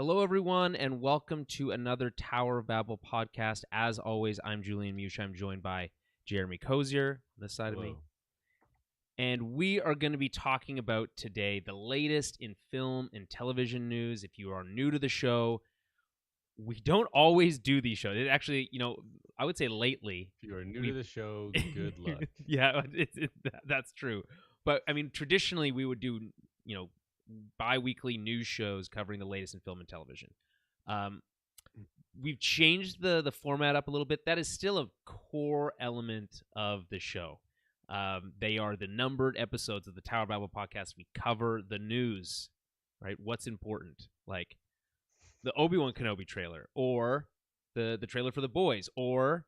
Hello, everyone, and welcome to another Tower of Babble podcast. As always, I'm Julian Mush. I'm joined by Jeremy Cozier on this side of me. And we are going to be talking about today the latest in film and television news. If you are new to the show, we don't always do these shows. It actually, I would say lately. If you are new to the show, good luck. Yeah, that's true. But, I mean, traditionally we would do, bi-weekly news shows covering the latest in film and television. We've changed the format up a little bit. That is still a core element of the show. They are the numbered episodes of the Tower of Babble podcast. We cover the news, right? What's important, like the Obi-Wan Kenobi trailer, or the trailer for The Boys, or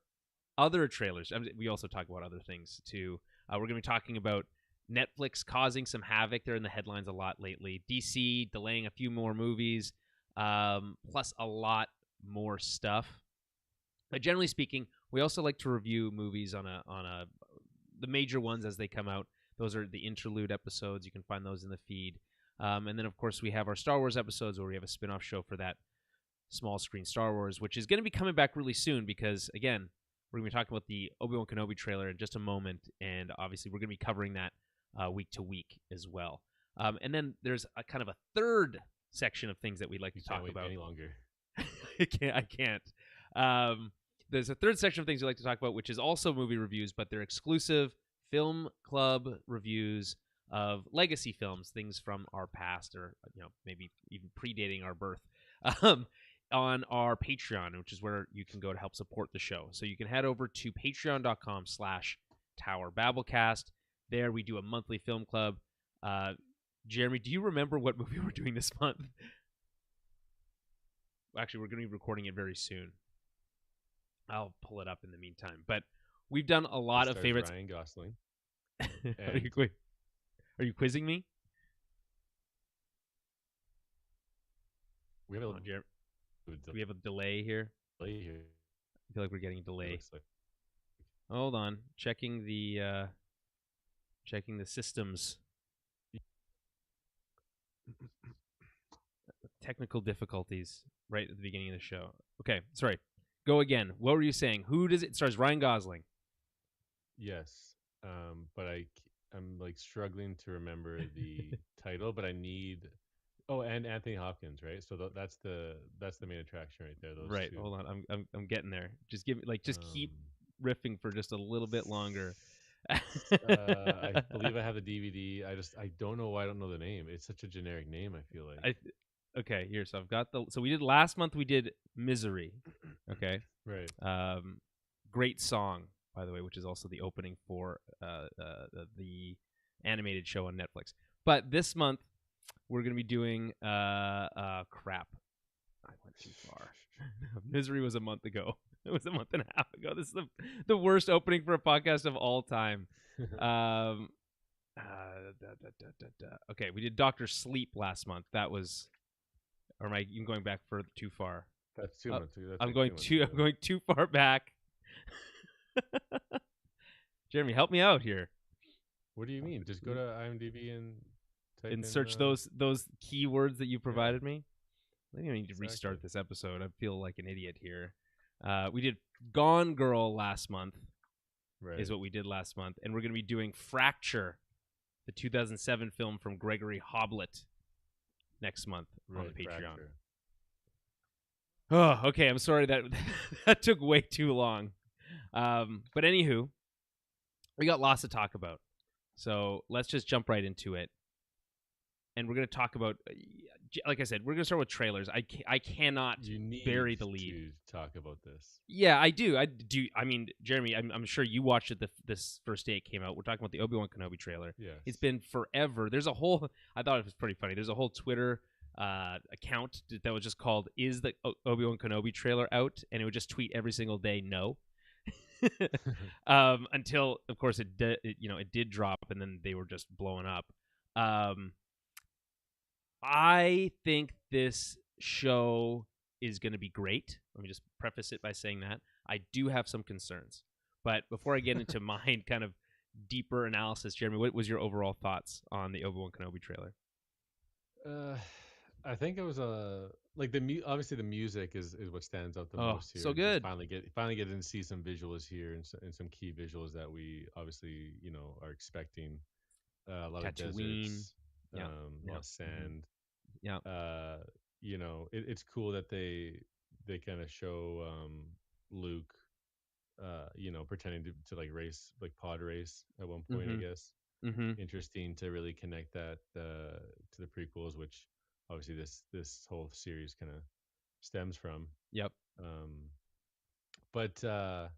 other trailers. We also talk about other things too. We're going to be talking about Netflix causing some havoc. They're in the headlines a lot lately. DC delaying a few more movies, plus a lot more stuff. But generally speaking, we also like to review movies on the major ones as they come out. Those are the interlude episodes. You can find those in the feed. And then, of course, we have our Star Wars episodes where we have a spin-off show for that small screen Star Wars, which is going to be coming back really soon because, again, we're going to be talking about the Obi-Wan Kenobi trailer in just a moment. And obviously, we're going to be covering that week to week as well. And then there's a kind of a third section of things that we'd like to talk about. Any longer. I can't. There's a third section of things we'd like to talk about, which is also movie reviews, but they're exclusive film club reviews of legacy films, things from our past or maybe even predating our birth, on our Patreon, which is where you can go to help support the show. So you can head over to patreon.com/TowerBabblecast. There we do a monthly film club. Jeremy, do you remember what movie we're doing this month? Actually, we're going to be recording it very soon. I'll pull it up in the meantime. But we've done a lot of favorites. Ryan Gosling. Are you quizzing me? We have a delay here. I feel like we're getting a delay. Hold on, checking the systems. Technical difficulties right at the beginning of the show. Okay, sorry. Go again. What were you saying? Who does it stars? Ryan Gosling. Yes, but I'm like struggling to remember the title, but I need. Oh, and Anthony Hopkins, right? So that's the main attraction right there. Those right. two. Hold on. I'm getting there. Just give me keep riffing for just a little bit longer. I believe I have the DVD. I don't know why I don't know the name. It's such a generic name. I feel like. Okay, here. So I've got so we did last month. We did Misery. Okay. Right. Great song, by the way, which is also the opening for the animated show on Netflix. But this month we're going to be doing crap. I went too far. Misery was a month ago. It was a month and a half ago. This is the worst opening for a podcast of all time. Okay, we did Dr. Sleep last month. That was, or am I even going back too far? That's too much. I'm going too far back. Jeremy, help me out here. What do you mean? Just go to IMDb and search those keywords that you provided me. I think I need to restart this episode. I feel like an idiot here. We did Gone Girl last month. Right. Is what we did last month, and we're going to be doing Fracture, the 2007 film from Gregory Hoblet, next month on the Patreon. Fracture. Oh, okay. I'm sorry that took way too long. But anywho, we got lots to talk about. So let's just jump right into it. And we're going to talk about, like I said, we're going to start with trailers. I cannot bury the lead. To talk about this. Yeah, I do. I mean, Jeremy, I'm sure you watched it this first day it came out. We're talking about the Obi-Wan Kenobi trailer. Yes. It's been forever. There's a whole, I thought it was pretty funny. There's a whole Twitter account that was just called, "Is the Obi-Wan Kenobi trailer out?" And it would just tweet every single day, "No." Until, of course, it did drop, and then they were just blowing up. I think this show is going to be great. Let me just preface it by saying that. I do have some concerns. But before I get into my kind of deeper analysis, Jeremy, what was your overall thoughts on the Obi-Wan Kenobi trailer? I think it was like obviously the music is what stands out the Oh, most here, so and just good. finally getting to see some visuals here and some key visuals that we obviously are expecting. A lot of Tatooine. deserts, Yeah. a Yeah. lot of Hmm. sand. Yeah. Uh, it's cool that they kind of show Luke, pretending to like race, like pod race at one point, I Hmm. guess. Hmm. Interesting to really connect that to the prequels, which obviously this whole series kind of stems from. Yep. Um, but they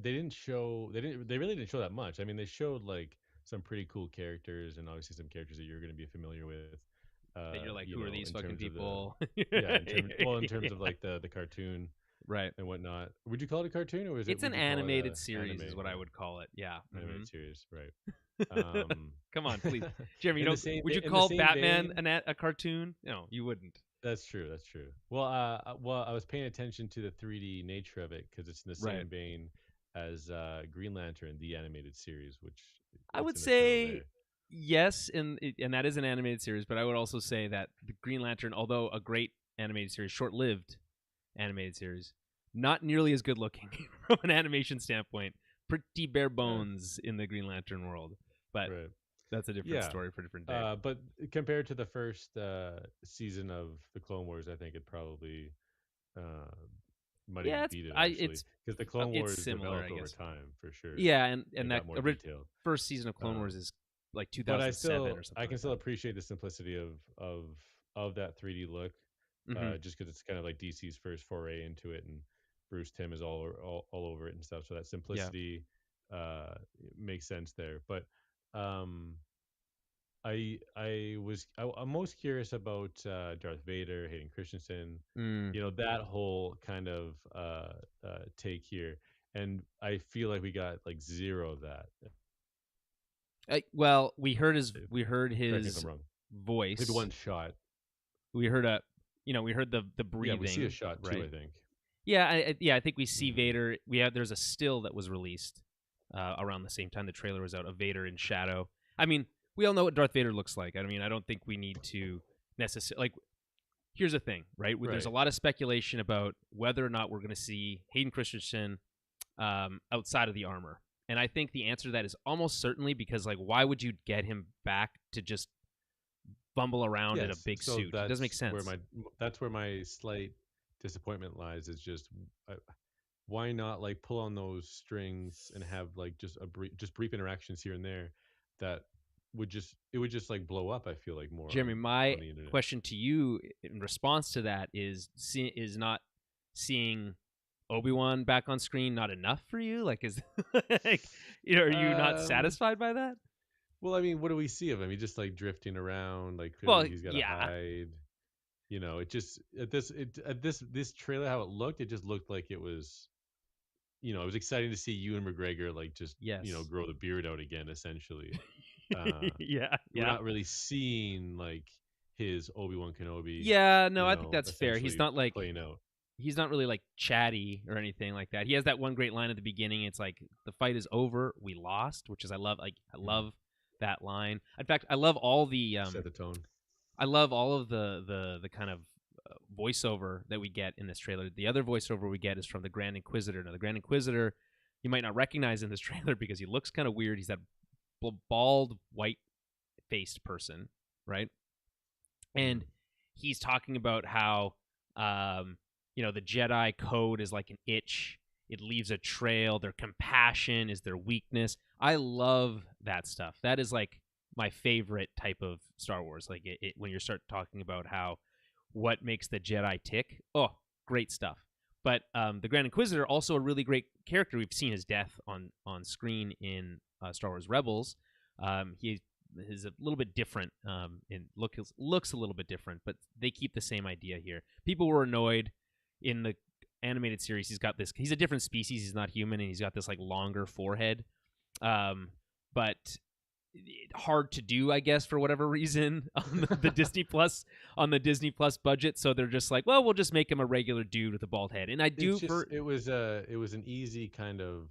really didn't show that much. I mean, they showed like some pretty cool characters and obviously some characters that you're going to be familiar with. That you're like, who are these In fucking terms of the people? in terms of Yeah. like the cartoon Right. and whatnot. Would you call it a cartoon, or It's an would you call it animated a series, is anime? what I Yeah, would call it. Yeah. Hmm. animated series, right? Um, Come on, please, Jeremy. in the same Would you in the call same Batman vein, a cartoon? No, you wouldn't. that's true. That's true. Well, I was paying attention to the 3D nature of it because it's in the Right. same vein as Green Lantern, the animated series, which I it's would in the title say there. yes, and that is an animated series. But I would also say that the Green Lantern, although a great animated series, short-lived animated series, not nearly as good looking from an animation standpoint. Pretty bare Yeah, bones in the Green Lantern world, but right. that's a different Yeah, story for a different day. but compared to the first season of the Clone Wars, I think it probably uh, might even Yeah, beat it actually, because the Clone it's Wars similar, I developed over guess. time for sure Yeah, and and that got more detailed. first season of Clone Wars Um, is like but 2007 or I something can like still that. appreciate the simplicity of that 3D look, Hmm. just because it's kind of like DC's first foray into it, and Bruce Timm is all over it and stuff. So that Yeah. simplicity uh, makes sense there. But um, I'm most curious about Darth Vader, Hayden Christensen, Mm. that whole kind of take here, and I feel like we got like zero of that. Well, we If- heard Correct me if I'm his wrong. Maybe voice. one shot. We heard we heard the Yeah, we see a breathing, shot too, right? I think. Yeah, I think we see Hmm. Vader. There's a still that was released around the same time the trailer was out of Vader in shadow. I mean, we all know what Darth Vader looks like. I mean, I don't think we need to necessarily like. Here's the thing, right? There's a Right. lot of speculation about whether or not we're going to see Hayden Christensen outside of the armor, and I think the answer to that is almost certainly because like, why would you get him back to just bumble around in a Yes. big So suit? It doesn't make sense. that's where my slight disappointment lies. Is just why not like pull on those strings and have like just brief interactions here and there that would just like blow up. I feel like more Jeremy, my on the internet. question to you in response to that is not seeing Obi-Wan back on screen not enough for you? Like, is like, are you not Um. satisfied by that? Well, I mean, what do we see of him? He's just like drifting around. Like Well, clearly he's got to yeah, hide. It just at this trailer how it looked, it just looked like it was. It was exciting to see Ewan McGregor like just yes, grow the beard out again. Essentially, uh, yeah, we're yeah, not really seeing like his Obi-Wan Kenobi, yeah. No, I think that's fair. essentially playing out. He's not really like chatty or anything like that. He has that one great line at the beginning. It's like the fight is over, we lost, which is I love. Like I Mm. love that line. In fact, I love all the Set the tone. I love all of the kind of voiceover that we get in this trailer. The other voiceover we get is from the Grand Inquisitor. Now, the Grand Inquisitor, you might not recognize in this trailer because he looks kind of weird. He's that bald, white faced person, right? Mm. And he's talking about how, the Jedi code is like an itch. It leaves a trail. Their compassion is their weakness. I love that stuff. That is like my favorite type of Star Wars. Like when you start talking about how what makes the Jedi tick. Oh, great stuff. But the Grand Inquisitor, also a really great character. We've seen his death on screen in Star Wars Rebels. He is a little bit different in looks a little bit different, but they keep the same idea here. People were annoyed in the animated series. He's a different species. He's not human, and he's got this like longer forehead. But hard to do, I guess, for whatever reason on the Disney Plus budget. So they're just like, well, we'll just make him a regular dude with a bald head. And I do for It was an easy kind of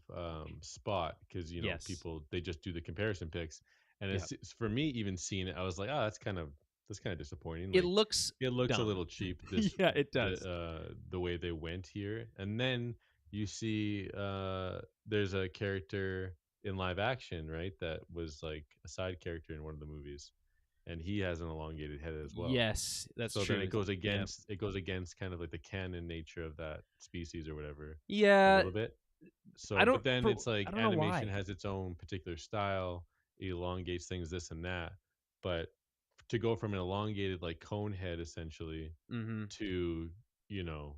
spot because yes, people they just do the comparison picks, and yeah, it's for me even seeing it, I was like, oh, that's kind of That's kind of disappointing. It Like looks it looks a dumb. little cheap. This Yeah, it does. the way they went here, and then you see there's a character in live action, right? That was like a side character in one of the movies, and he has an elongated head as well. Yes, that's So then true. Yeah. it goes against kind of like the canon nature of that species or whatever a Yeah, little bit. So, I don't but then it's I like don't know animation why. has its own particular style, it elongates things, this and that. But to go from an elongated like cone head essentially Mhm. to, you know,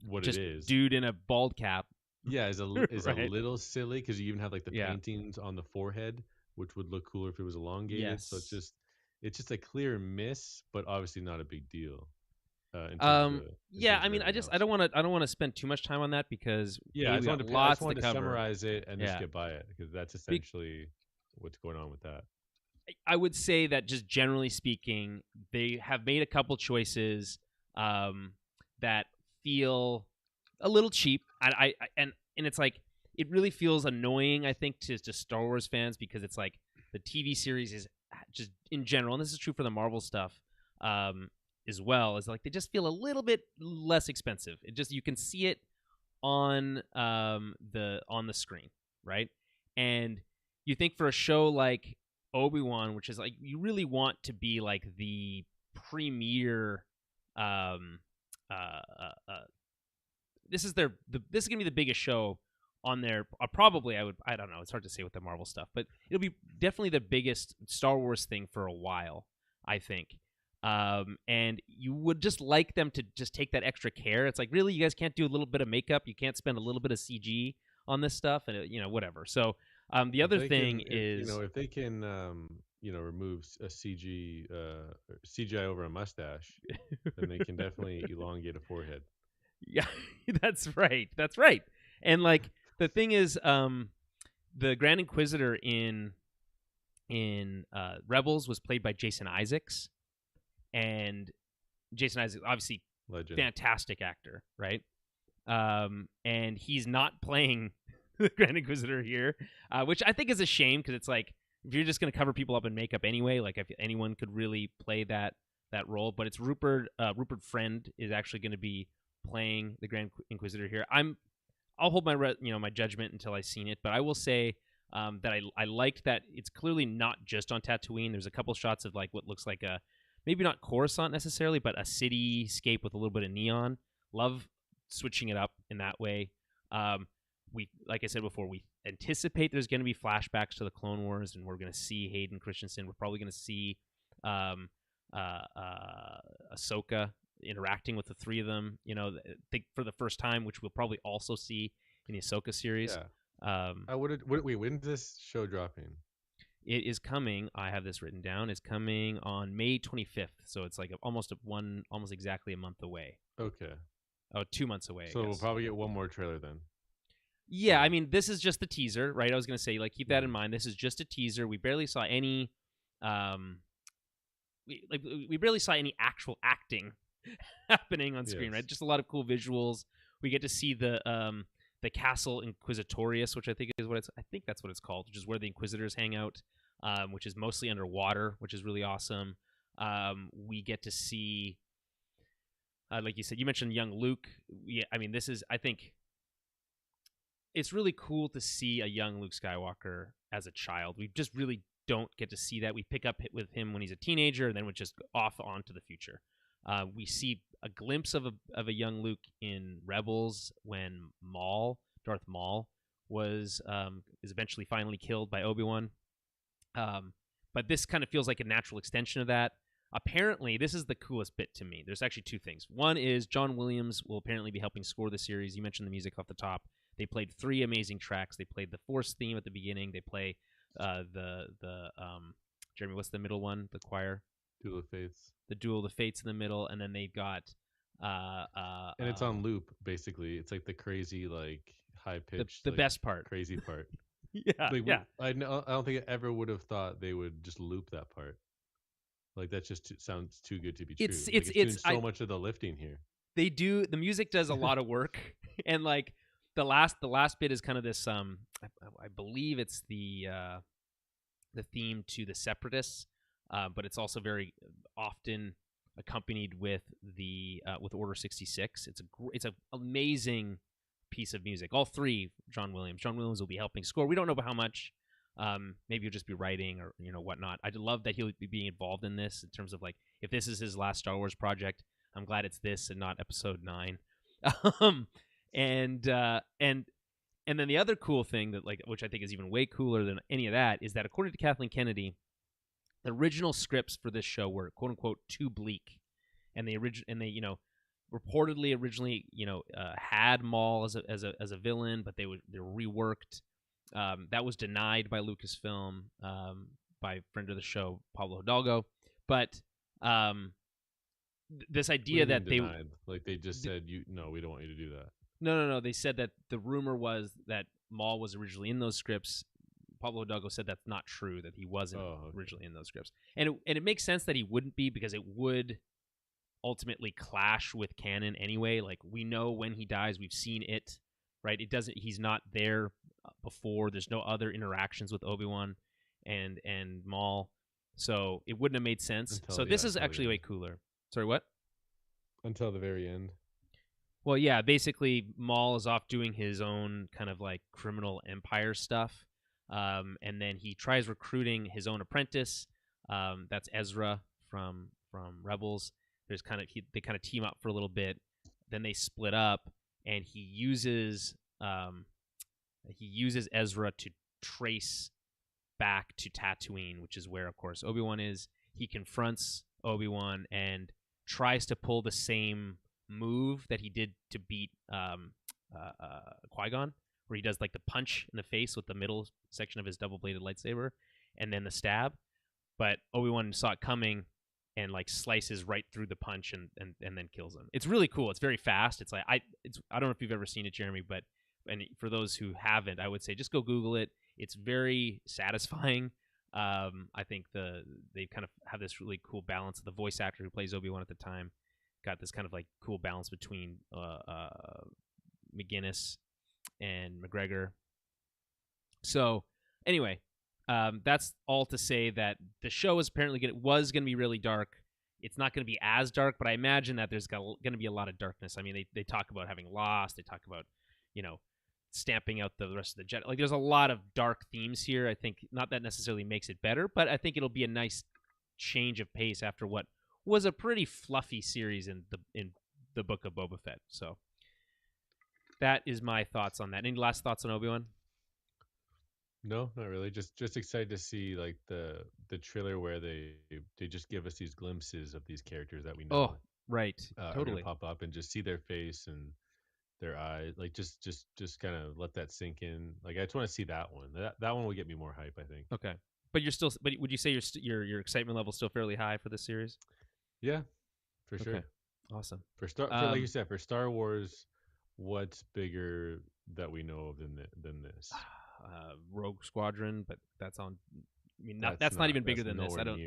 what it Just is, dude in a bald cap, yeah, is a right? little silly because you even have like the Yeah. paintings on the forehead, which would look cooler if it was elongated. So Yes. it's just a clear miss, but obviously not a big deal in Yeah, terms I of mean, everything I else. don't want to spend too much time on that because Yeah, we got I just lots to wanted to cover. summarize it and just Yeah. get by it because that's Be- essentially what's going on with that. I would say that just generally speaking, they have made a couple choices that feel a little cheap. And it's like it really feels annoying, I think, to Star Wars fans because it's like the TV series is just in general, and this is true for the Marvel stuff as well. Is like they just feel a little bit less expensive. It just you can see it on the screen, right? And you think for a show like Obi-Wan, which is like you really want to be like the premier um this is this is gonna be the biggest show on there. Probably I don't know. It's hard to say with the Marvel stuff, but it'll be definitely the biggest Star Wars thing for a while, I think. And you would just like them to just take that extra care. It's like really, you guys can't do a little bit of makeup. You can't spend a little bit of CG on this stuff, and whatever. So the If other they thing can, is if they can, remove a CGI over a mustache, then they can definitely elongate a forehead. yeah, that's right. That's right. And like the thing is, the Grand Inquisitor in Rebels was played by Jason Isaacs, and Jason Isaacs obviously Legend. fantastic actor, right? And he's not playing the Grand Inquisitor here, which I think is a shame because it's like if you're just going to cover people up in makeup anyway, like if anyone could really play that role, but it's Rupert Friend is actually going to be playing the Grand Inquisitor here. I'll hold my my judgment until I've seen it, but I will say that I liked that it's clearly not just on Tatooine. There's a couple shots of like what looks like a maybe not Coruscant necessarily, but a cityscape with a little bit of neon. Love switching it up in that way. We like I said before, we anticipate there's going to be flashbacks to the Clone Wars, and we're going to see Hayden Christensen. We're probably going to see Ahsoka interacting with the three of them. For the first time, which we'll probably also see in the Ahsoka series. Yeah. I would. Wait, when's this show dropping? It is coming. I have this written down. It's coming on May 25th, so it's like almost exactly a month away. Okay. Oh, 2 months away. So we'll probably get one more trailer then. Yeah, I mean, this is just the teaser, right? I was gonna say, like, keep that in mind. This is just a teaser. We barely saw any, we barely saw any actual acting happening on screen, right? Just a lot of cool visuals. We get to see the Castle Inquisitorius, which I think that's what it's called, which is where the Inquisitors hang out, which is mostly underwater, which is really awesome. We get to see, like you said, you mentioned young Luke. Yeah, I mean, I think it's really cool to see a young Luke Skywalker as a child. We just really don't get to see that. We pick up with him when he's a teenager, and then we just off on to the future. We see a glimpse of a young Luke in Rebels when Darth Maul, is eventually finally killed by Obi-Wan. But this kind of feels like a natural extension of that. Apparently, this is the coolest bit to me. There's actually two things. One is John Williams will apparently be helping score the series. You mentioned the music off the top. They played 3 amazing tracks. They played the Force theme at the beginning. They play Jeremy, what's the middle one? The choir? Duel of Fates. The Duel of the Fates in the middle, and then they've got and it's on loop basically. It's like the crazy like high pitched the best part, crazy part. yeah, yeah. I don't think I ever would have thought they would just loop that part. Like that just sounds too good to be true. It's doing so much of the lifting here. They do. The music does a lot of work, and like the last bit is kind of this. I believe it's the theme to the Separatists. but it's also very often accompanied with with Order 66. It's an amazing piece of music. All three John Williams. John Williams will be helping score. We don't know how much. Maybe he'll just be writing or whatnot. I love that he'll be being involved in this in terms of like if this is his last Star Wars project. I'm glad it's this and not Episode 9. um, and then the other cool thing that which I think is even way cooler than any of that is that according to Kathleen Kennedy, the original scripts for this show were quote unquote too bleak, and they reportedly originally had Maul as a villain, but they were reworked. That was denied by Lucasfilm, by friend of the show Pablo Hidalgo, but this idea that denied? They just said no, we don't want you to do that. No. They said that the rumor was that Maul was originally in those scripts. Pablo Hidalgo said that's not true, that he wasn't originally in those scripts. And it makes sense that he wouldn't be, because it would ultimately clash with canon anyway. Like, we know when he dies, we've seen it, right? He's not there before. There's no other interactions with Obi-Wan and Maul. So it wouldn't have made sense. This is actually way cooler. Sorry, what? Until the very end. Well, yeah, basically Maul is off doing his own kind of like criminal empire stuff. And then he tries recruiting his own apprentice. That's Ezra from Rebels. They kind of team up for a little bit. Then they split up, and he uses Ezra to trace back to Tatooine, which is where, of course, Obi-Wan is. He confronts Obi-Wan and tries to pull the same move that he did to beat Qui-Gon, where he does like the punch in the face with the middle section of his double-bladed lightsaber, and then the stab. But Obi-Wan saw it coming and like slices right through the punch and then kills him. It's really cool. It's very fast. It's like I don't know if you've ever seen it, Jeremy, but for those who haven't, I would say just go Google it. It's very satisfying. I think they kind of have this really cool balance. The voice actor who plays Obi-Wan at the time got this kind of like cool balance between McGinnis and McGregor. So anyway, that's all to say that the show is apparently was going to be really dark. It's not going to be as dark, but I imagine that there's going to be a lot of darkness. I mean, they talk about having lost. They talk about, stamping out the rest of the Jedi. Like, there's a lot of dark themes here. I think not that necessarily makes it better, but I think it'll be a nice change of pace after what was a pretty fluffy series in the Book of Boba Fett. So that is my thoughts on that. Any last thoughts on Obi-Wan? No, not really. Just excited to see like the trailer where they just give us these glimpses of these characters that we know. Oh, right. Totally. Are gonna pop up and just see their face and their eyes. Like just kind of let that sink in. Like, I just want to see that one. That one will get me more hype, I think. Okay. But would you say your excitement level is still fairly high for this series? Yeah, for sure. Okay. Awesome. For like you said, for Star Wars, what's bigger that we know of than this? Rogue Squadron, but that's on. I mean, that's not even bigger than this. I don't,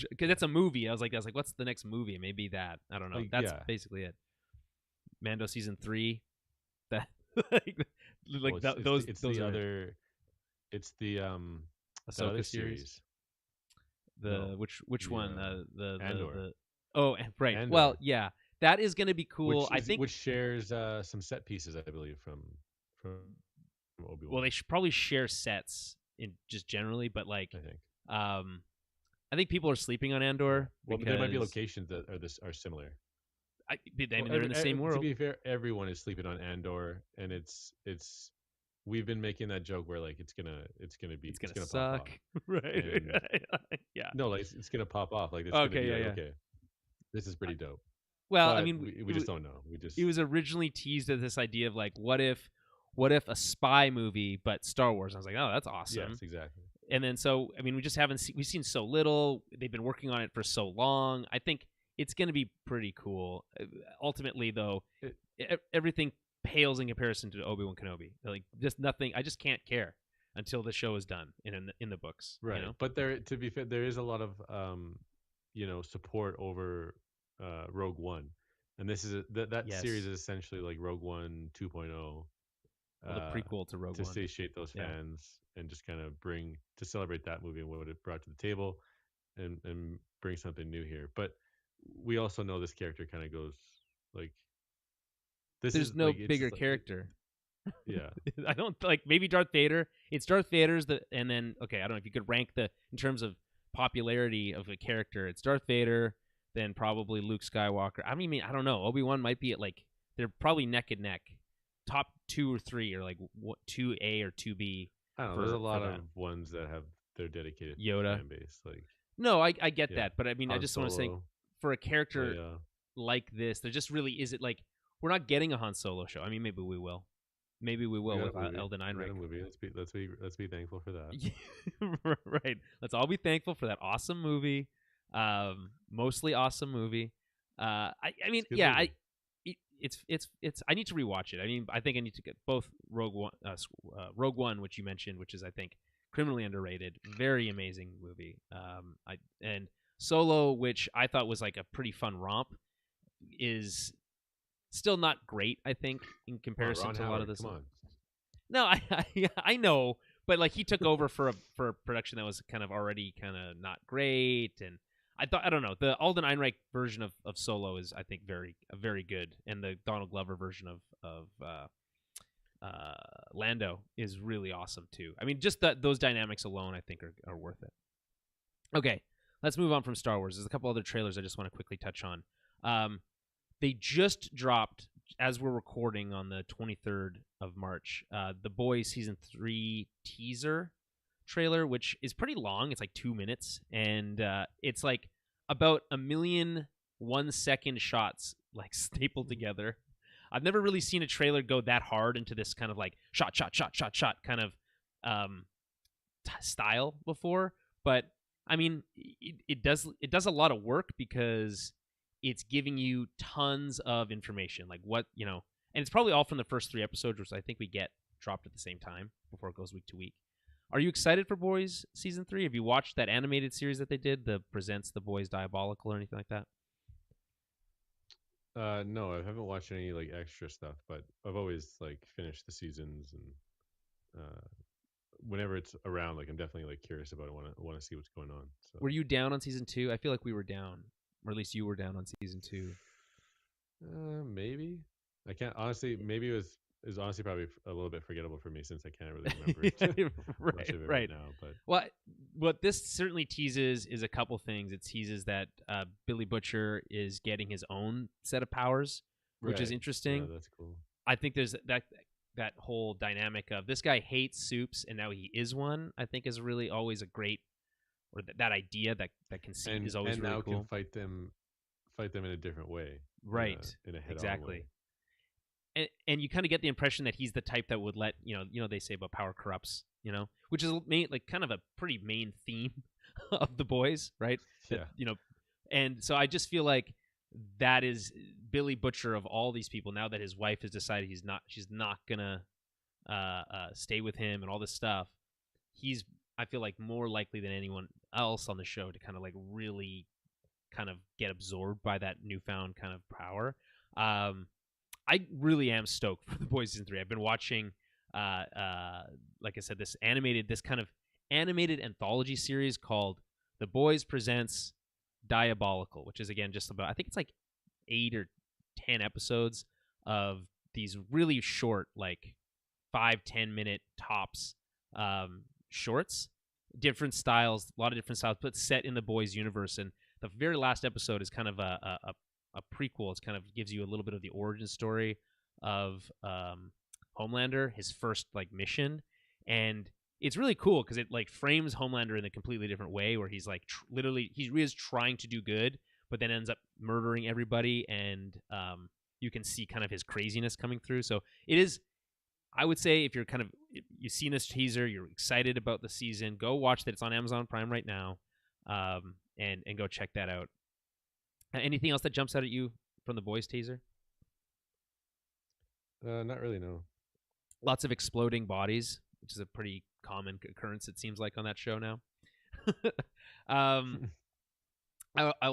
because that's a movie. I was like, what's the next movie? Maybe that. I don't know. That's basically it. Mando season 3. That those the other. It's the Ahsoka series. Which one? The Andor. Right. Andor. Well, yeah, that is going to be cool. I think which shares some set pieces, I believe, from Obi-Wan. Well, they should probably share sets in just generally, but like I think people are sleeping on Andor. Well, there might be locations that are similar. They're in the same world. To be fair, everyone is sleeping on Andor, and it's. We've been making that joke where like it's gonna suck, pop off. Right? Yeah. No, like it's gonna pop off. Like it's okay. This is pretty dope. Well, but I mean, we just don't know. It was originally teased as this idea of like, what if a spy movie but Star Wars? And I was like, oh, that's awesome. Yes, exactly. And then we just haven't we've seen so little. They've been working on it for so long. I think it's going to be pretty cool. Ultimately, though, everything pales in comparison to Obi-Wan Kenobi. Like, just nothing. I just can't care until the show is done in the books. Right. But to be fair, there is a lot of support over Rogue One, and this is that series is essentially like Rogue One 2.0. The prequel to Rogue One, to satiate those fans and just kind of to celebrate that movie and what it brought to the table. and bring something new here. But we also know this character kind of goes like this There's is no like it's bigger just like character. yeah. I don't like maybe Darth Vader. It's Darth Vader's and then okay, I don't know if you could rank in terms of popularity of a character. It's Darth Vader, then probably Luke Skywalker. I mean, I don't know. Obi-Wan might be at like they're probably neck and neck. Top 2 or 3 or like what 2A or 2B I don't know. There's for a lot that. of ones that have their dedicated Yoda. fan base. Like No, I get yeah, that, but I mean, I Han just want to say Solo, for a character Leia. like this, there just really is it like we're not getting a Han Solo show. I mean, maybe we will. Maybe we We will got with a movie. Eldon We got Einrich. a movie. Let's be thankful for that. Right. Let's all be thankful for that awesome movie. Mostly awesome movie. I mean, yeah, movie. it's I need to rewatch it. I mean, I think I need to get both Rogue One, which you mentioned, which is I think criminally underrated, very amazing movie. And Solo, which I thought was like a pretty fun romp, is still not great. I think in comparison Ron to a lot of Howard, this. come on. No, I know, but like he took over for a production that was kind of already kind of not great, and I don't know, the Alden Ehrenreich version of Solo is I think very good, and the Donald Glover version of Lando is really awesome too. I mean, just those dynamics alone I think are worth it. Okay, let's move on from Star Wars. There's a couple other trailers I just want to quickly touch on. They just dropped, as we're recording on the 23rd of March, The Boys Season 3 teaser trailer, which is pretty long. It's like 2 minutes, and it's like about 1,000,000 1-second shots like stapled together. I've never really seen a trailer go that hard into this kind of like shot kind of style before, but I mean, it does a lot of work because it's giving you tons of information, like what and it's probably all from the first 3 episodes, which I think we get dropped at the same time before it goes week to week. Are you excited for Boys Season 3? Have you watched that animated series that they did, the Presents the Boys Diabolical or anything like that? No, I haven't watched any like extra stuff, but I've always like finished the seasons and whenever it's around, like I'm definitely like curious about it. Want to see what's going on. So Were you down on Season 2? I feel like we were down, or at least you were down on Season 2. maybe I can't honestly. Maybe it was honestly probably a little bit forgettable for me since I can't really remember much of it right now. But well, what this certainly teases is a couple things. It teases that Billy Butcher is getting his own set of powers, which is right, interesting. yeah, that's cool. I think there's that whole dynamic of this guy hates soups and now he is one. I think is really always a great, or that idea that conceit is always and really now cool. can fight them in a different way, Right. in a head-on Exactly. way. And you kind of get the impression that he's the type that would let they say about power corrupts, which is like kind of a pretty main theme of The Boys, right? Yeah. And so I just feel like that is Billy Butcher of all these people. Now that his wife has decided she's not gonna stay with him and all this stuff, he's I feel like more likely than anyone else on the show to kind of like really kind of get absorbed by that newfound kind of power. I really am stoked for The Boys Season 3. I've been watching, like I said, this kind of animated anthology series called The Boys Presents Diabolical, which is, again, just about, I think it's like 8 or 10 episodes of these really short, like 5-10 minute tops shorts, different styles, a lot of different styles, but set in the Boys universe. And the very last episode is kind of a prequel. It's kind of gives you a little bit of the origin story of Homelander, his first like mission, and it's really cool because it like frames Homelander in a completely different way, where he's like literally he is trying to do good, but then ends up murdering everybody, and you can see kind of his craziness coming through. So it is. I would say if you've seen this teaser, you're excited about the season, go watch that. It's on Amazon Prime right now, and go check that out. Anything else that jumps out at you from the Boys teaser? Not really, no. Lots of exploding bodies, which is a pretty common occurrence, it seems like, on that show now. I'll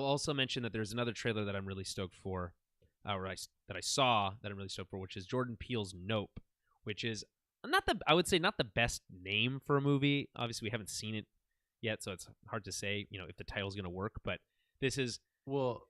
also mention that there's another trailer that I'm really stoked for, that I saw that I'm really stoked for, which is Jordan Peele's Nope, which is I would say not the best name for a movie. Obviously, we haven't seen it yet, so it's hard to say, if the title's going to work. But this is Well,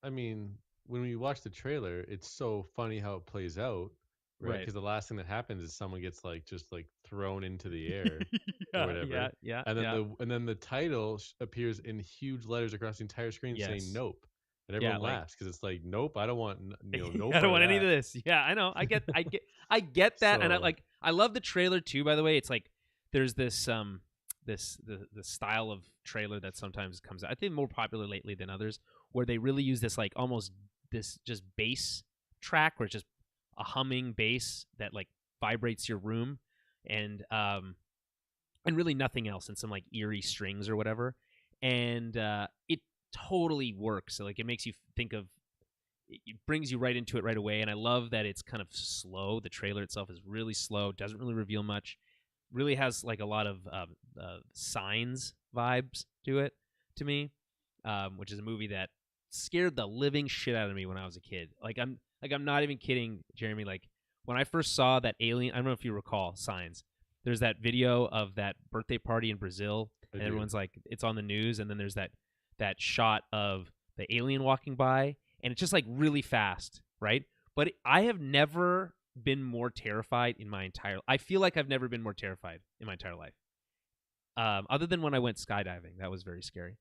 I mean, when we watch the trailer, it's so funny how it plays out, right? right. Because the last thing that happens is someone gets like just like thrown into the air or yeah, yeah, whatever, yeah, and then yeah. the title appears in huge letters across the entire screen saying Yes. "Nope," and Yeah, everyone like laughs because it's like, "Nope, I don't want no I don't part of want any of that." this. Yeah, I know. I get that, and So I love the trailer too. By the way, it's like there's this the style of trailer that sometimes comes out. I think more popular lately than others, where they really use this like almost this just bass track, where it's just a humming bass that like vibrates your room, and really nothing else, and some like eerie strings or whatever, and it totally works. So like it makes you think of it brings you right into it right away. And I love that it's kind of slow. The trailer itself is really slow, doesn't really reveal much, really has like a lot of Signs vibes to it to me, which is a movie that scared the living shit out of me when I was a kid. I'm not even kidding, Jeremy. Like when I first saw that alien, I don't know if you recall Signs. There's that video of that birthday party in Brazil, I and do. everyone's like, it's on the news, and then there's that shot of the alien walking by, and it's just like really fast, right? But I have never been more terrified in my entire. I feel like I've never been more terrified in my entire life, other than when I went skydiving. That was very scary.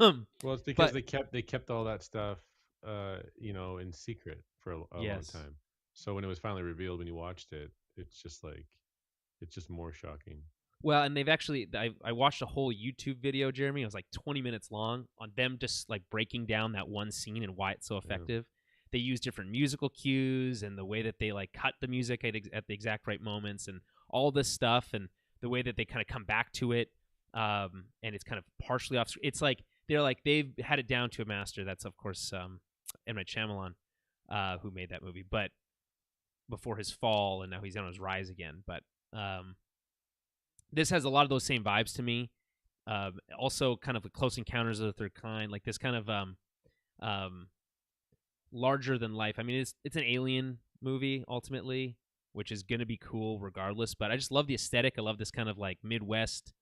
Well, it's because But they kept all that stuff, in secret for a long yes, time. So when it was finally revealed, when you watched it, it's just more shocking. well, and they've actually. I watched a whole YouTube video, Jeremy. It was like 20 minutes long on them just like breaking down that one scene and why it's so Yeah. effective. They use different musical cues and the way that they like cut the music at the exact right moments and all this stuff and the way that they kind of come back to it. And it's kind of partially off. It's like they've had it down to a master. That's of course M. Night Shyamalan, who made that movie, but before his fall, and now he's on his rise again. But this has a lot of those same vibes to me. Also, kind of a Close Encounters of the Third Kind, like this kind of um, larger than life. I mean, it's an alien movie ultimately, which is going to be cool regardless. But I just love the aesthetic. I love this kind of like Midwest.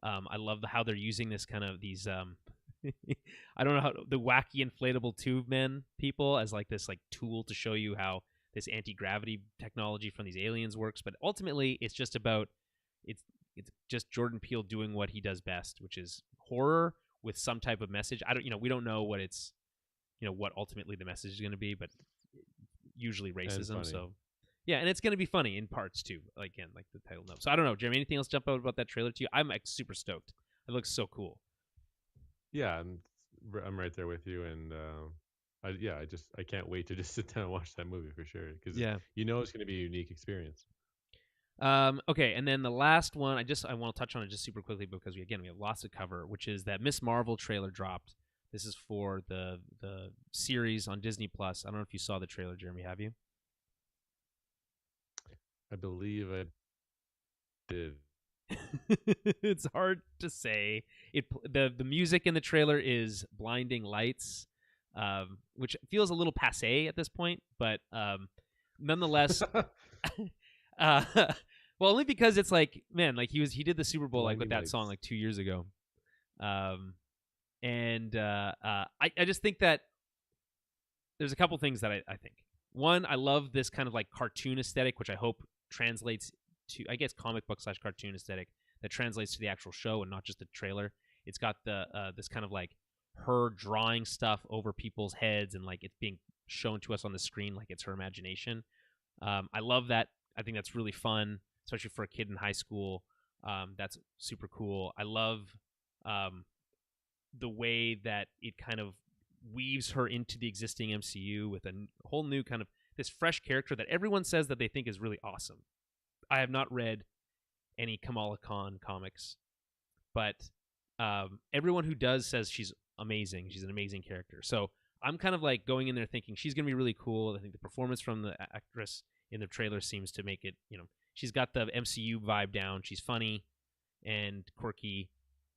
I love how they're using this kind of these. I don't know how the wacky inflatable tube men people as like this like tool to show you how this anti-gravity technology from these aliens works. But ultimately, it's just about it's just Jordan Peele doing what he does best, which is horror with some type of message. We don't know what it's what ultimately the message is going to be, but usually And racism. funny. So yeah, and it's going to be funny in parts too. Again, like the title note. So I don't know, Jeremy. Anything else jump out about that trailer to you? I'm like super stoked. It looks so cool. Yeah, and I'm right there with you. And I can't wait to just sit down and watch that movie for sure because Yeah. it's going to be a unique experience. Okay, and then the last one, I want to touch on it just super quickly because we have lots to cover, which is that Miss Marvel trailer dropped. This is for the series on Disney Plus. I don't know if you saw the trailer, Jeremy. Have you? I believe I did. It's hard to say. The music in the trailer is blinding lights, which feels a little passe at this point, but nonetheless, uh, well, only because it's like, man, like he did the Super Bowl like with Blinding that song lights. like 2 years ago, and I just think that there's a couple things that I think. One, I love this kind of like cartoon aesthetic, which I hope translates to, I guess, comic book / cartoon aesthetic that translates to the actual show and not just the trailer. It's got the this kind of like her drawing stuff over people's heads and like it's being shown to us on the screen like it's her imagination. I love that. I think that's really fun, especially for a kid in high school. That's super cool. I love the way that it kind of weaves her into the existing MCU with a whole new kind of this fresh character that everyone says that they think is really awesome. I have not read any Kamala Khan comics, but everyone who does says she's amazing. She's an amazing character. So I'm kind of like going in there thinking she's going to be really cool. I think the performance from the actress in the trailer seems to make it, she's got the MCU vibe down. She's funny and quirky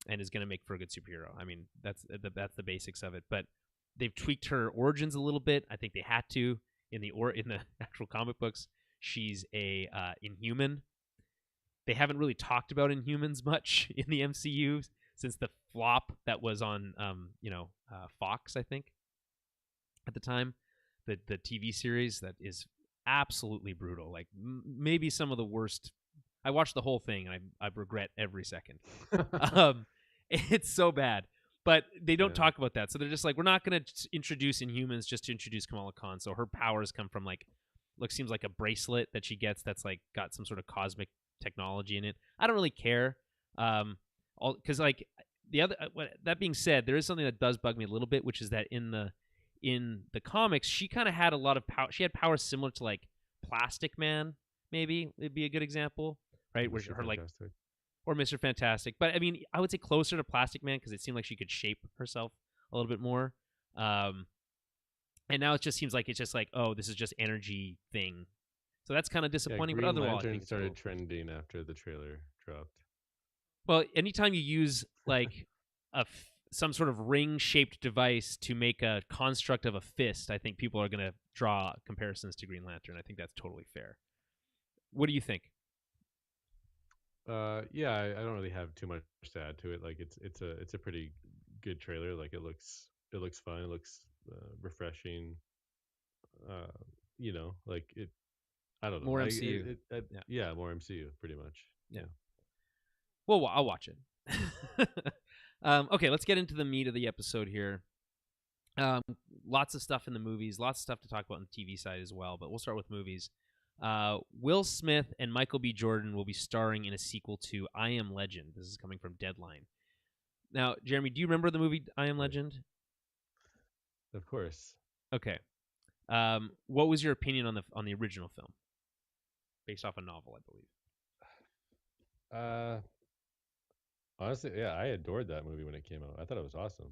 and is going to make for a good superhero. I mean, that's the basics of it. But they've tweaked her origins a little bit. I think they had to in the actual comic books. She's a Inhuman, they haven't really talked about Inhumans much in the MCU since the flop that was on Fox, I think, at the time, the TV series that is absolutely brutal. Like maybe some of the worst. I watched the whole thing and I regret every second. It's so bad. But they don't talk about that. So they're just like, we're not going to introduce Inhumans just to introduce Kamala Khan. So her powers come from seems like a bracelet that she gets that's like got some sort of cosmic technology in it. I don't really care. Because like that being said, there is something that does bug me a little bit, which is that in the comics, she kind of had a lot of power. She had powers similar to like Plastic Man, maybe it'd be a good example, right? Where her like, or Mr. Fantastic. But I mean, I would say closer to Plastic Man because it seemed like she could shape herself a little bit more. And now it just seems like it's just like, oh, this is just energy thing. So that's kind of disappointing. Green but otherwise, Lantern I think started trending after the trailer dropped. Well, anytime you use like some sort of ring-shaped device to make a construct of a fist, I think people are going to draw comparisons to Green Lantern. I think that's totally fair. What do you think? Yeah, I don't really have too much to add to it. Like it's a pretty good trailer. Like it looks fun. It looks refreshing. Like it. I don't know. More MCU. Yeah, more MCU, pretty much. Yeah. Well, I'll watch it. Okay, let's get into the meat of the episode here. Lots of stuff in the movies, lots of stuff to talk about on the TV side as well, but we'll start with movies. Will Smith and Michael B. Jordan will be starring in a sequel to I Am Legend. This is coming from Deadline. Now, Jeremy, do you remember the movie I Am Legend? Of course. Okay. What was your opinion on the original film? Based off a novel, I believe. Honestly, yeah, I adored that movie when it came out. I thought it was awesome.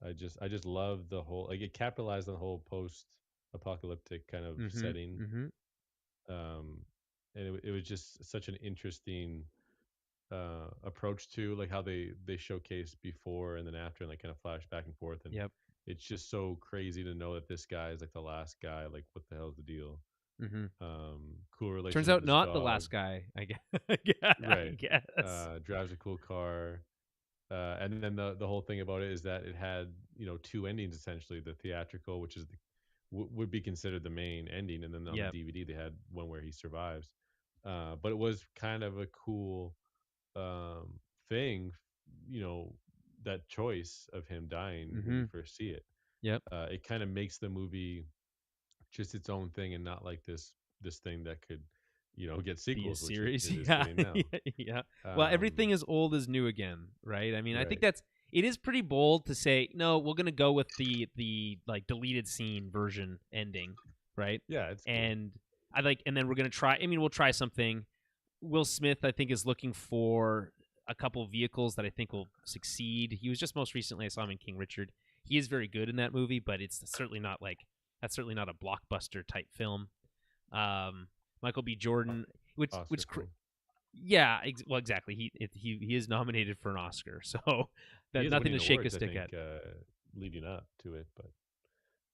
I just loved the whole, like, it capitalized on the whole post-apocalyptic kind of setting. And it was just such an interesting approach to like how they showcase before and then after, and like kind of flash back and forth. And it's just so crazy to know that this guy is like the last guy. Like, what the hell's the deal? Cool relationship. Turns out with not dog. the last guy, I guess. Right. I guess. Drives a cool car. And then the whole thing about it is that it had, two endings essentially. The theatrical, which is would be considered the main ending, and then on the DVD they had one where he survives. But it was kind of a cool thing, that choice of him dying when you first see it. It kind of makes the movie just its own thing and not like this thing that could get sequels, be a series. which it is getting now. Yeah. Well, everything is old is new again, right? I mean, I think it is pretty bold to say, no, we're gonna go with the like deleted scene version ending, right? Yeah, it's cool. And and then we're gonna try. I mean, we'll try something. Will Smith, I think, is looking for a couple vehicles that I think will succeed. He was just most recently, I saw him in King Richard. He is very good in that movie, but it's certainly not a blockbuster type film. Michael B. Jordan, which cool. Yeah, well, exactly. He is nominated for an Oscar, so that's nothing to shake a stick at. Leading up to it, but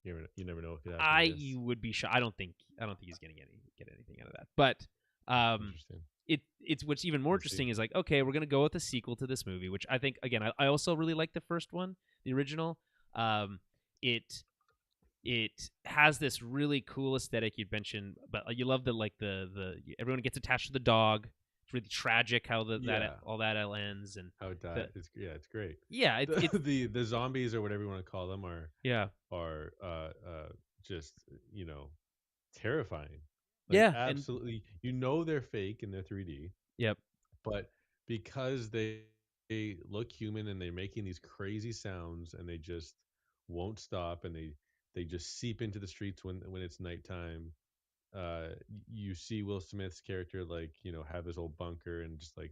you never know what could happen. I would be shocked. I don't think he's gonna get anything out of that. But it's what's even more interesting is like, okay, we're gonna go with a sequel to this movie, which I think, again, I also really like the first one, the original. It has this really cool aesthetic you mentioned, but you love the everyone gets attached to the dog. It's really tragic how all that ends and how it died. It's great. Yeah, the zombies or whatever you want to call them are just terrifying. Like, absolutely. They're fake and they're 3D. Yep. But because they look human and they're making these crazy sounds and they just won't stop, and they just seep into the streets when it's nighttime. You see Will Smith's character have his old bunker and just a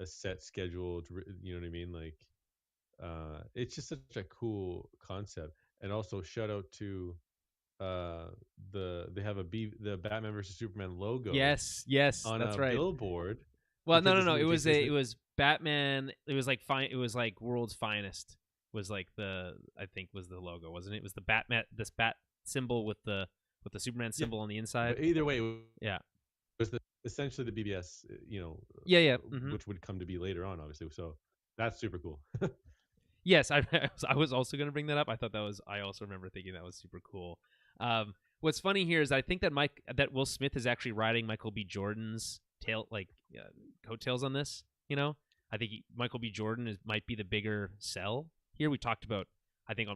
set schedule. You know what I mean? Like, it's just such a cool concept. And also shout out to they have the Batman versus Superman logo. Yes, on that's a right. billboard. Well, no. It was Batman. It was like fine. It was like World's Finest was like I think was the logo, wasn't it? It was the Batman, this bat symbol with the Superman symbol on the inside. But either way, yeah, it was essentially the BBS, Yeah. Hmm. which would come to be later on, obviously. So that's super cool. Yes, I was also going to bring that up. I also remember thinking that was super cool. What's funny here is I think that Will Smith is actually riding Michael B. Jordan's coattails on this. I think Michael B. Jordan might be the bigger sell here. We talked about, I think,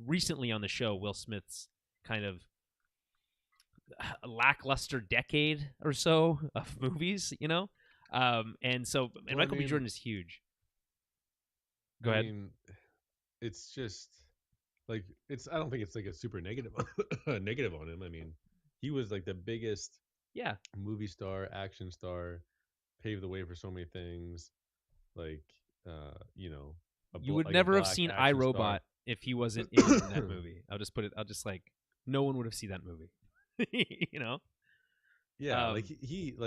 recently on the show, Will Smith's kind of lackluster decade or so of movies. And Michael B. Jordan is huge. Go ahead. It's just like I don't think it's like a super negative negative on him. I mean, he was like the biggest movie star, action star, paved the way for so many things. Like You would like a never have black seen action iRobot star. if he wasn't in that movie. I'll just like no one would have seen that movie. Yeah, like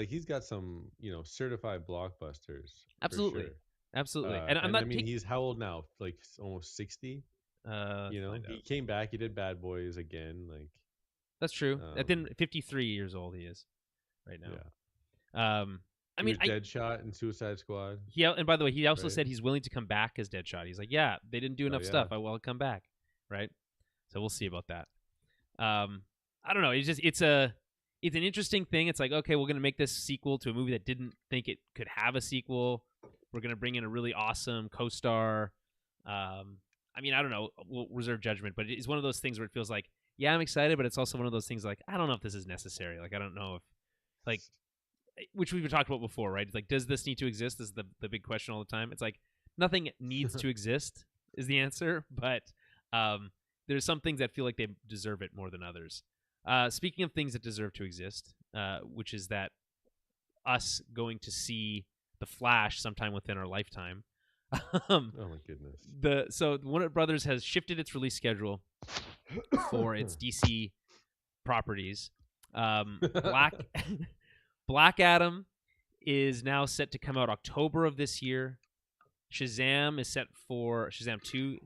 he's got some certified blockbusters for Absolutely. sure. Absolutely. And I'm And I not mean, he's how old now? Like almost 60. find He out. came back. He did Bad Boys again. Like That's true. At um, 53 years old he is right now. yeah, I he mean, was Deadshot in Suicide Squad, and by the way, he also right? said he's willing to come back as Deadshot. He's like, yeah, they didn't do Oh enough yeah. stuff. I will come back, right? So we'll see about that. I don't know. It's an interesting thing. It's like, okay, we're gonna make this sequel to a movie that didn't think it could have a sequel. We're gonna bring in a really awesome co-star. I mean, I don't know. We'll reserve judgment, but it's one of those things where it feels like, yeah, I'm excited, but it's also one of those things like, I don't know if this is necessary. Like, I don't know if, like, which we've talked about before, right? It's like, does this need to exist? Is the big question all the time. It's like nothing needs to exist is the answer, but there's some things that feel like they deserve it more than others. Speaking of things that deserve to exist, which is that us going to see The Flash sometime within our lifetime. Oh my goodness. So Warner Brothers has shifted its release schedule for its DC properties. Black Adam is now set to come out October of this year. Shazam 2,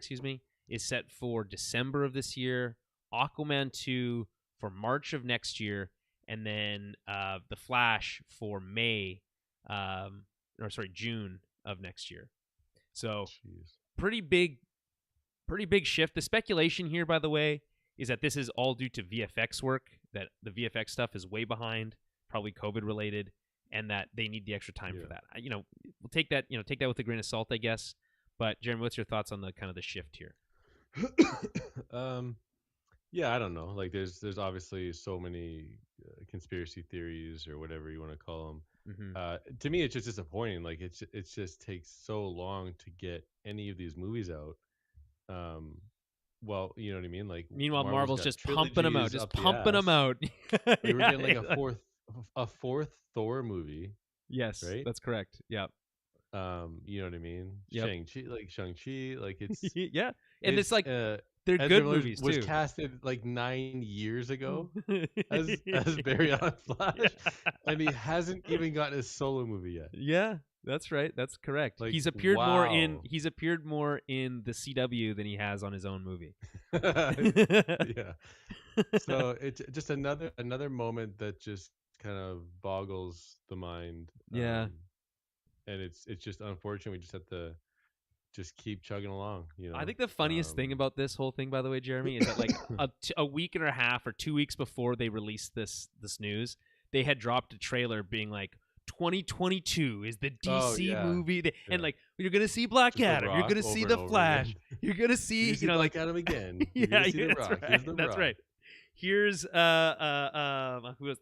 is set for December of this year. Aquaman 2 for March of next year, and then The Flash for June of next year. So Jeez. pretty big shift. The speculation here, by the way, is that this is all due to VFX work, that the VFX stuff is way behind, probably COVID related, and that they need the extra time for that. We'll take that with a grain of salt, I guess. But Jeremy, what's your thoughts on the kind of the shift here? Yeah, I don't know. Like, there's obviously so many conspiracy theories or whatever you want to call them. Mm-hmm. To me, it's just disappointing. Like, it just takes so long to get any of these movies out. Well, you know what I mean. Like, Meanwhile, Marvel's Marvel's got just pumping them out, trilogies up the ass. Like, we're getting like a fourth Thor movie. Yes, Right. that's correct. Yeah. You know what I mean. Yep. Shang-Chi, like it's Yeah, and it's like they're Ezra good Miller movies was too. casted like 9 years ago as Barry on Flash, and he hasn't even gotten his solo movie yet. Yeah, that's right. That's correct. Like, He's appeared more in wow. the CW than he has on his own movie. Yeah. So it's just another moment that just kind of boggles the mind. Yeah. And it's just unfortunate. We just have to just keep chugging along. I think the funniest thing about this whole thing, by the way, Jeremy, is that like a week and a half or 2 weeks before they released this news, they had dropped a trailer being like, 2022 is the DC movie, and like you're gonna see Black Adam, you're gonna see the Flash, you're gonna see Black Adam again. Yeah, see the Rock. Right. The That's Rock. right. Here's who was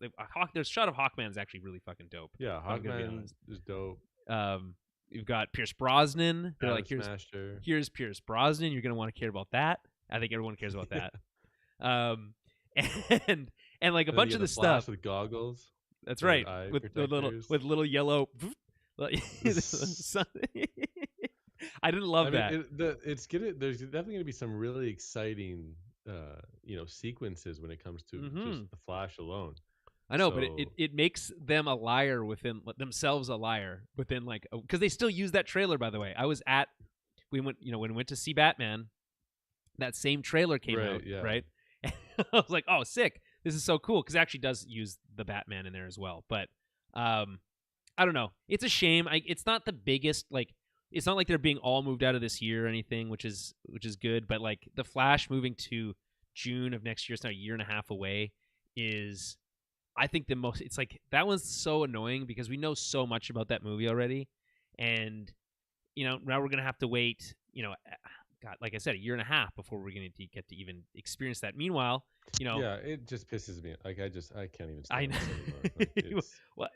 there's shot of Hawkman's actually really fucking dope. Yeah, Hawkman is dope. You've got Pierce Brosnan. They're like, Smasher. here's Pierce Brosnan. You're gonna want to care about that. I think everyone cares about that. And like a bunch of the stuff with goggles. That's right. With little yellow. I didn't love that. There's definitely gonna be some really exciting, sequences when it comes to just the Flash alone. I know, but it makes them a liar within themselves, a liar within like, because they still use that trailer. By the way, when we went to see Batman, that same trailer came out, right? And I was like, oh, sick! This is so cool because it actually does use the Batman in there as well. But I don't know. It's a shame. It's not the biggest, like, it's not like they're being all moved out of this year or anything, which is good. But like the Flash moving to June of next year, it's now a year and a half away, is, I think, the most. It's like that one's so annoying because we know so much about that movie already, and now we're gonna have to wait. God, like I said, a year and a half before we're gonna get to even experience that. Meanwhile, Yeah, it just pisses me. Like I can't even I stand know. this anymore. Like, it's Well,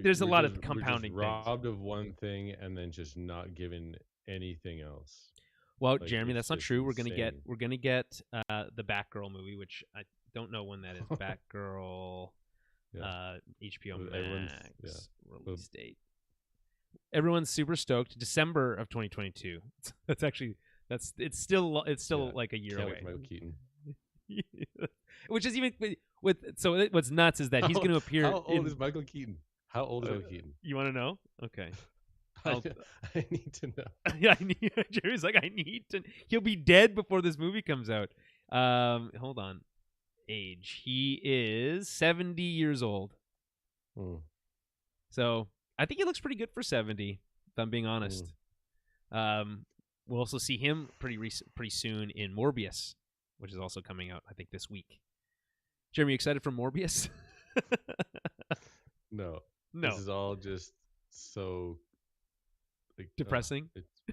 there's a lot of we're just compounding things. robbed of one thing and then just not given anything else. Well, Like, Jeremy, it's that's not just true. insane. We're gonna get the Batgirl movie, which I don't know when that is. Batgirl, Yeah. HBO Everyone's- Max yeah. release date. Everyone's super stoked. December of 2022. That's actually it's still Yeah. like a year Can't away. wait for Michael Keaton. Which is even what's nuts is that he's going to appear. How old is Michael Keaton? How old is Michael Keaton? You want to know? Okay. I need to know. Yeah, Jerry's like, I need to. He'll be dead before this movie comes out. Hold on. Age. He is 70 years old. So I think he looks pretty good for 70, if I'm being honest. We'll also see him pretty soon in Morbius, which is also coming out, I think, this week. Jeremy, you excited for Morbius? No. No. This is all just so depressing.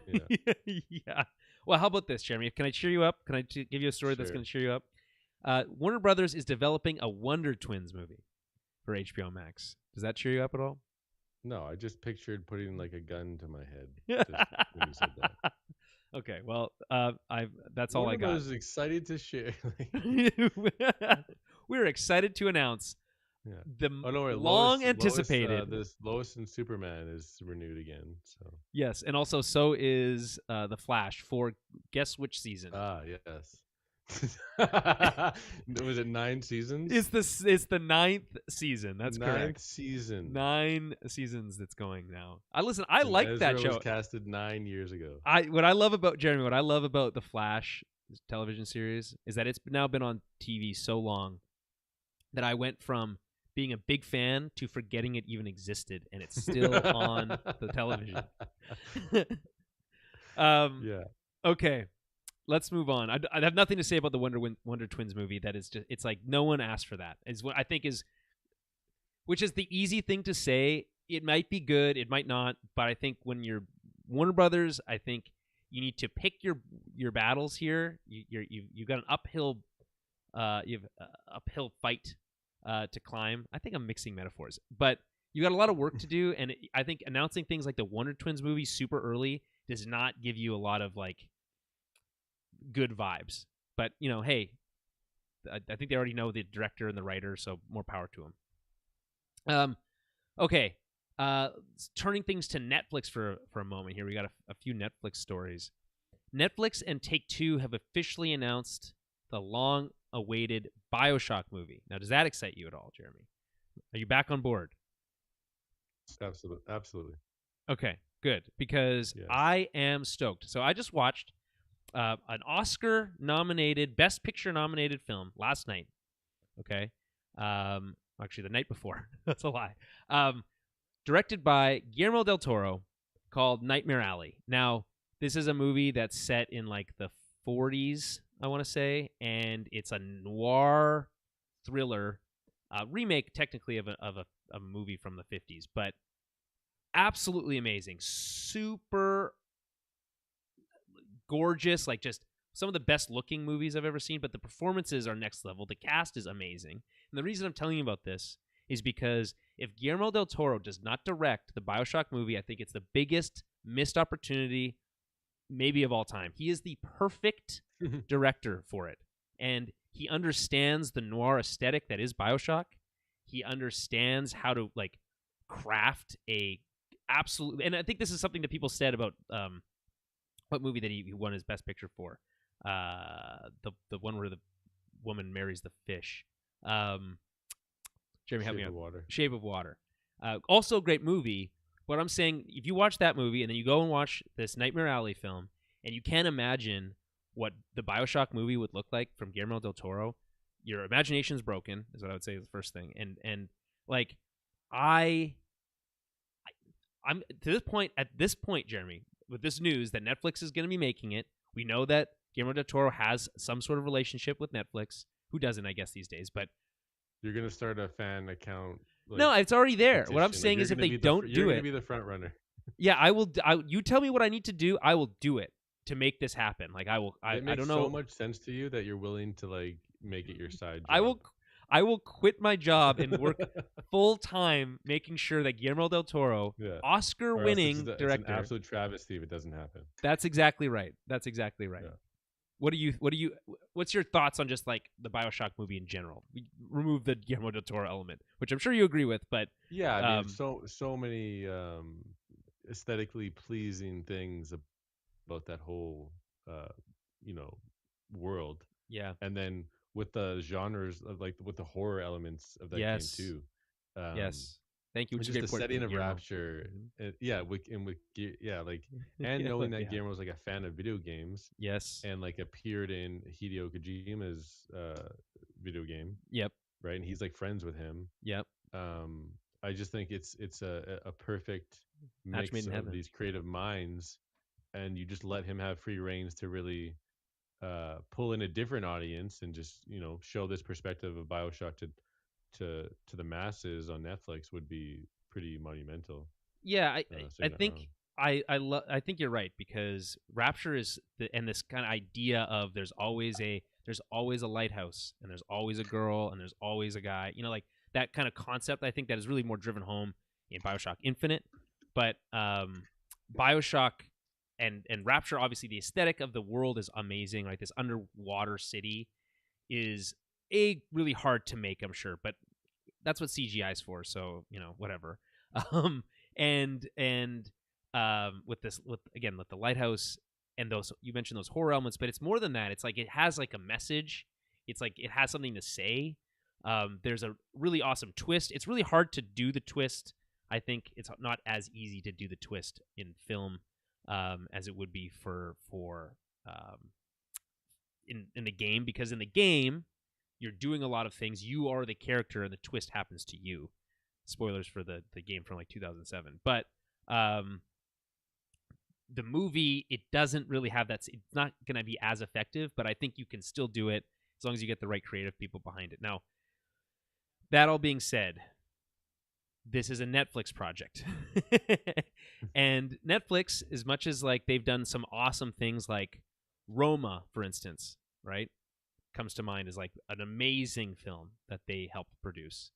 Yeah. Yeah. Well, how about this, Jeremy? Can I cheer you up? Can I give you a story that's going to cheer you up? Warner Brothers is developing a Wonder Twins movie for HBO Max. Does that cheer you up at all? No, I just pictured putting like a gun to my head just when you said that. Okay, well, that's all Warner I got. Brothers is excited to share. We're excited to announce the long Lois, anticipated. This Lois and Superman is renewed again. So yes, and also so is the Flash for guess which season? Yes. Was it 9 seasons? It's the 9th season. That's correct. 9th season. 9 seasons that's going now. I like that show. Was casted 9 years ago. What I love about the Flash television series is that it's now been on TV so long that I went from being a big fan to forgetting it even existed, and it's still on the television. Yeah. Okay. Let's move on. I have nothing to say about the Wonder Twins movie. That is it's like no one asked for that. Is what I think which is the easy thing to say. It might be good, it might not, but I think when you're Warner Brothers, I think you need to pick your battles here. You've got an uphill uphill fight to climb. I think I'm mixing metaphors, but you got a lot of work to do, and I think announcing things like the Wonder Twins movie super early does not give you a lot of like good vibes. But hey, I think they already know the director and the writer, so more power to them. Okay, turning things to Netflix for a moment here. We got a few Netflix stories. Netflix and Take-Two have officially announced the long-awaited BioShock movie. Now, does that excite you at all, Jeremy? Are you back on board? Absolutely. Okay, good, because yes. I am stoked. So I just watched an Oscar-nominated, Best Picture-nominated film last night. Okay, actually the night before. That's a lie. Directed by Guillermo Del Toro, called Nightmare Alley. Now, this is a movie that's set in like the 40s, I want to say, and it's a noir thriller remake, technically, of a movie from the 50s, but absolutely amazing, super gorgeous, like just some of the best looking movies I've ever seen, but the performances are next level. The cast is amazing. And the reason I'm telling you about this is because if Guillermo Del Toro does not direct the BioShock movie, I think it's the biggest missed opportunity maybe of all time. He is the perfect director for it. And he understands the noir aesthetic that is BioShock. He understands how to like craft a absolute, and I think this is something that people said about what movie that he won his Best Picture for? The one where the woman marries the fish. Jeremy, help me out. Shape of Water. Also a great movie. But I'm saying, if you watch that movie and then you go and watch this Nightmare Alley film, and you can't imagine what the BioShock movie would look like from Guillermo Del Toro, your imagination's broken, is what I would say is the first thing. And like, I I'm to this point. At this point, Jeremy, with this news that Netflix is going to be making it, we know that Guillermo Del Toro has some sort of relationship with Netflix. Who doesn't, I guess, these days? But You're gonna start a fan account, like no, it's already there. What I'm petition. Like saying is, if they don't you're do gonna it, be the front runner. yeah, I will. You tell me what I need to do. I will do it to make this happen. Like I will. It I makes don't so know. much sense to you that you're willing to like make it your side I job. will. I will quit my job and work full time making sure that Guillermo Del Toro, Yeah. Or else Oscar-winning it's an director. absolute travesty if it doesn't happen. That's exactly right. That's exactly right. Yeah. What's your thoughts on just like the BioShock movie in general? We remove the Guillermo Del Toro element, which I'm sure you agree with, but Yeah, I mean, so many aesthetically pleasing things about that whole you know world, yeah. and then with the genres of like with the horror elements of that game Yes. too. Um, Yes. Thank you. and Which is a just the great point from setting of Guillermo. Rapture, Mhm. yeah, yeah, like, and Yeah, knowing that yeah. Guillermo was like a fan of video games Yes. and like appeared in Hideo Kojima's video game, Yep. right? And he's like friends with him. Yep. um I just think it's a perfect Match made mix in of heaven. these creative minds, and you just let him have free reins to really pull in a different audience and just show this perspective of BioShock to the masses on Netflix would be pretty monumental. Yeah, So I you're not wrong. think I think you're right because Rapture is and this kind of idea of there's always a lighthouse and there's always a girl and there's always a guy. Like that kind of concept. I think that is really more driven home in BioShock Infinite, but BioShock and Rapture, obviously the aesthetic of the world is amazing. Right, this underwater city is really hard to make, I'm sure, but that's what CGI is for. So whatever. Um, and with this, with the lighthouse and those you mentioned those horror elements, but it's more than that. It's like it has like a message. It's like it has something to say. There's a really awesome twist. It's really hard to do the twist. I think it's not as easy to do the twist in film as it would be for um, in the game, because in the game you're doing a lot of things. You are the character, and the twist happens to you. Spoilers for the game from like 2007, but the movie, it doesn't really have that. It's not going to be as effective, but I think you can still do it as long as you get the right creative people behind it. Now, that all being said, this is a Netflix project. And Netflix, as much as like they've done some awesome things like Roma, for instance, right? Comes to mind as like an amazing film that they helped produce.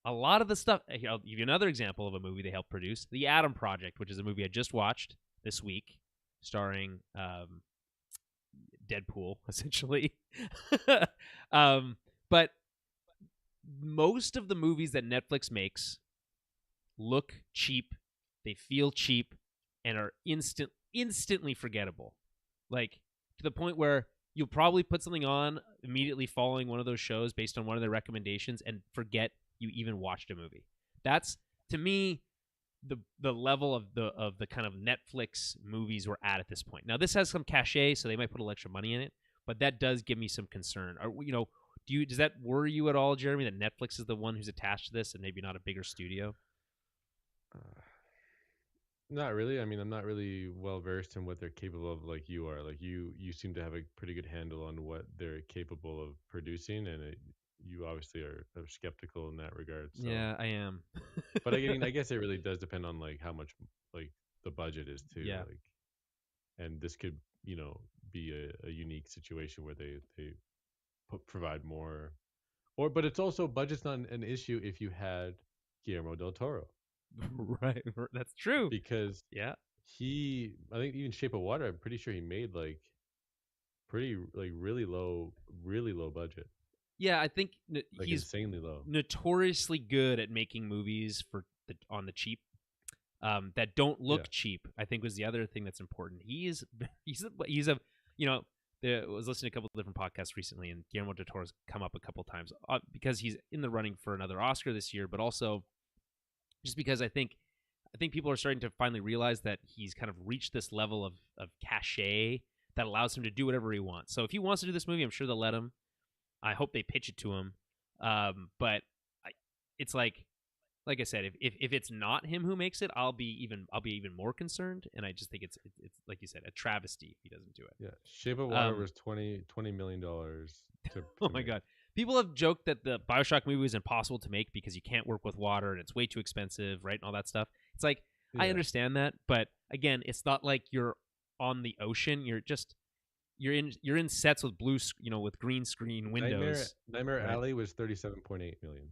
A lot of the stuff, here, I'll give you another example of a movie they helped produce, The Atom Project, which is a movie I just watched this week, starring Deadpool, essentially. But most of the movies that Netflix makes look cheap, they feel cheap, and are instantly forgettable. Like, to the point where you'll probably put something on immediately following one of those shows based on one of their recommendations and forget you even watched a movie. That's, to me, the level of the kind of Netflix movies we're at this point. Now, this has some cachet, so they might put a little extra money in it, but that does give me some concern. Does that worry you at all, Jeremy, that Netflix is the one who's attached to this and maybe not a bigger studio? Not really. I mean, I'm not really well versed in what they're capable of, like you are. Like you seem to have a pretty good handle on what they're capable of producing, and you obviously are skeptical in that regard. So, Yeah, I am. but I mean, I guess it really does depend on like how much like the budget is too. Yeah. Like, and this could be a unique situation where they provide more, but it's also budget's not an issue if you had Guillermo Del Toro. Right. That's true. Because Yeah. I think even Shape of Water, I'm pretty sure he made like pretty like really low budget, Yeah, I think like he's insanely low. notoriously good at making movies on the cheap that don't look Yeah. cheap. I think was the other thing that's important. He's a I was listening to a couple of different podcasts recently, and Guillermo del Toro's come up a couple times because he's in the running for another Oscar this year, but also just because I think people are starting to finally realize that he's kind of reached this level of cachet that allows him to do whatever he wants. So if he wants to do this movie, I'm sure they'll let him. I hope they pitch it to him. But it's like like I said, if it's not him who makes it, I'll be even more concerned. And I just think it's like you said, a travesty if he doesn't do it. Yeah, Shape of Water was $20 million to Oh my make. god. People have joked that the BioShock movie was impossible to make because you can't work with water and it's way too expensive, right? And all that stuff. It's like, I understand that, but again, it's not like you're on the ocean. You're in sets with with green screen windows. Nightmare right? Alley was 37.8 million.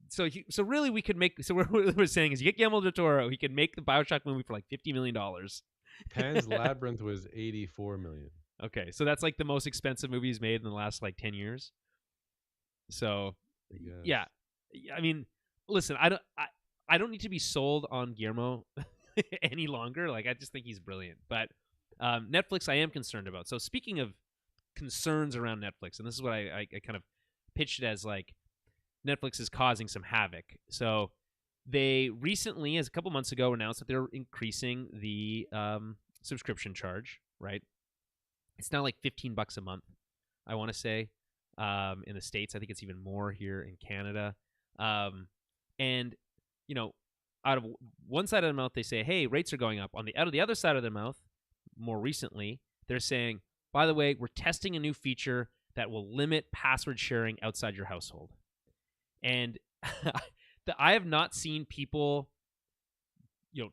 So really we could make, so what we're saying is you get Guillermo Del Toro, he could make the BioShock movie for like $50 million. Pan's Labyrinth was 84 million. Okay, so that's like the most expensive movie he's made in the last like 10 years. So, yeah, I mean, listen, I don't need to be sold on Guillermo any longer. Like, I just think he's brilliant. But Netflix, I am concerned about. So, speaking of concerns around Netflix, and this is what I kind of pitched it as, like, Netflix is causing some havoc. So, they recently, as a couple months ago, announced that they're increasing the subscription charge. Right? It's now like $15 a month, I want to say. In the States, I think it's even more here in Canada. And, out of one side of the mouth, they say, hey, rates are going up. Out of the other side of the mouth, more recently, they're saying, by the way, we're testing a new feature that will limit password sharing outside your household. And I have not seen people,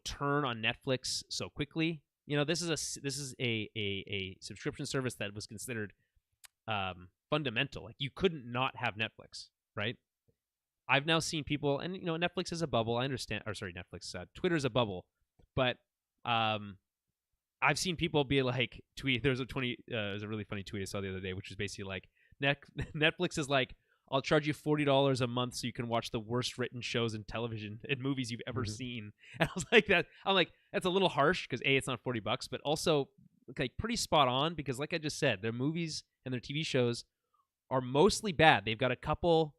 turn on Netflix so quickly. This is a subscription service that was considered fundamental. Like, you couldn't not have Netflix, right? I've now seen people, and Netflix is a bubble. I understand. Or sorry, Netflix. Twitter's a bubble, but I've seen people be like, tweet. There's a really funny tweet I saw the other day, which is basically like, Netflix is like, I'll charge you $40 a month so you can watch the worst written shows in television and movies you've ever seen. And I was like, that's a little harsh because it's not $40, but also like pretty spot on because, like I just said, their movies and their TV shows are mostly bad. They've got a couple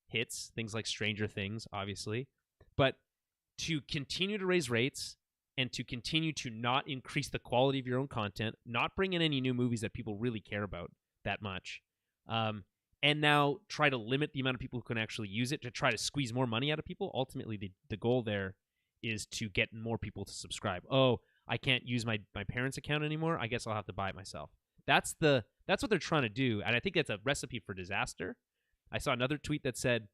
hits, things like Stranger Things, obviously, but to continue to raise rates and to continue to not increase the quality of your own content, not bring in any new movies that people really care about that much, and now try to limit the amount of people who can actually use it to try to squeeze more money out of people. Ultimately, the goal there is to get more people to subscribe. Oh, I can't use my parents' account anymore. I guess I'll have to buy it myself. That's what they're trying to do, and I think that's a recipe for disaster. I saw another tweet that said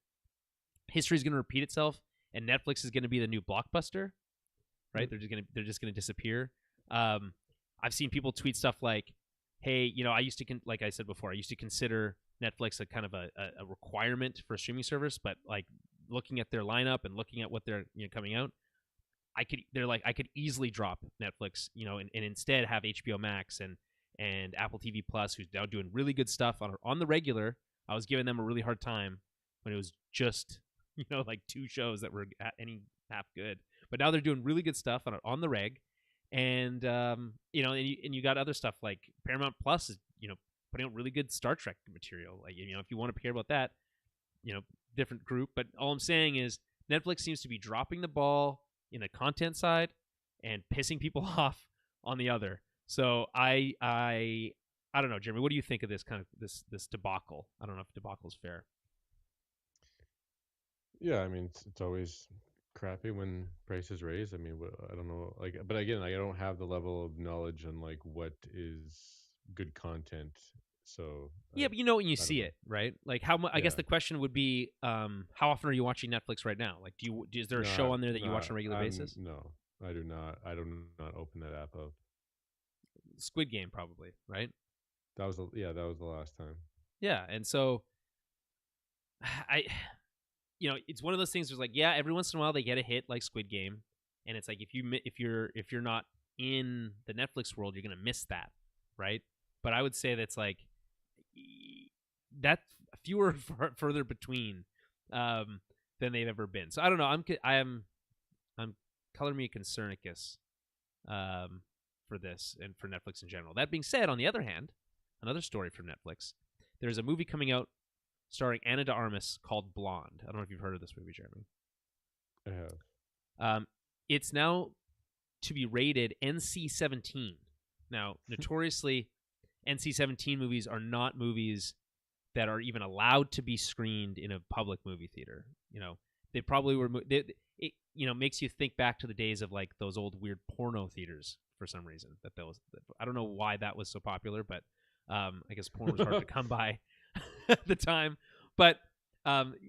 history is going to repeat itself, and Netflix is going to be the new Blockbuster. Right? They're just going to disappear. I've seen people tweet stuff like, "Hey, I used to like I said before, I used to consider Netflix a kind of a requirement for a streaming service, but like looking at their lineup and looking at what they're coming out, I could easily drop Netflix, and instead have HBO Max and Apple TV Plus, who's now doing really good stuff on the regular. I was giving them a really hard time when it was just like two shows that were at any half good, but now they're doing really good stuff on the reg, and and you got other stuff like Paramount Plus is putting out really good Star Trek material. Like if you want to care about that, different group. But all I'm saying is Netflix seems to be dropping the ball in the content side and pissing people off on the other. So I don't know, Jeremy. What do you think of this kind of this debacle? I don't know if debacle is fair. Yeah, I mean it's always crappy when prices raise. I mean, I don't know, like, but again, I don't have the level of knowledge on like what is good content. So yeah, but when you see it, right? Like how much? I guess the question would be, how often are you watching Netflix right now? Like, is there a show on there that you watch on a regular basis? No, I do not. I do not open that app up. Squid Game, probably, right? That was the last time. Yeah, and so it's one of those things where it's like, yeah, every once in a while they get a hit like Squid Game, and it's like if you're not in the Netflix world, you're gonna miss that, right? But I would say that's like that fewer further between than they've ever been. So I don't know. I'm coloring me a concern, I guess, for this and for Netflix in general. That being said, on the other hand, another story from Netflix. There's a movie coming out starring Ana de Armas called Blonde. I don't know if you've heard of this movie, Jeremy. I have. It's now to be rated NC-17. Now, notoriously, NC-17 movies are not movies that are even allowed to be screened in a public movie theater. They probably were. it makes you think back to the days of like those old weird porno theaters for some reason. I don't know why that was so popular, but I guess porn was hard to come by at the time. But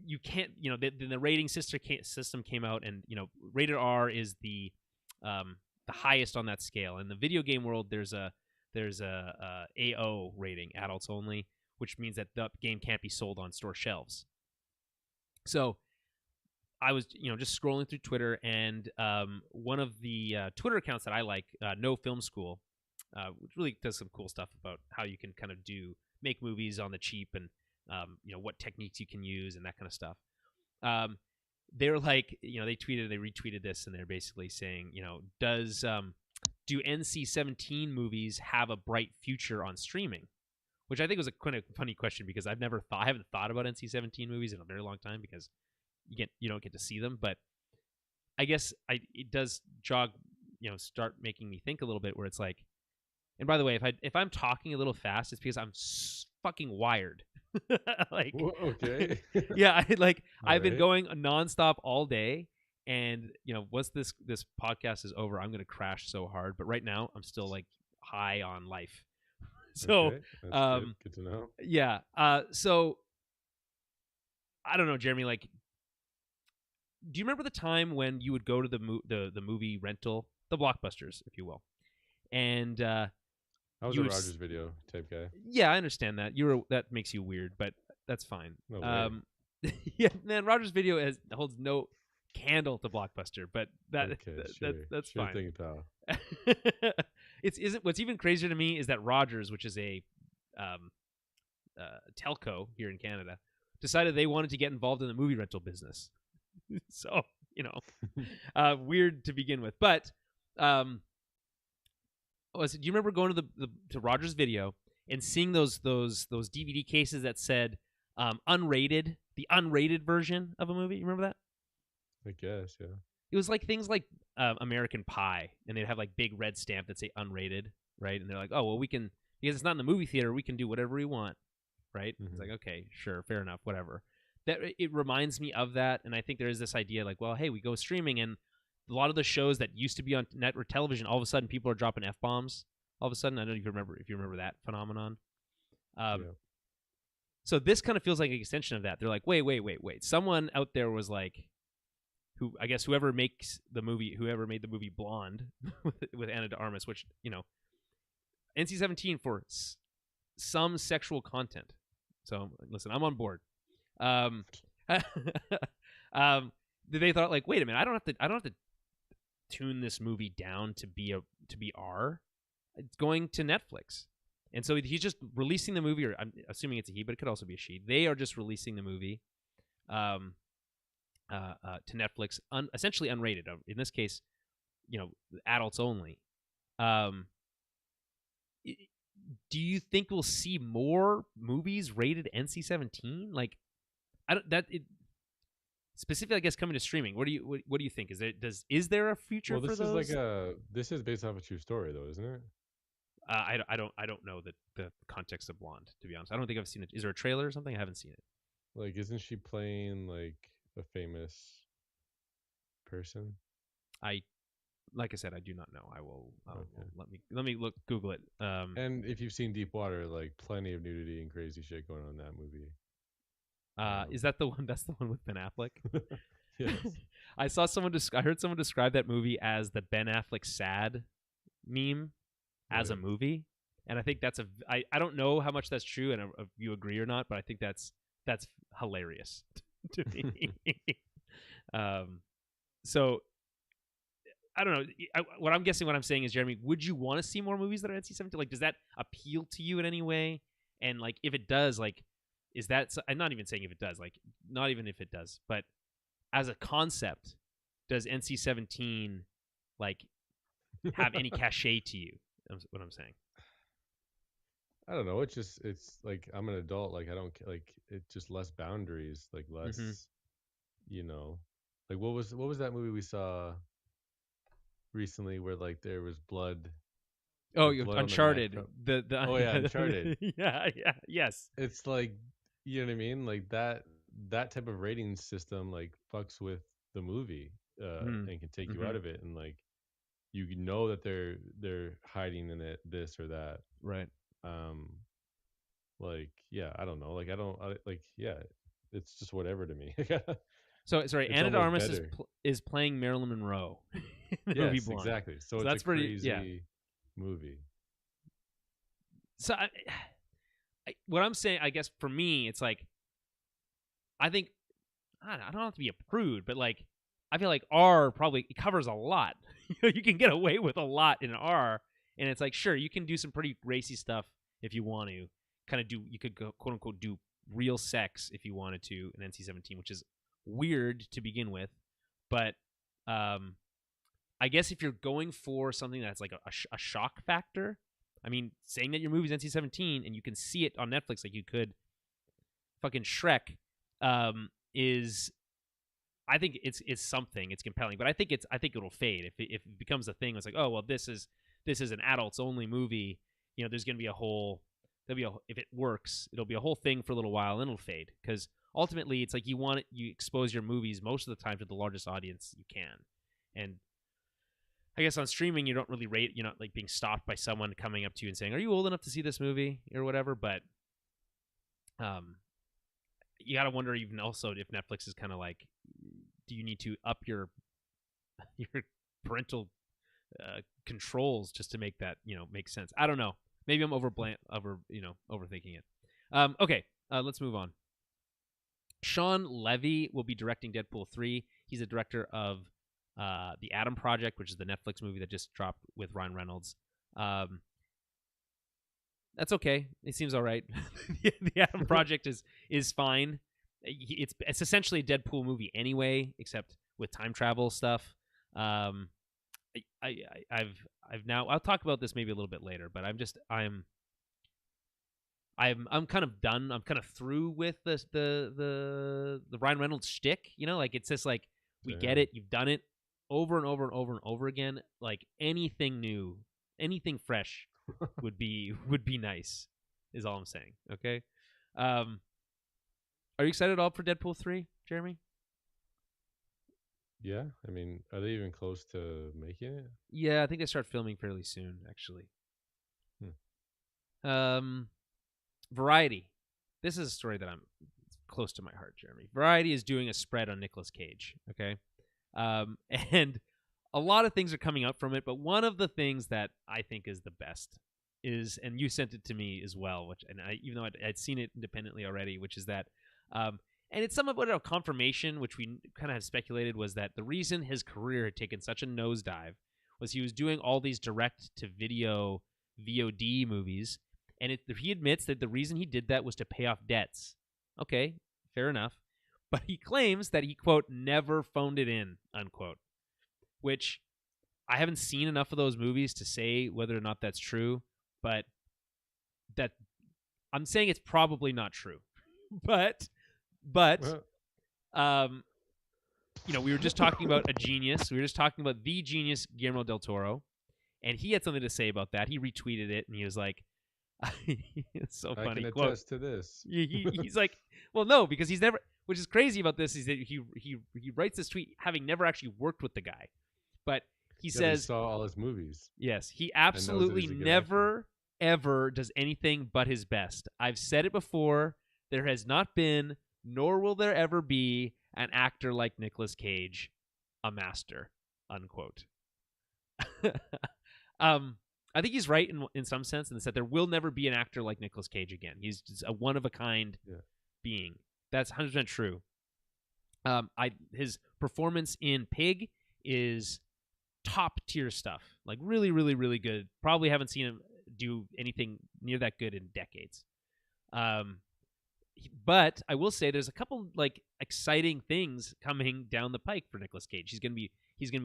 you can't, the rating system came out, and rated R is the highest on that scale. In the video game world, there's a AO rating, adults only, which means that the game can't be sold on store shelves. So I was, just scrolling through Twitter, and one of the Twitter accounts that I like, No Film School, which really does some cool stuff about how you can kind of make movies on the cheap, and what techniques you can use and that kind of stuff. They're like, they retweeted this, and they're basically saying, do NC-17 movies have a bright future on streaming? Which I think was a kind of funny question, because I haven't thought about NC-17 movies in a very long time, because you don't get to see them. But I guess it does start making me think a little bit, where it's like, and by the way, if I'm talking a little fast, it's because I'm fucking wired. Like, okay. Yeah, I've been right. going nonstop all day, and once this podcast is over, I'm gonna crash so hard. But right now, I'm still like high on life. So, Okay, that's good to know. Yeah. So I don't know, Jeremy. Like, do you remember the time when you would go to the movie rental, the Blockbusters, if you will, and I was a Rogers Video type guy. Yeah, I understand that. That makes you weird, but that's fine. No way. Yeah, man, Rogers Video holds no candle to Blockbuster, but that's sure fine. Thing, pal. What's even crazier to me is that Rogers, which is a telco here in Canada, decided they wanted to get involved in the movie rental business. So, weird to begin with. But do you remember going to Rogers Video and seeing those DVD cases that said unrated, the unrated version of a movie? You remember that? I guess, yeah. It was like things like American Pie, and they'd have like big red stamp that say unrated, right? And they're like, oh, well, we can, because it's not in the movie theater, we can do whatever we want, right? Mm-hmm. It's like, okay, sure, fair enough, whatever. That it reminds me of that, and I think there is this idea like, well, hey, we go streaming, and a lot of the shows that used to be on network television, all of a sudden people are dropping F-bombs. All of a sudden, I don't know if you remember that phenomenon. Yeah. So this kind of feels like an extension of that. They're like, wait. Someone out there was like, whoever made the movie Blonde with Ana de Armas, which, NC-17 for some sexual content. So listen, I'm on board. They thought like, wait a minute, I don't have to tune this movie down to be R. It's going to Netflix. And so he's just releasing the movie, or I'm assuming it's a he, but it could also be a she. They are just releasing the movie to Netflix, essentially unrated. In this case, adults only. Do you think we'll see more movies rated NC-17? Like, specifically, I guess, coming to streaming. What do you think? Is there a future for those? This is based off a true story, though, isn't it? I don't know the context of Blonde, to be honest. I don't think I've seen it. Is there a trailer or something? I haven't seen it. Like, isn't she playing like a famous person? Like I said, I do not know. Let me Google it. And if you've seen Deep Water, like plenty of nudity and crazy shit going on in that movie. Is that the one? That's the one with Ben Affleck. Yes. I heard someone describe that movie as the Ben Affleck sad meme as a movie, and I think I don't know how much that's true, and if you agree or not, but I think that's hilarious to me. So I don't know. What I'm saying is, Jeremy, would you want to see more movies that are NC-17? Like, does that appeal to you in any way? And like, if it does, like, is that? I'm not even saying if it does. Like, not even if it does, but as a concept, does NC-17 like have any cachet to you? That's what I'm saying. I don't know. It's like I'm an adult. Like I don't like it's just less boundaries. Like less, Like what was that movie we saw recently where like there was blood? Oh, Uncharted. Oh yeah, Uncharted. yeah, yes. It's like, you know what I mean? Like that type of rating system like fucks with the movie. and can take you Mm-hmm. out of it, and like you know that they're hiding in it this or that. Right. Um, like yeah, I don't know. Like like yeah, it's just whatever to me. So sorry, It's Anna de almost Armas better. is playing Marilyn Monroe in the movie Yes, Blonde. exactly. So So it's a that's pretty. Yeah. crazy movie. So what I'm saying, I guess for me, it's like I think I don't have to be a prude, but like I feel like R probably covers a lot. You can get away with a lot in R, and it's like sure you can do some pretty racy stuff if you want to. Kind of do you could go quote unquote do real sex if you wanted to in NC-17, which is weird to begin with, but um, I guess if you're going for something that's like a shock factor, I mean, saying that your movie's NC-17 and you can see it on Netflix like you could fucking Shrek, is I think it's something. It's compelling, but I think it'll fade if it becomes a thing. It's like, oh well, this is an adults only movie. You know, there's gonna be a whole if it works, it'll be a whole thing for a little while, and it'll fade because ultimately it's like you expose your movies most of the time to the largest audience you can, and I guess on streaming you don't really rate. You're not like being stopped by someone coming up to you and saying, "Are you old enough to see this movie?" or whatever. But um, you got to wonder even also if Netflix is kind of like, do you need to up your your parental controls just to make that make sense? I don't know. Maybe I'm overthinking it. Okay, let's move on. Sean Levy will be directing Deadpool 3. He's a director of The Adam Project, which is the Netflix movie that just dropped with Ryan Reynolds. That's okay. It seems all right. The Adam Project is fine. It's essentially a Deadpool movie anyway, except with time travel stuff. I've now I'll talk about this maybe a little bit later, but I'm kind of done. I'm kind of through with the Ryan Reynolds shtick. You know, like it's just like we get Damn. it. You've done it over and over and over and over again. Like anything new, anything fresh would be nice. Is all I'm saying. Okay. Are you excited at all for Deadpool 3, Jeremy? Yeah, I mean, are they even close to making it? Yeah, I think they start filming fairly soon, actually. Hmm. Variety. This is a story that I'm close to my heart, Jeremy. Variety is doing a spread on Nicolas Cage. Okay, and a lot of things are coming up from it, but one of the things that I think is the best is, and you sent it to me as well, which, and even though I'd seen it independently already, which is that, and it's some of a confirmation, which we kind of had speculated, was that the reason his career had taken such a nosedive was he was doing all these direct-to-video VOD movies, and he admits that the reason he did that was to pay off debts. Okay, fair enough. But he claims that he, quote, never phoned it in, unquote, which I haven't seen enough of those movies to say whether or not that's true, but that I'm saying it's probably not true. But um we were just talking about a genius. We were just talking about the genius Guillermo Del Toro, and he had something to say about that. He retweeted it, and he was like, "It's so I funny." can Quote, attest to this. he's like, "Well, no, because he's never." Which is crazy about this is that he writes this tweet having never actually worked with the guy, but he Yeah, but he says, saw all his movies "Yes, he and knows that absolutely he's a good actor. never ever does anything but his best. I've said it before. There has not been, nor will there ever be, an actor like Nicolas Cage, a master." Unquote. I think he's right in some sense in the sense that there will never be an actor like Nicolas Cage again. He's just a one of a kind being. That's 100% true. His performance in Pig is top tier stuff. Like really, really, really good. Probably haven't seen him do anything near that good in decades. But I will say there's a couple like exciting things coming down the pike for Nicolas Cage. He's gonna be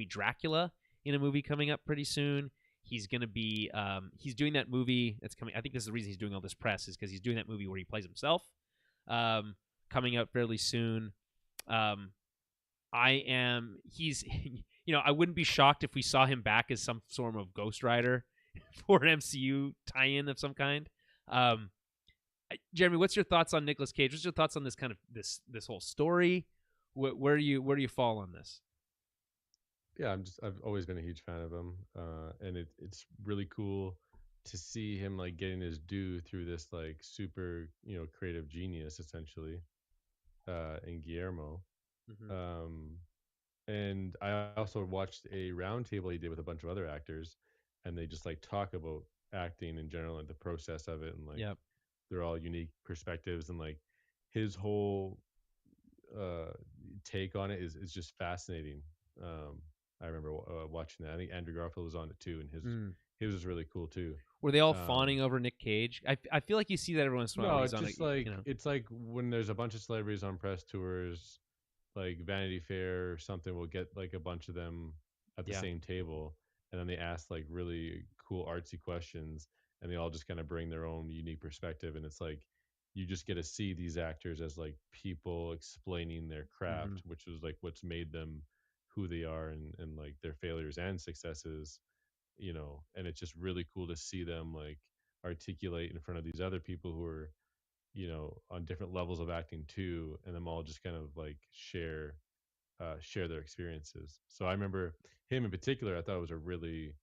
Dracula in a movie coming up pretty soon. He's gonna be he's doing that movie that's coming. I think this is the reason he's doing all this press is because he's doing that movie where he plays himself, coming out fairly soon. He's I wouldn't be shocked if we saw him back as some form of Ghost Rider for an MCU tie-in of some kind. Jeremy, what's your thoughts on Nicolas Cage? What's your thoughts on this kind of this whole story? Where do you fall on this? yeah, I've always been a huge fan of him, and it's really cool to see him like getting his due through this like super creative genius essentially, in Guillermo. Hmm. Um, and I also watched a roundtable he did with a bunch of other actors, and they just like talk about acting in general and the process of it, and like Yep. they're all unique perspectives, and like his whole uh, take on it is just fascinating. Um, I remember watching that. I think Andrew Garfield was on it too, and Mm. his was really cool too. Were they all Um, fawning over Nick Cage? I feel like you see that every once in a while when no, he's it's on a just like you know. it's like when there's a bunch of celebrities on press tours, like Vanity Fair or something will get like a bunch of them at the Yeah. same table, and then they ask like really cool artsy questions, and they all just kind of bring their own unique perspective, and it's like you just get to see these actors as like people explaining their Hmm. craft, which was like what's made them who they are, and like their failures and successes, and it's just really cool to see them like articulate in front of these other people who are on different levels of acting too, and them all just kind of like share their experiences. So I remember him in particular. I thought it was a really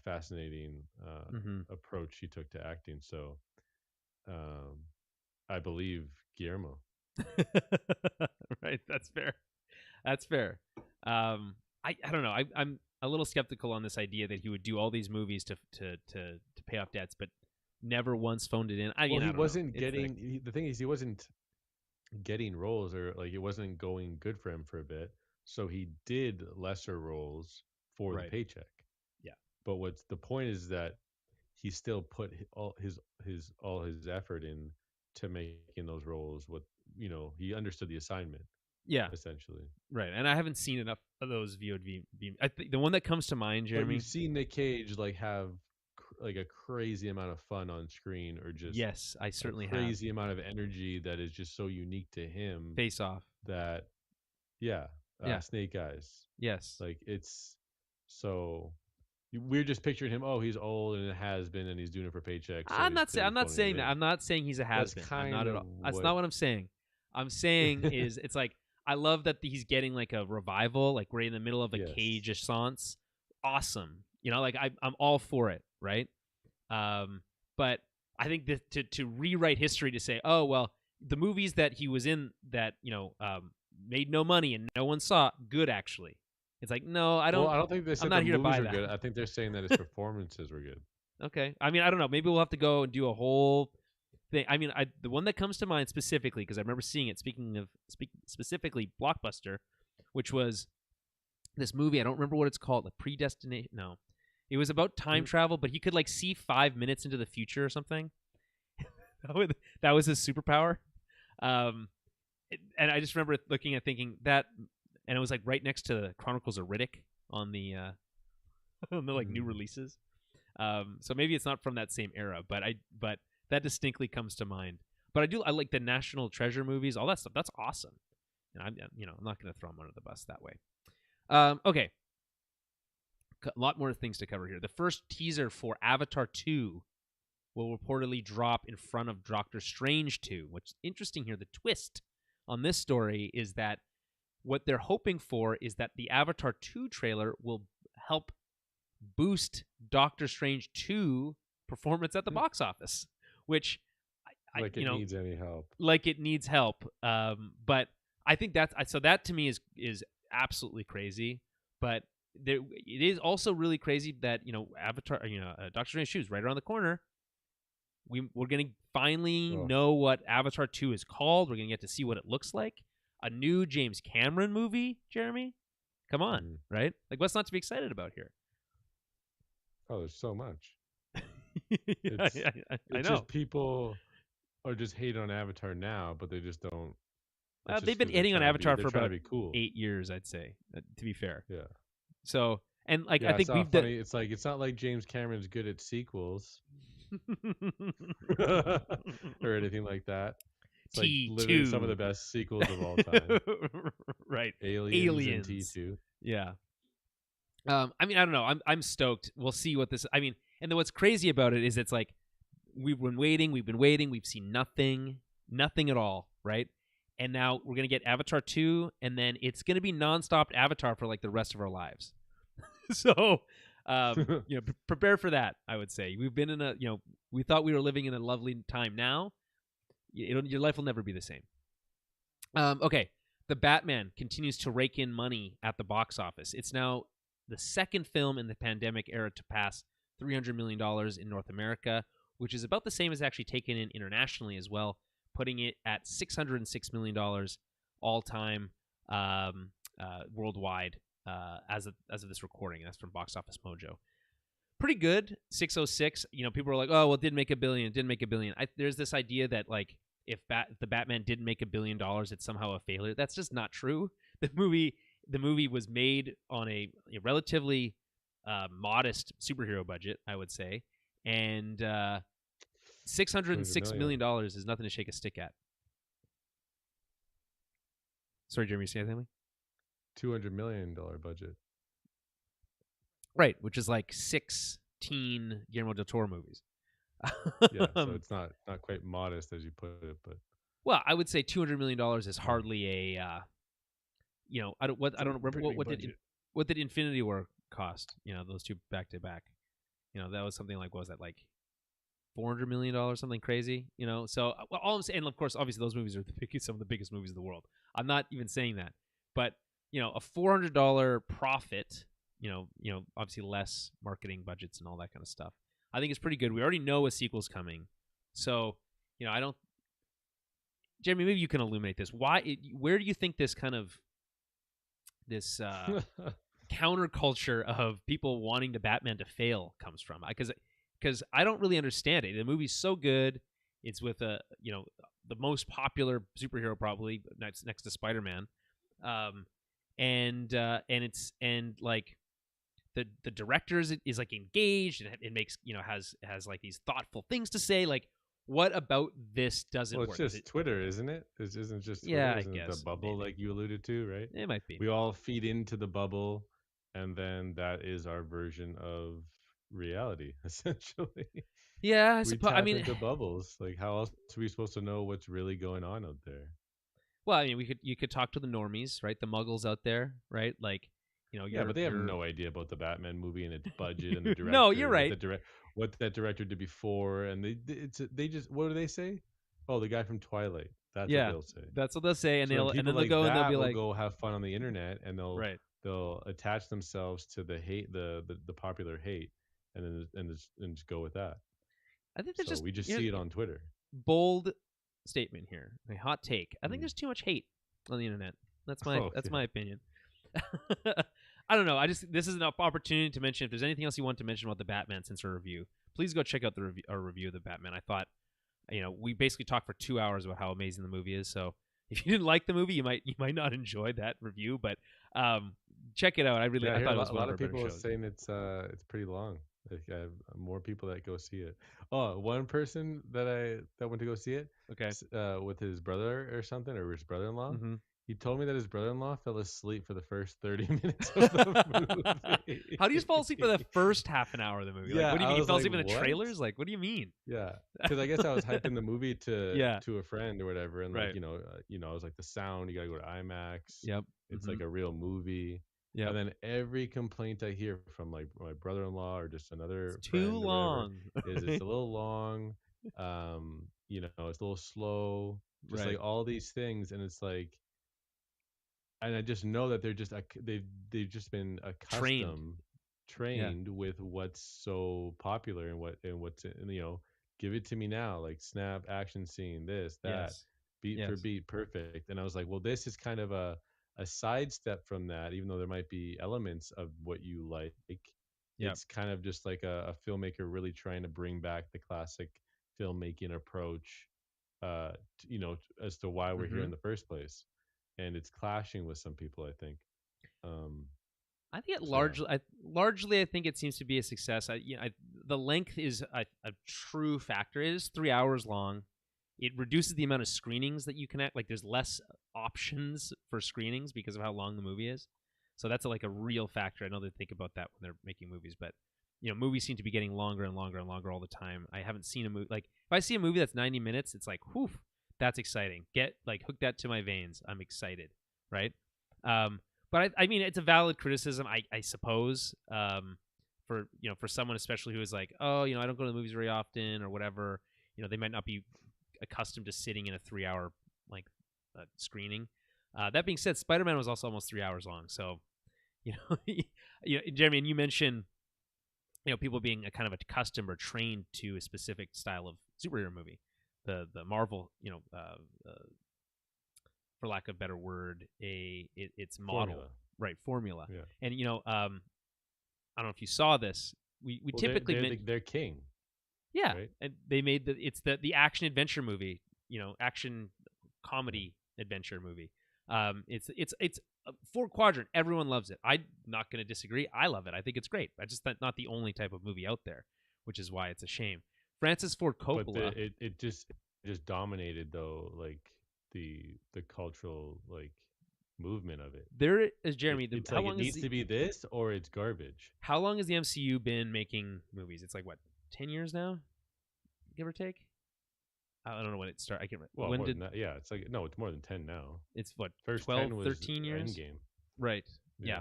fascinating Hmm. approach he took to acting. So um, I believe Guillermo. Right. That's fair. That's fair. I don't know. I'm a little skeptical on this idea that he would do all these movies to pay off debts, but never once phoned it in. I Well, mean, he I don't know. wasn't It's like getting. The thing is, he wasn't getting roles, or like it wasn't going good for him for a bit. So he did lesser roles for the right. paycheck. Yeah. But what's the point is that he still put all his effort in to making those roles. What he understood the assignment Yeah. essentially. Right. And I haven't seen enough of those VOD. I think the one that comes to mind, But you've Jeremy. seen Nick Cage like have like a crazy amount of fun on screen, or just Yes, I a certainly have. crazy amount of energy that is just so unique to him Face Off. that yeah, Yeah. Snake Eyes. Yes. Like it's so we're just picturing him. Oh, he's old and it has been, and he's doing it for paycheck, so he's clearly I'm not phoning it saying that. in. I'm not saying he's a has That's been. I'm not kind at of all. That's what. not what I'm saying. I'm saying is it's like I love that he's getting like a revival, like right in the middle of a Yes. Cage essence. Awesome. Like I'm all for it, right? Um, but I think that to rewrite history to say, oh well, the movies that he was in that made no money and no one saw, good actually. It's like no, I Well, don't. I don't think they I'm said the not here to movies buy are that. good. I think they're saying that his performances were good. Okay. I mean, I don't know. Maybe we'll have to go and do a whole thing. I mean, the one that comes to mind specifically because I remember seeing it. Speaking of specifically Blockbuster, which was this movie. I don't remember what it's called. Like Predestination. No, it was about time Mm. travel, but he could like see 5 minutes into the future or something. That was his superpower. Um, and I just remember looking at thinking that, and it was like right next to Chronicles of Riddick on the on the like new Mm. releases. So maybe it's not from that same era, but that distinctly comes to mind. But I like the National Treasure movies, all that stuff. That's awesome. And I'm not going to throw him under the bus that way. Okay, a lot more things to cover here. The first teaser for Avatar 2 will reportedly drop in front of Doctor Strange 2. What's interesting here, the twist on this story is that what they're hoping for is that the Avatar 2 trailer will help boost Doctor Strange 2 performance at the box office, which Like it needs any help. like it needs help. But I think so that to me is absolutely crazy. But it is also really crazy that Avatar, Doctor Strange 2 is right around the corner. We're gonna finally Oh, know what Avatar 2 is called. We're gonna get to see what it looks like. A new James Cameron movie, Jeremy. Come on, mm. right? Like, what's not to be excited about here? Oh, there's so much. Yeah, It's I it's know. just people are just hating on Avatar now, but they just don't. It's They've just been because they're hitting on trying to be Avatar they're for trying to about be cool. 8 years, I'd say. To be fair, Yeah. so and like I Yeah, I think saw we've done. funny. It's like it's not like James Cameron's good at sequels or anything like that. It's like literally some of the T2, best sequels of all time. right? Aliens and Aliens, T2. yeah. I mean, I don't know. I'm stoked. We'll see what this. I mean, and then what's crazy about it is it's like we've been waiting, we've seen nothing at all, right? And now we're gonna get Avatar 2, and then it's gonna be nonstop Avatar for like the rest of our lives. So, prepare for that. I would say we've been in we thought we were living in a lovely time. Now, your life will never be the same. Okay, the Batman continues to rake in money at the box office. It's now the second film in the pandemic era to pass $300 million in North America, which is about the same as actually taken in internationally as well, putting it at $606 million all time worldwide as of this recording. That's from Box Office Mojo. Pretty good, 606. People are like, oh, well, it didn't make $1 billion. It didn't make $1 billion. There's this idea that like if the Batman didn't make $1 billion, it's somehow a failure. That's just not true. The movie was made on a relatively modest superhero budget, I would say, and $606 million is nothing to shake a stick at. Sorry, Jeremy, you saying something? $200 million budget. Right, which is like 16 Guillermo Del Toro movies. Yeah, so it's not quite modest as you put it, but well, I would say $200 million is hardly a I don't remember what did Infinity War cost? Those two back to back. That was something like, what was that, like $400 million, something crazy? So all I'm saying, and of course, obviously, those movies are some of the biggest movies in the world. I'm not even saying that, but a $400 profit. Obviously less marketing budgets and all that kind of stuff. I think it's pretty good. We already know a sequel's coming, so I don't. Jeremy, maybe you can illuminate this. Where do you think this kind of counterculture of people wanting the Batman to fail comes from? Because I don't really understand it. The movie's so good. It's with the most popular superhero probably next to Spider-Man, and like the director is like engaged and it makes has like these thoughtful things to say. Like, what about this doesn't work? It's just Twitter, isn't it? It isn't just Twitter. Yeah, I isn't guess the bubble maybe. like you alluded to, right? It might be. We all feed into the bubble, and then that is our version of reality, essentially. Yeah, I We suppose. tap into bubbles. Like, how else are we supposed to know what's really going on out there? Well, I mean, you could talk to the normies, right? The muggles out there, right? Like, yeah, but they have no idea about the Batman movie and its budget and the director. No, you're right. What that director did before, and they just what do they say? Oh, the guy from Twilight. That's what they'll say. That's what they'll say, and so they'll like go and they'll be like, go have fun on the internet, and right. they'll attach themselves to the hate, the popular hate, and just go with that. I think we just see it on Twitter. Bold statement here, a hot take. I think there's too much hate on the internet. That's my opinion. I don't know. This is an opportunity to mention if there's anything else you want to mention about the Batman since our review. Please go check out our review of the Batman. I thought, we basically talked for 2 hours about how amazing the movie is. So if you didn't like the movie, you might not enjoy that review. But check it out. I thought it was a lot of people saying it's pretty long. Like, I have more people that go see it. Oh, one person that went to go see it. Okay. With his brother or something, or his brother-in-law. Mm-hmm. He told me that his brother-in-law fell asleep for the first 30 minutes of the movie. How do you fall asleep for the first half an hour of the movie? Yeah, like, what do you mean? You fell asleep in the what? trailers? Like, what do you mean? Yeah, because I guess I was hyping the movie to a friend or whatever, and right. like I was like, the sound, you gotta go to IMAX. Yep, it's like a real movie. Yeah, and then every complaint I hear from like my brother-in-law or just another it's too long. Is it's a little long. It's a little slow. Just like all these things, and it's like. And I just know that they're just they've just been trained with what's so popular and what's give it to me now, like snap action scene, this that beat for beat, perfect. And I was like, well, this is kind of a sidestep from that, even though there might be elements of what you like. It's kind of just like a filmmaker really trying to bring back the classic filmmaking approach, as to why we're here in the first place. And it's clashing with some people, I think. I think largely, I think it seems to be a success. The length is a true factor. It is 3 hours long. It reduces the amount of screenings that you can like. There's less options for screenings because of how long the movie is. So that's like a real factor. I know they think about that when they're making movies, but movies seem to be getting longer and longer and longer all the time. I haven't seen a movie like if I see a movie that's 90 minutes, it's like, whew. That's exciting. Hook that to my veins. I'm excited, right? But But I mean, it's a valid criticism, I suppose. For for someone especially who is like, oh, I don't go to the movies very often or whatever. They might not be accustomed to sitting in a 3 hour like screening. That being said, Spider-Man was also almost 3 hours long. So, Jeremy, and you mentioned people being a kind of accustomed or trained to a specific style of superhero movie, the Marvel, for lack of a better word, its model, Formula. right? Formula. Yeah. And I don't know if you saw this. We typically they're king. yeah, Right? and they made it's the action adventure movie, action comedy adventure movie. It's a 4 quadrant. Everyone loves it. I'm not going to disagree. I love it. I think it's great. I just not the only type of movie out there, which is why it's a shame. Francis Ford But Coppola. it just dominated though, like the cultural like movement of it. There is Jeremy. It's How like it long is needs to be this or it's garbage. how long has the MCU been making movies? It's like what 10 years now, give or take. I don't know when it started. I can't remember. Well, When more did than that. Yeah, it's like no, it's more than 10 now. it's what First 12, 10 was 13 years? Endgame. Right. Yeah. Yeah.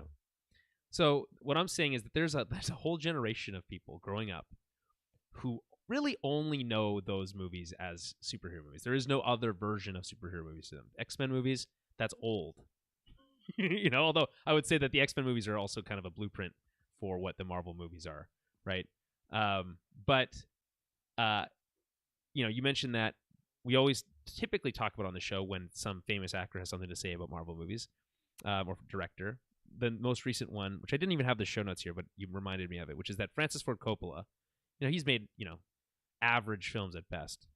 So what I'm saying is that there's a whole generation of people growing up who really only know those movies as superhero movies. There is no other version of superhero movies to them. X-Men movies, that's old. Although I would say that the X-Men movies are also kind of a blueprint for what the Marvel movies are, right? But you mentioned that we always typically talk about on the show when some famous actor has something to say about Marvel movies, or director. The most recent one, which I didn't even have the show notes here, but you reminded me of it, which is that Francis Ford Coppola. He's made average films at best.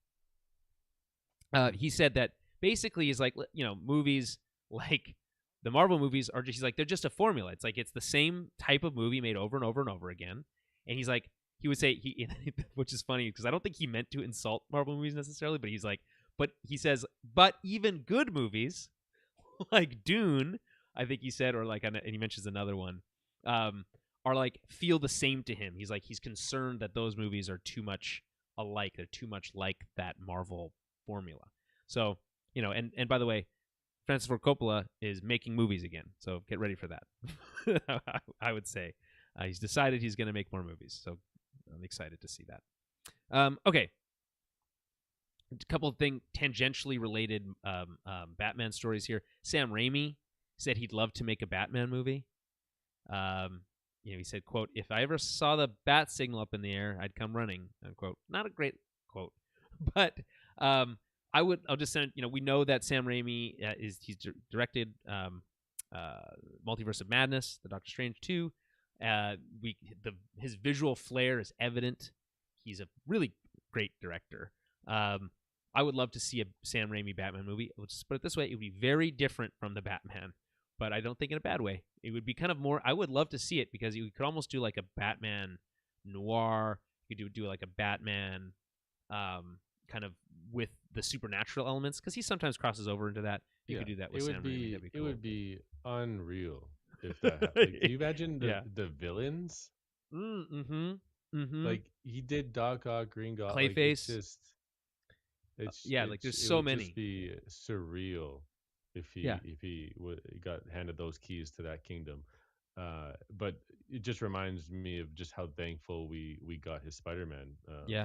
He said that basically is like movies like the Marvel movies are just, he's like, they're just a formula. It's like it's the same type of movie made over and over and over again. And he's like, he would say which is funny because I don't think he meant to insult Marvel movies necessarily, but he's like, but he says, but even good movies like Dune, I think he said, or like, and he mentions another one, are like feel the same to him. He's like, he's concerned that those movies are too much alike. They're too much like that Marvel formula. So, and by the way, Francis Ford Coppola is making movies again. So get ready for that. I would say he's decided he's going to make more movies. So I'm excited to see that. Okay. A couple of things tangentially related Batman stories here. Sam Raimi said he'd love to make a Batman movie. He said, quote, if I ever saw the bat signal up in the air, I'd come running, unquote. Not a great quote, but I'll just send, we know that Sam Raimi he's directed Multiverse of Madness, the Doctor Strange 2. His visual flair is evident. He's a really great director. I would love to see a Sam Raimi Batman movie. Let's just put it this way. It would be very different from the Batman, but I don't think in a bad way. It would be kind of more, I would love to see it because you could almost do like a Batman noir. You could do like a Batman kind of with the supernatural elements because he sometimes crosses over into that. You could do that with Sam Raimi. That'd be cool. It would be unreal if that happened. Like, can you imagine the villains? Mm-hmm. Mm-hmm. Like he did Doc Ock, Green Goblin, Clayface. Like, it's like there's so many. Just be surreal if he got handed those keys to that kingdom. But it just reminds me of just how thankful we got his Spider-Man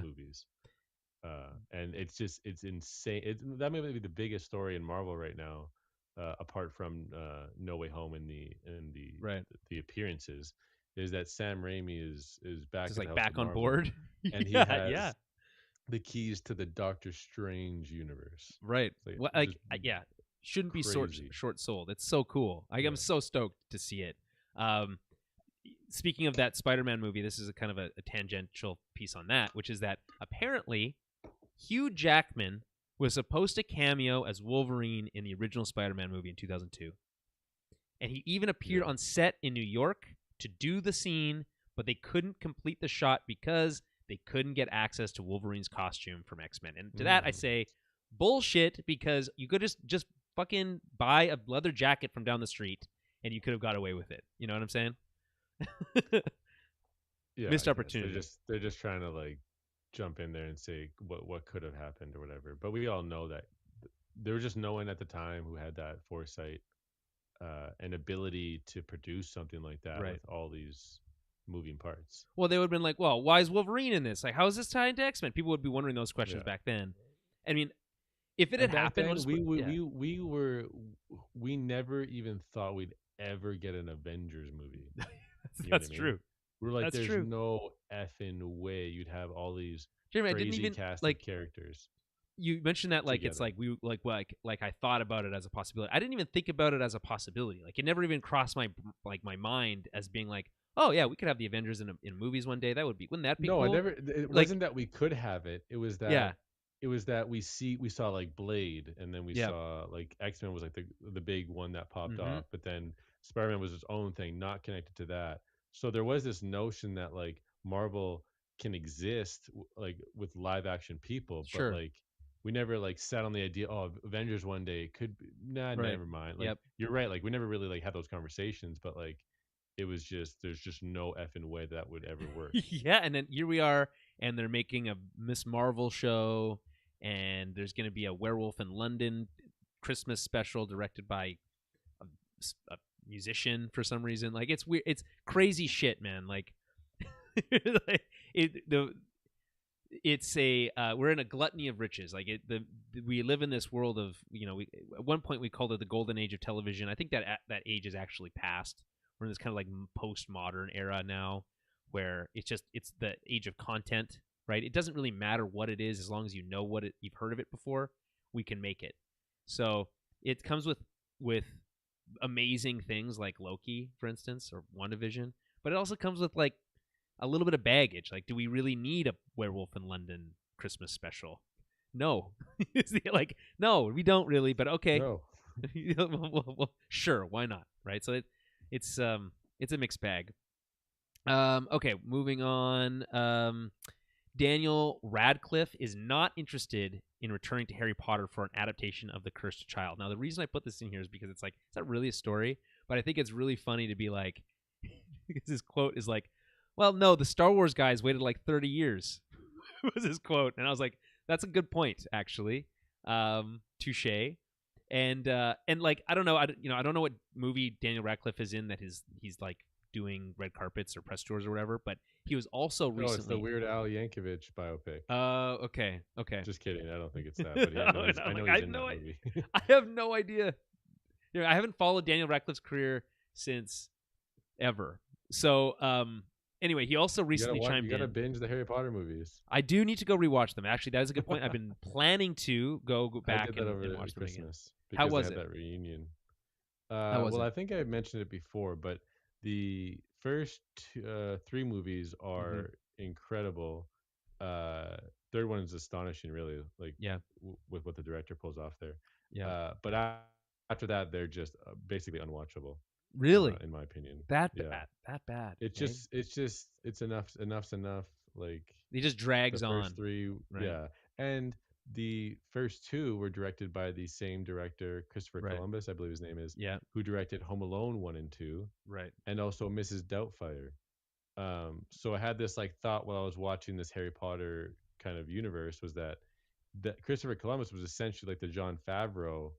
movies. And it's insane. That may be the biggest story in Marvel right now, apart from No Way Home and the appearances, is that Sam Raimi is back, just like back on board, and he has the keys to the Doctor Strange universe. Right. Shouldn't be short sold. It's so cool. I'm so stoked to see it. Speaking of that Spider-Man movie, this is a kind of a tangential piece on that, which is that apparently Hugh Jackman was supposed to cameo as Wolverine in the original Spider-Man movie in 2002. And he even appeared on set in New York to do the scene, but they couldn't complete the shot because they couldn't get access to Wolverine's costume from X-Men. And to that I say, bullshit, because you could just fucking buy a leather jacket from down the street and you could have got away with it. You know what I'm saying? Missed opportunity. They're just trying to like jump in there and say what could have happened or whatever. But we all know that there was just no one at the time who had that foresight an ability to produce something like that Right. with all these moving parts. Well, they would have been like, well, why is Wolverine in this? Like, how is this tied into X-Men? People would be wondering those questions Yeah. back then. I mean, if it had And back happened, then, we never even thought we'd ever get an Avengers movie. You know what That's I mean? true. We're like, That's there's true. no effing way you'd have all these Jeremy, I didn't crazy even cast of like characters you mentioned that like it's together. like we like I thought about it as a possibility. I didn't even think about it as a possibility. Like it never even crossed my mind as being like, oh yeah, we could have the Avengers in movies one day. That would be wouldn't that be No, I cool? never. It Like wasn't that we could have it. yeah, It was that we saw like Blade, and then we yeah, saw like X-Men was like the big one that popped mm-hmm, off, but then Spider-Man was its own thing, not connected to that. So there was this notion that like Marvel can exist like with live action people, but sure, like we never like sat on the idea. Oh, Avengers one day could be, nah, right, never mind. Like yep. you're right. Like we never really like had those conversations, but like it was just there's just no effing way that would ever work. Yeah, and then here we are, and they're making a Miss Marvel show, and there's going to be a Werewolf in London Christmas special directed by a, a musician for some reason. Like it's weird, it's crazy shit, man. Like, like the it's a we're in a gluttony of riches. Like we live in this world of at one point we called it the golden age of television. I think that age is actually past. We're in this kind of like postmodern era now, where it's the age of content, right? It doesn't really matter what it is as long as you know you've heard of it before. We can make it. So it comes with amazing things like Loki, for instance, or WandaVision, but it also comes with like a little bit of baggage. Like, do we really need a Werewolf in London Christmas special? No. Like, no, we don't really, but okay. No. Sure, why not? Right? So it's it's a mixed bag. Okay, moving on. Daniel Radcliffe is not interested in returning to Harry Potter for an adaptation of The Cursed Child. Now, the reason I put this in here is because it's like, it's not really a story, but I think it's really funny to be like, because his quote is like, well, no, the Star Wars guys waited like 30 years, was his quote. And I was like, that's a good point, actually. Touche. And like, I don't know, I don't know what movie Daniel Radcliffe is in that he's like doing red carpets or press tours or whatever, but he was also Oh, it's the recently. Weird Al Yankovic biopic. Okay, okay. Just kidding. I don't think it's that, but yeah, No, and I I'm know like, he's in that movie. I have no idea. I haven't followed Daniel Radcliffe's career since ever. So, anyway, he also recently You chimed gotta in. binge the Harry Potter movies. I do need to go rewatch them. Actually, that is a good point. I've been planning to go I back did that over and watch them again. Christmas How because they was had it? that reunion. How was Well, it? I think I mentioned it before, but the first three movies Mm-hmm. are incredible. Uh, third one is astonishing, really, like Yeah, with what the director pulls off there. yeah. But after that, they're just basically unwatchable, Really? in my opinion. That Yeah, bad? That bad? Eh? it's enough. Enough's enough. Like He just the drags first on, three, right? yeah, and the first two were directed by the same director, Christopher Right. Columbus, I believe his name is, Yeah. who directed Home Alone 1 and 2, Right. and also Mrs. Doubtfire. So I had this like thought while I was watching this Harry Potter kind of universe was that Christopher Columbus was essentially like the John Favreau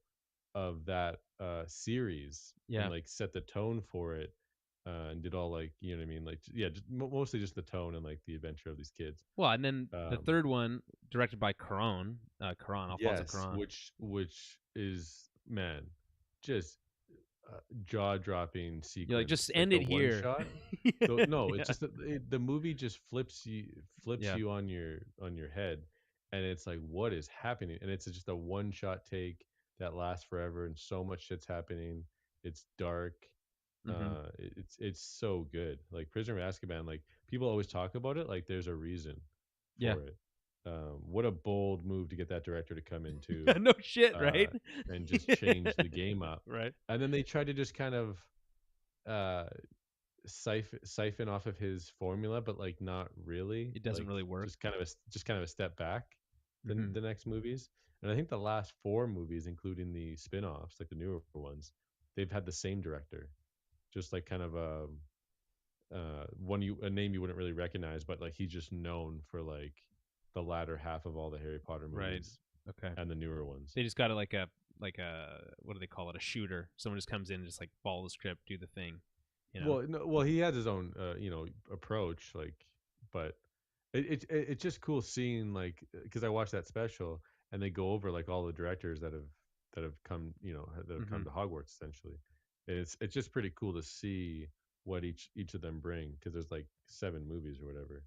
of that series and Yeah. like set the tone for it and did all like you know what I mean like yeah just, mostly just the tone and like the adventure of these kids. Well, and then the Um, third one, directed by Alfonso yes, Cuarón. which is man, just jaw dropping You're like, sequence just like end the it one here. shot. So no, it's Yeah. just the movie just flips Yeah. you on your head, and it's like what is happening? And it's just a one shot take that lasts forever, and so much shit's happening. It's dark. Mm-hmm. It's so good. Like Prisoner of Azkaban, like people always talk about it, like there's a reason Yeah. for it. What a bold move to get that director to come into No shit, uh, right? and just change the game up. Right. And then they tried to just kind of uh, siphon off of his formula, but like not really. It doesn't Like really work. just kind of a step back. Mm-hmm. The next movies, and I think the last four movies, including the spin-offs, like the newer ones, they've had the same director. Just like kind of a name you wouldn't really recognize, but like he's just known for like the latter half of all the Harry Potter Right. movies Okay. and the newer ones. They just got like a what do they call it? A shooter. Someone just comes in and just like follow the script, do the thing. Well, no, well, he has his own, approach. Like, but it's just cool seeing like because I watched that special and they go over like all the directors that have come, that have come Mhm. to Hogwarts essentially. And it's just pretty cool to see what each of them bring because there's like 7 movies or whatever.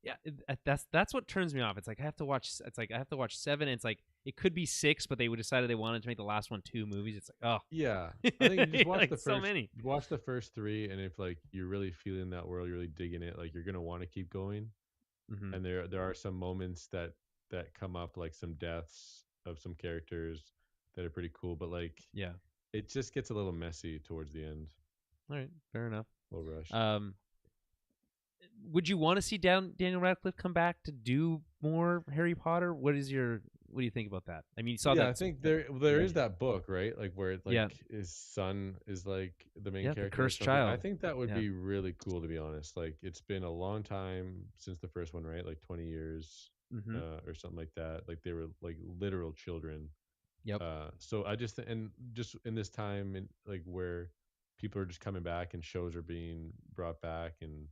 Yeah, that's what turns me off. It's like I have to watch. It's like I have to watch 7. And it's like it could be 6, but they would decided they wanted to make the last one 2 movies. It's like Yeah, oh, I think you just like so many. watch the first 3, and if like you're really feeling that world, you're really digging it, like you're gonna want to keep going. Hmm. And there are some moments that come up, like some deaths of some characters that are pretty cool, but like Yeah. it just gets a little messy towards the end, All right. Fair enough. a little rushed. Would you want to see Daniel Radcliffe come back to do more Harry Potter? What do you think about that? I mean, you saw Yeah, that. I think there is that book, right? Like where Yeah. his son is like the main Yeah, the character or cursed something. I child. think that would Yeah. be really cool, to be honest. Like it's been a long time since the first one, right? Like 20 years Mm-hmm. or something like that. Like they were like literal children. Yep. So I just and just in this time in like where people are just coming back and shows are being brought back and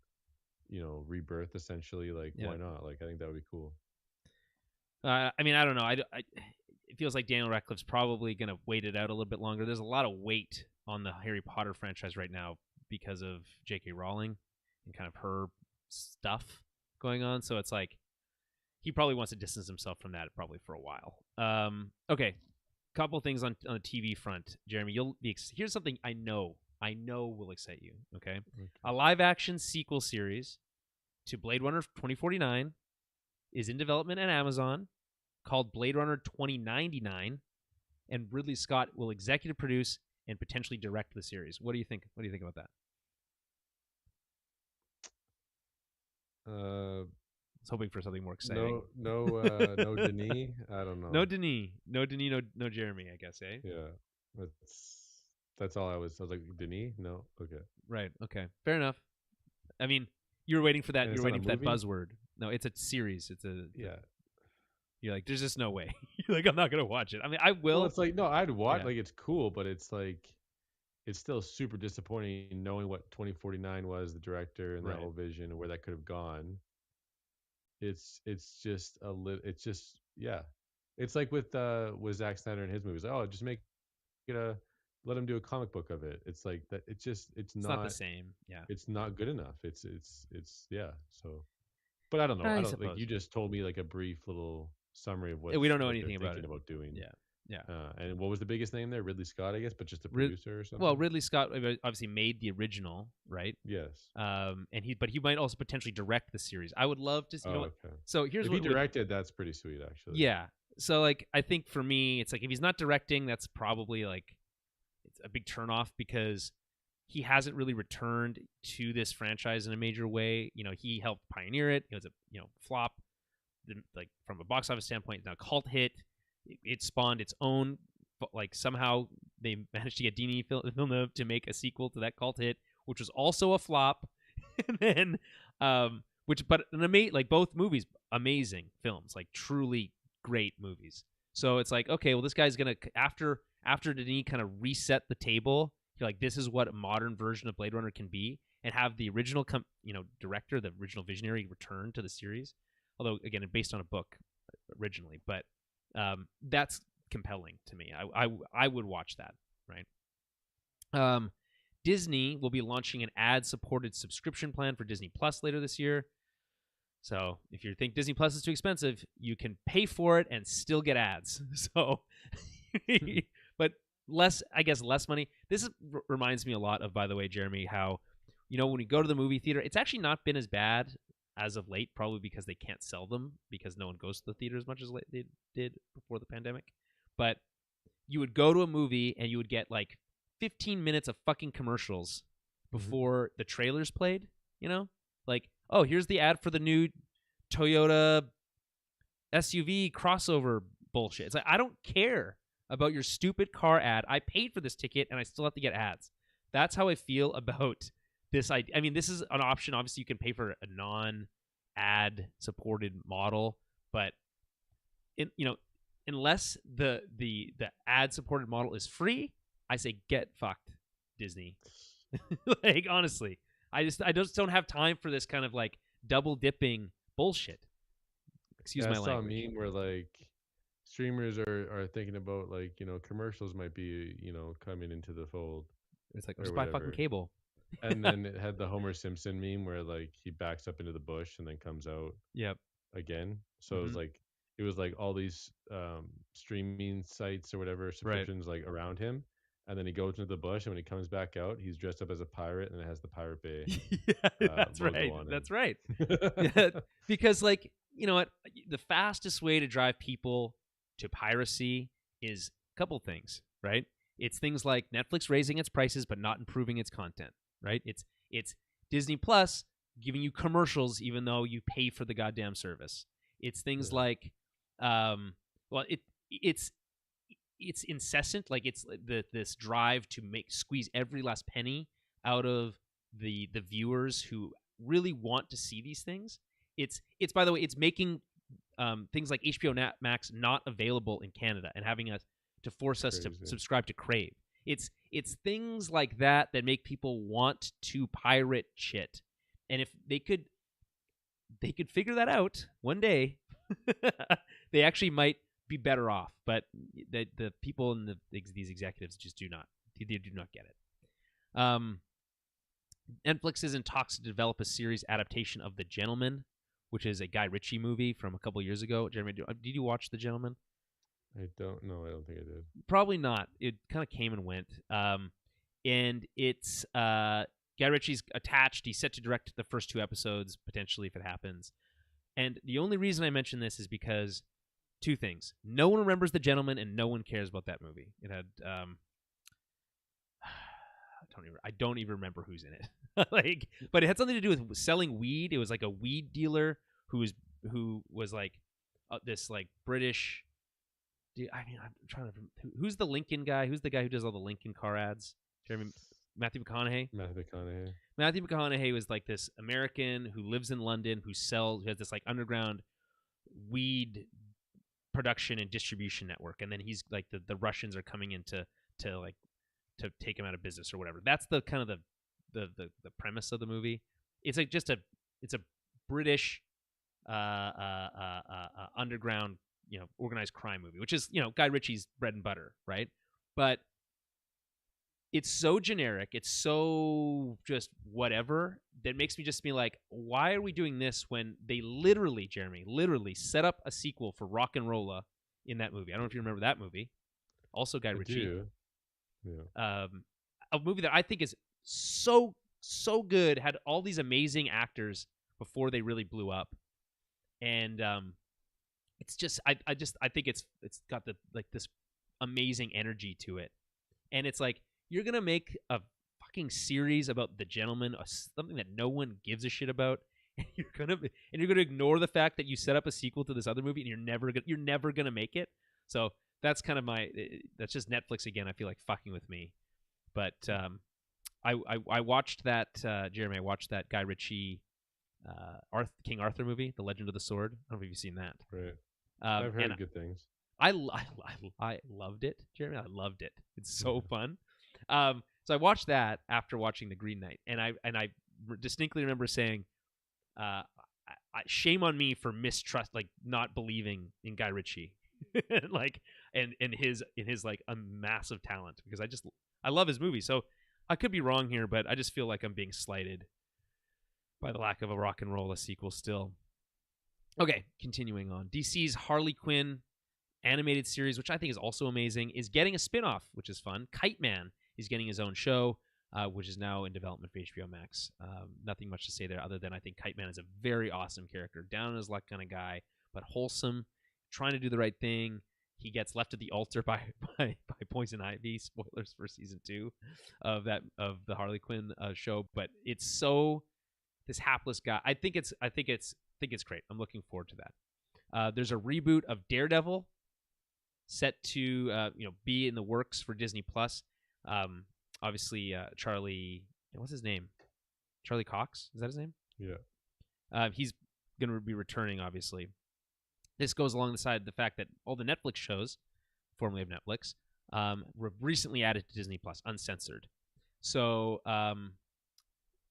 rebirth essentially, like Yeah. why not? Like I think that would be cool. I mean, I don't know. It feels like Daniel Radcliffe's probably going to wait it out a little bit longer. There's a lot of weight on the Harry Potter franchise right now because of J.K. Rowling and kind of her stuff going on. So it's like he probably wants to distance himself from that probably for a while. Okay, couple things on the TV front, Jeremy. Here's something I know will excite you. Okay, a live action sequel series to Blade Runner 2049 is in development at Amazon, called Blade Runner 2099, and Ridley Scott will executive produce and potentially direct the series. What do you think? What do you think about that? Uh, I was hoping for something more exciting. no Denis. I don't know. No Denis, no Jeremy. I guess, eh? Yeah, that's all I was. I was like Denis. No, okay. Right. Okay. Fair enough. I mean, you were waiting for that. And You it's were not a waiting for that movie? buzzword. No, it's a series. Yeah. You're like, there's just no way. You're like, I'm not gonna watch it. I mean, I will. Well, it's like no, I'd watch. Yeah. Like it's cool, but it's like it's still super disappointing knowing what 2049 was, the director and that Right. whole vision and where that could have gone. It's just a little. It's just yeah. It's like with Zack Snyder and his movies. Oh, just make it a let him do a comic book of it. It's like that. It's It's not the not same. Yeah. it's not good enough. It's yeah. So, but I don't know. I I don't like you suppose. just told me like a brief little summary of We don't know what they're anything about thinking it. about doing. Yeah. Yeah. And what was the biggest name there? Ridley Scott, I guess, but just a producer or Well, something. Ridley Scott obviously made the original, right? Yes. But he might also potentially direct the series. I would love to. Oh, okay. So here's If he directed, that's pretty sweet, actually. Yeah. So like, I think for me, it's like if he's not directing, that's probably like it's a big turnoff because he hasn't really returned to this franchise in a major way. He helped pioneer it. It was a flop, like from a box office standpoint, now cult hit. It spawned its own. Like somehow they managed to get Denis Villeneuve to make a sequel to that cult hit, which was also a flop. And then, like both movies, amazing films, like truly great movies. So it's like, okay, well, this guy's gonna after Denis kind of reset the table. You're like, this is what a modern version of Blade Runner can be, and have the original director, the original visionary, return to the series. Although again, based on a book originally, but that's compelling to me. I would watch that, right? Disney will be launching an ad-supported subscription plan for Disney Plus later this year. So if you think Disney Plus is too expensive, you can pay for it and still get ads. So, but less money. This reminds me a lot of, by the way, Jeremy, how when you go to the movie theater, it's actually not been as bad as of late, probably because they can't sell them because no one goes to the theater as much as they did before the pandemic. But you would go to a movie and you would get like 15 minutes of fucking commercials before the trailers played, like, oh, here's the ad for the new Toyota SUV crossover bullshit. It's like, I don't care about your stupid car ad. I paid for this ticket and I still have to get ads. That's how I feel about this idea. I mean, this is an option. Obviously, you can pay for a non-ad supported model, but unless the ad supported model is free, I say get fucked, Disney. Like honestly, I just don't have time for this kind of like double dipping bullshit. Excuse Yeah, I my saw language. a meme where like streamers are thinking about like, commercials might be, coming into the fold It's like, or just buy fucking whatever. cable. And then it had the Homer Simpson meme where like he backs up into the bush and then comes out Yep. again. So Mm-hmm. it was like all these streaming sites or whatever Right. subscriptions like around him, and then he goes into the bush, and when he comes back out, he's dressed up as a pirate, and it has the Pirate Bay Yeah, that's logo right. on him. That's right. Yeah, because like you know what, the fastest way to drive people to piracy is a couple things, right? It's things like Netflix raising its prices but not improving its content, right? It's Disney Plus giving you commercials even though you pay for the goddamn service. It's things Yeah, like, well, it's it's incessant, like it's this drive to squeeze every last penny out of the viewers who really want to see these things. It's by the way, it's making things like HBO Max not available in Canada and having us to it's force us to crazy. subscribe to Crave. It's things like that that make people want to pirate shit. And if they could figure that out one day, they actually might be better off. But the people in these executives just do not get it. Netflix is in talks to develop a series adaptation of The Gentleman, which is a Guy Ritchie movie from a couple years ago. Jeremy, did you watch The Gentleman? I don't know. I don't think I did. Probably not. It kind of came and went. And it's Guy Ritchie's attached. He's set to direct the first 2 episodes, potentially, if it happens. And the only reason I mention this is because 2 things. No one remembers The Gentleman, and no one cares about that movie. It had I don't even remember who's in it. Like, but it had something to do with selling weed. It was like a weed dealer who was like this like British. I mean, I'm trying to. Who's the Lincoln guy? Who's the guy who does all the Lincoln car ads? Jeremy Matthew McConaughey. Matthew McConaughey. Matthew McConaughey was like this American who lives in London who has this like underground weed production and distribution network, and then he's like the Russians are coming in to take him out of business or whatever. That's the kind of the premise of the movie. It's like it's a British underground organized crime movie, which is Guy Ritchie's bread and butter, right? But it's so generic, it's so just whatever, that makes me just be like, why are we doing this when they literally, Jeremy, set up a sequel for Rock and Rolla in that movie? I don't know if you remember that movie. Also Guy I Ritchie. do. Yeah. A movie that I think is so good, had all these amazing actors before they really blew up, and it's just I think it's got this amazing energy to it, and it's like, you're gonna make a fucking series about The Gentleman, something that no one gives a shit about, and you're gonna ignore the fact that you set up a sequel to this other movie, and you're never gonna make it. So that's kind of that's just Netflix again. I feel like fucking with me, but I watched that Jeremy. I watched that Guy Ritchie King Arthur movie, The Legend of the Sword. I don't know if you've seen that. Right. I've heard good things. I loved it, Jeremy. I loved it. It's so fun. So I watched that after watching The Green Knight, and I distinctly remember saying, shame on me for mistrust, like not believing in Guy Ritchie, like and in his like a massive talent, because I love his movie. So I could be wrong here, but I just feel like I'm being slighted by the lack of a Rock and Rolla sequel still. Okay, continuing on. DC's Harley Quinn animated series, which I think is also amazing, is getting a spin-off, which is fun. Kite Man is getting his own show, which is now in development for HBO Max. Nothing much to say there other than I think Kite Man is a very awesome character. Down on his luck kind of guy, but wholesome, trying to do the right thing. He gets left at the altar by Poison Ivy. Spoilers for season 2 of the Harley Quinn show, but it's so this hapless guy. I think it's great. I'm looking forward to that. There's a reboot of Daredevil set to be in the works for Disney Plus. Obviously, Charlie, what's his name? Charlie Cox, is that his name? Yeah. He's going to be returning, obviously, this goes alongside the fact that all the Netflix shows, formerly of Netflix, were recently added to Disney Plus, uncensored. So,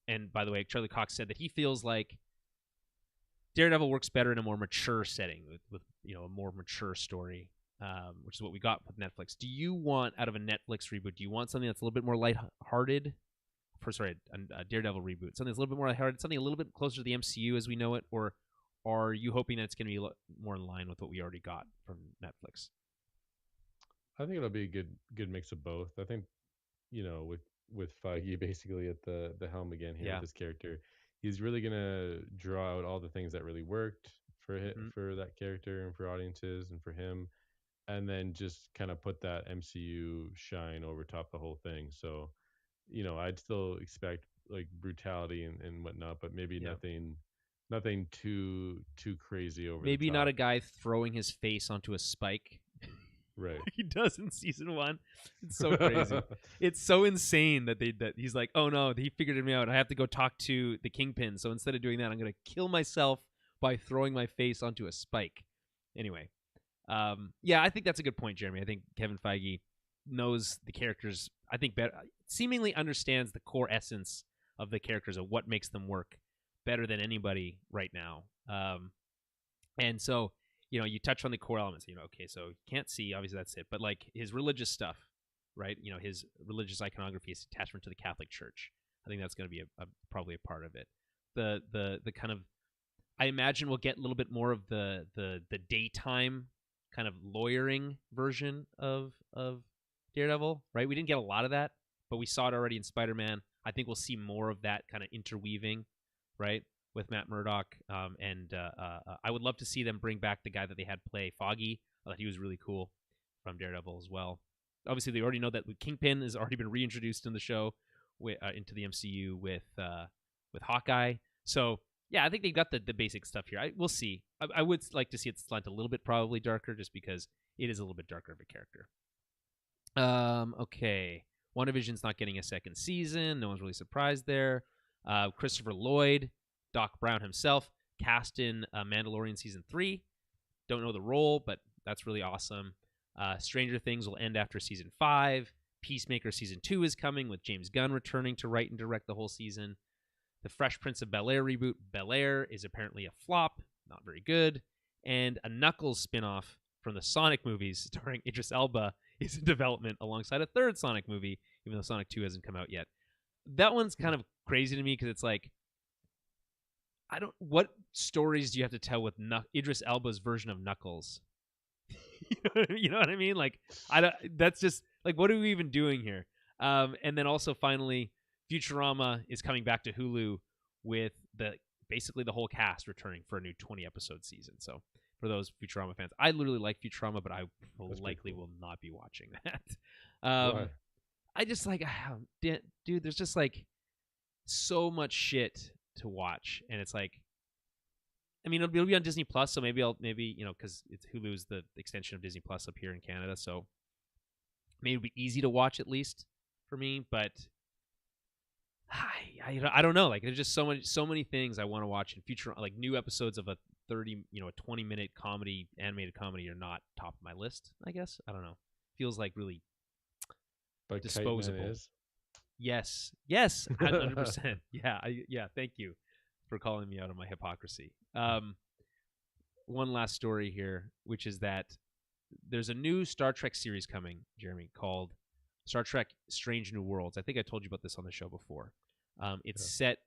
and by the way, Charlie Cox said that he feels like Daredevil works better in a more mature setting with a more mature story, which is what we got with Netflix. Do you want, out of a Netflix reboot, do you want something that's a little bit more lighthearted? A Daredevil reboot, something that's a little bit more lighthearted, something a little bit closer to the MCU as we know it, or are you hoping that it's going to be more in line with what we already got from Netflix? I think it'll be a good mix of both. I think, with Feige basically at the helm again here with this character, he's really gonna draw out all the things that really worked for that character and for audiences and for him, and then just kind of put that MCU shine over top the whole thing. So, I'd still expect like brutality and whatnot, but maybe nothing too crazy over maybe the top. not a guy throwing his face onto a spike. Right. He does in season 1. It's so crazy. It's so insane that he's like, oh no, he figured me out. I have to go talk to the Kingpin. So instead of doing that, I'm going to kill myself by throwing my face onto a spike. Anyway, I think that's a good point, Jeremy. I think Kevin Feige knows the characters, I think, better, seemingly understands the core essence of the characters, of what makes them work better than anybody right now. And so, you touch on the core elements. Okay, so you can't see, obviously that's it, but like his religious stuff, right? His religious iconography, his attachment to the Catholic Church. I think that's going to be probably a part of it. The kind of, I imagine we'll get a little bit more of the daytime kind of lawyering version of Daredevil, right? We didn't get a lot of that, but we saw it already in Spider-Man. I think we'll see more of that kind of interweaving, right, with Matt Murdock. And I would love to see them bring back the guy that they had play Foggy. I thought he was really cool from Daredevil as well. Obviously, they already know that Kingpin has already been reintroduced in the show, into the MCU with Hawkeye. So, yeah, I think they've got the basic stuff here. We'll see. I would like to see it slant a little bit probably darker, just because it is a little bit darker of a character. Okay. WandaVision's not getting a second season. No one's really surprised there. Christopher Lloyd, Doc Brown himself, cast in Mandalorian Season 3. Don't know the role, but that's really awesome. Stranger Things will end after Season 5. Peacemaker Season 2 is coming, with James Gunn returning to write and direct the whole season. The Fresh Prince of Bel-Air reboot, Bel-Air, is apparently a flop, not very good. And a Knuckles spinoff from the Sonic movies starring Idris Elba is in development alongside a third Sonic movie, even though Sonic 2 hasn't come out yet. That one's kind of crazy to me because it's like, what stories do you have to tell with Idris Elba's version of Knuckles? You know what I mean? Like, that's just, like, what are we even doing here? And then also finally, Futurama is coming back to Hulu with basically the whole cast returning for a new 20-episode season. So for those Futurama fans, I literally like Futurama, but I will not be watching that. Why? I just like, dude, there's just like so much shit to watch, and it's like, I mean, it'll be on Disney Plus, so maybe because it's Hulu's the extension of Disney Plus up here in Canada, so maybe it'll be easy to watch at least for me. But I don't know. Like, there's just so many things I want to watch in future. Like, new episodes of a 20-minute animated comedy are not top of my list, I guess. I don't know. Feels like really but disposable. Yes, 100%. Yeah. Thank you for calling me out on my hypocrisy. One last story here, which is that there's a new Star Trek series coming, Jeremy, called Star Trek Strange New Worlds. I think I told you about this on the show before. It's set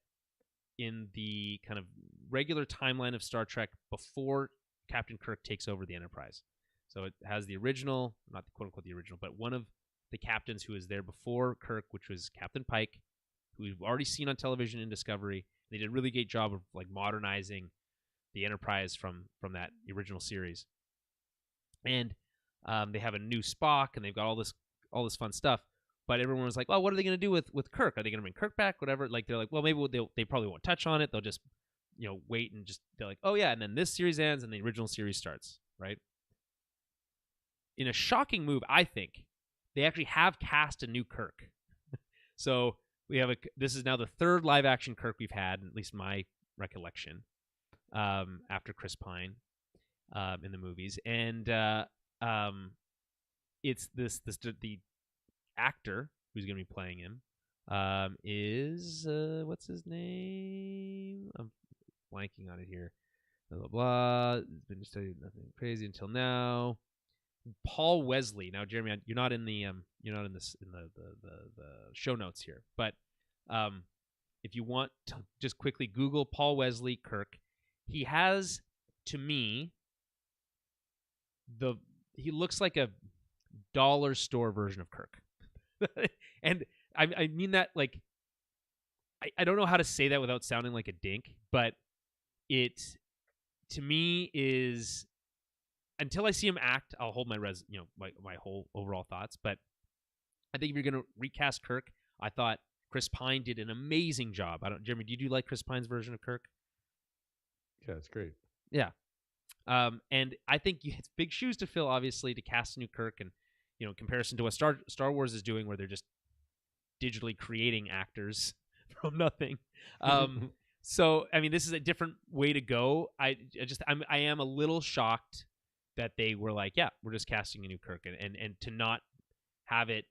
in the kind of regular timeline of Star Trek before Captain Kirk takes over the Enterprise. So it has the original, not the quote-unquote the original, but one of the captains who was there before Kirk, which was Captain Pike, who we've already seen on television in Discovery. They did a really great job of like modernizing the Enterprise from that original series. And they have a new Spock, and they've got all this fun stuff. But everyone was like, "Well, what are they going to do with Kirk? Are they going to bring Kirk back? Whatever." Like, they're like, "Well, maybe they probably won't touch on it. They'll just wait and just, they're like, oh yeah, and then this series ends and the original series starts, right?" In a shocking move, I think, they actually have cast a new Kirk. So this is now the third live action Kirk we've had, at least my recollection, after Chris Pine. in the movies, and it's the actor who's going to be playing him is what's his name? I'm blanking on it here. Blah blah blah. It's been studied nothing crazy until now. Paul Wesley. Now, Jeremy, you're not in the the show notes here, but if you want to just quickly Google Paul Wesley Kirk, he has, to me, he looks like a dollar store version of Kirk, and I mean that like I don't know how to say that without sounding like a dink, but it to me is, until I see him act, I'll hold my my whole overall thoughts. But I think if you're going to recast Kirk, I thought Chris Pine did an amazing job. Jeremy, do you like Chris Pine's version of Kirk? Yeah, it's great. Yeah. And I think it's big shoes to fill, obviously, to cast a new Kirk, and in comparison to what Star Wars is doing, where they're just digitally creating actors from nothing. So I mean, this is a different way to go. I am a little shocked that they were like, yeah, we're just casting a new Kirk, and to not have it.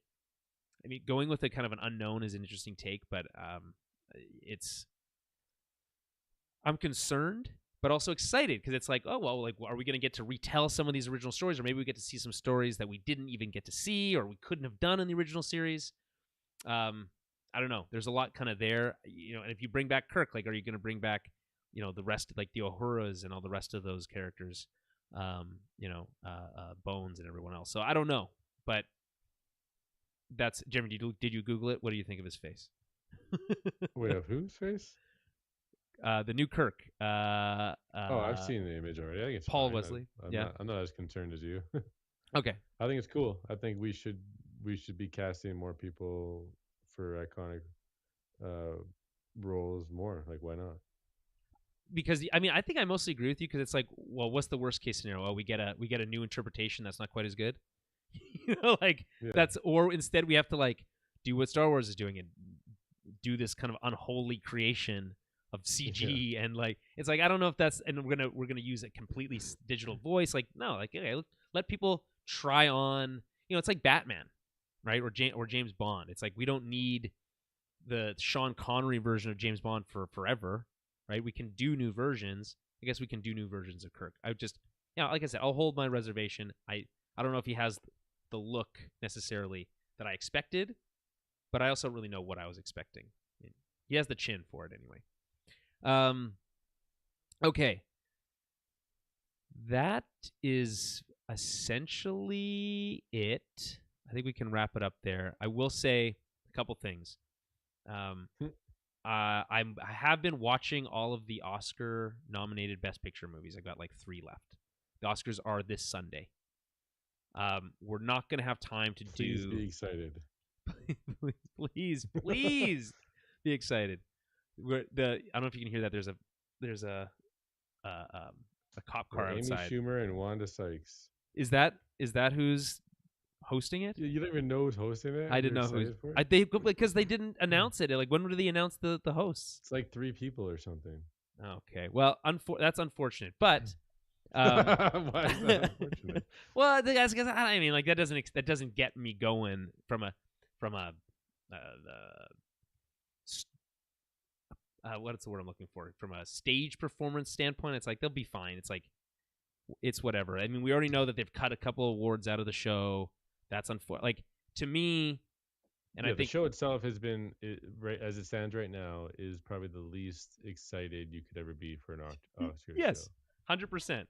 I mean, going with a kind of an unknown is an interesting take, but I'm concerned, but also excited, because it's like, oh well, like, are we going to get to retell some of these original stories, or maybe we get to see some stories that we didn't even get to see, or we couldn't have done in the original series. I don't know. There's a lot kind of there, and if you bring back Kirk, like, are you going to bring back, the rest, like the Uhuras and all the rest of those characters, Bones and everyone else. So I don't know, but that's, Jeremy, did you Google it? What do you think of his face? Wait, of whose face? The new Kirk. I've seen the image already. I think it's Paul fine. Wesley. I'm not as concerned as you. Okay. I think it's cool. I think we should be casting more people for iconic roles more. Like, why not? Because I mean, I think I mostly agree with you, because it's like, well, what's the worst case scenario? Well, we get a new interpretation that's not quite as good. That's, or instead we have to like do what Star Wars is doing and do this kind of unholy creation of CG, and like, it's like, I don't know if that's, and we're gonna use a completely digital voice. Like, no, like, okay, let people try on. It's like Batman, right? Or James Bond. It's like, we don't need the Sean Connery version of James Bond for forever, right? We can do new versions. I guess we can do new versions of Kirk. I just, like I said, I'll hold my reservation. I don't know if he has the look necessarily that I expected, but I also don't really know what I was expecting. He has the chin for it anyway. Okay. That is essentially it. I think we can wrap it up there. I will say a couple things. I have been watching all of the Oscar-nominated Best Picture movies. I got like 3 left. The Oscars are this Sunday. We're not going to have time to Please be excited. please be excited. I don't know if you can hear that. There's a cop car outside. Amy Schumer and Wanda Sykes. Is that who's hosting it? You don't even know who's hosting it? I didn't know who's. Because they didn't announce it. Like, when did they announce the hosts? It's like 3 people or something. Okay, well, that's unfortunate, but. Why is that unfortunate? Well, because I mean, like, that doesn't get me going from a what's the word I'm looking for? From a stage performance standpoint, it's like, they'll be fine. It's like, it's whatever. I mean, we already know that they've cut a couple of awards out of the show. That's unfortunate. Like, to me, and I think the show itself has been, right as it stands right now, is probably the least excited you could ever be for an Oscar yes, show. 100%.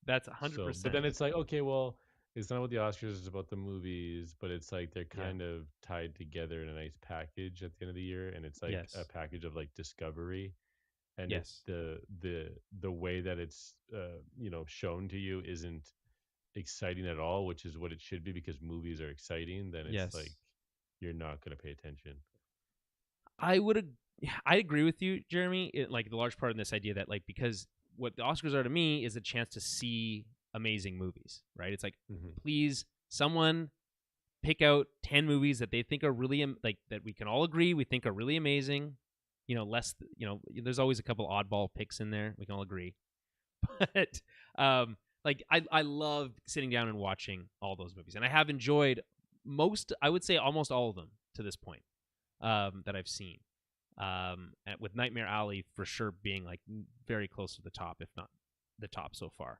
That's 100%. But then it's like, okay, well, it's not about the Oscars, it's about the movies, but it's like they're kind of tied together in a nice package at the end of the year, and it's like a package of like discovery, and it's the way that it's shown to you isn't exciting at all, which is what it should be, because movies are exciting. Then it's like you're not going to pay attention. I agree with you, Jeremy. Like, the large part in this idea that, like, because what the Oscars are to me is a chance to see amazing movies, right? It's like, please, someone pick out 10 movies that they think are really, like, that we can all agree we think are really amazing. There's always a couple oddball picks in there. We can all agree. But like I love sitting down and watching all those movies, and I have enjoyed most. I would say almost all of them to this point that I've seen. With Nightmare Alley for sure being like very close to the top, if not the top so far.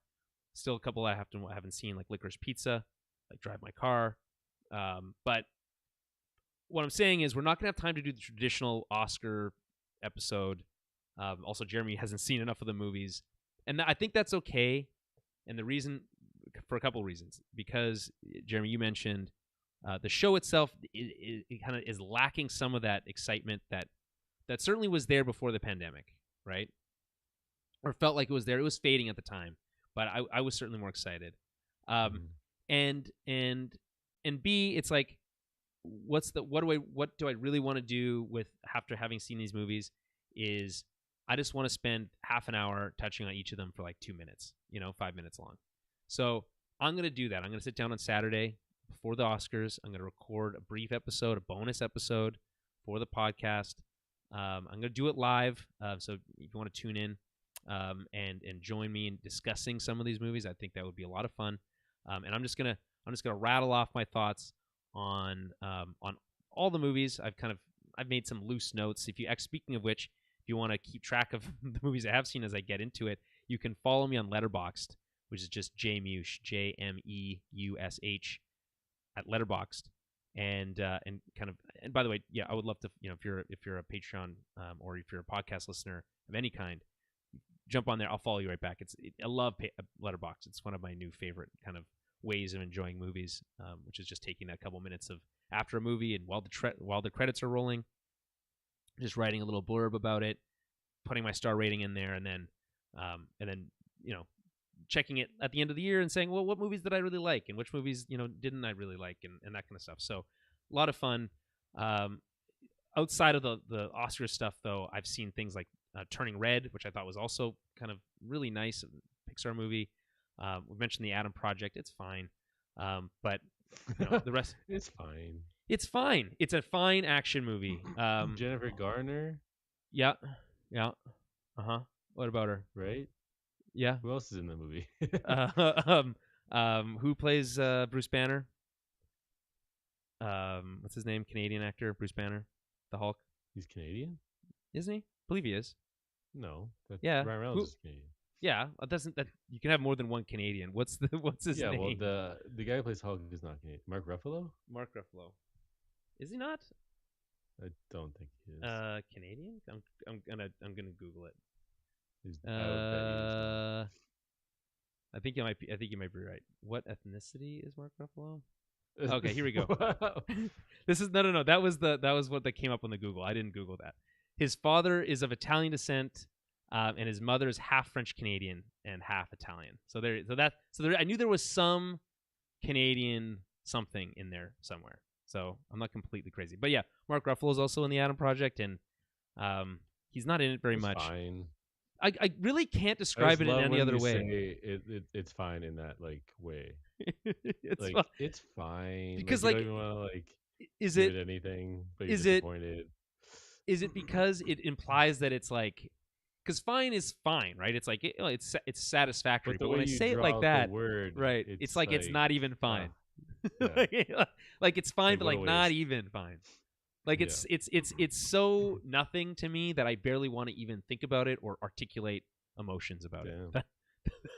Still a couple I haven't seen, like Licorice Pizza, like Drive My Car. But what I'm saying is we're not going to have time to do the traditional Oscar episode. Also, Jeremy hasn't seen enough of the movies. And I think that's okay. And the reason, for a couple of reasons, because, Jeremy, you mentioned the show itself, it kind of is lacking some of that excitement that certainly was there before the pandemic, right? Or felt like it was there. It was fading at the time, but I was certainly more excited. And B, it's like, what do I really want to do with after having seen these movies? Is I just want to spend half an hour touching on each of them for like 2 minutes, 5 minutes long. So I'm going to do that. I'm going to sit down on Saturday before the Oscars. I'm going to record a brief episode, a bonus episode for the podcast. I'm going to do it live. So if you want to tune in and join me in discussing some of these movies, I think that would be a lot of fun. And I'm just gonna rattle off my thoughts on all the movies. I've made some loose notes. Speaking of which, if you want to keep track of the movies I have seen as I get into it, you can follow me on Letterboxd, which is just JMeush, JMEUSH at Letterboxd. And by the way, yeah, I would love to, if you're a Patreon or if you're a podcast listener of any kind, jump on there. I'll follow you right back. I love Letterboxd. It's one of my new favorite kind of ways of enjoying movies, which is just taking that couple minutes of after a movie and while the credits are rolling, just writing a little blurb about it, putting my star rating in there, and then checking it at the end of the year and saying, well, what movies did I really like and which movies didn't I really like, and that kind of stuff. So a lot of fun. Outside of the Oscar stuff, though, I've seen things like Turning Red, which I thought was also kind of really nice, Pixar movie. We mentioned the Adam Project. It's fine, but the rest. It's fine. It's fine. It's a fine action movie. Jennifer Garner. Yeah. What about her? Right. Yeah. Who else is in the movie? Who plays Bruce Banner? What's his name? Canadian actor Bruce Banner, the Hulk. He's Canadian, isn't he? I believe he is. No. Yeah. Ryan Reynolds is Canadian. Yeah, you can have more than one Canadian. What's his name? Yeah, well, the guy who plays Hulk is not Canadian. Mark Ruffalo. Mark Ruffalo. Is he not? I don't think he is. Canadian? I'm gonna Google it. I think you might be right. What ethnicity is Mark Ruffalo? Okay, here we go. This is no. That was what that came up on the Google. I didn't Google that. His father is of Italian descent, and his mother is half French Canadian and half Italian. So I knew there was some Canadian something in there somewhere. So I'm not completely crazy, but yeah, Mark Ruffalo is also in the Adam Project, and he's not in it very much. Fine. I really can't describe it in any other way. It's fine in that way. It's fine because you don't even want to is give it anything? But you're disappointed. Is it because it implies that it's like? Because fine is fine, right? It's like it's satisfactory. But when I say it like that, right? It's like it's not even fine. Yeah. like it's fine, but like not even fine. Like it's so nothing to me that I barely want to even think about it or articulate emotions about it.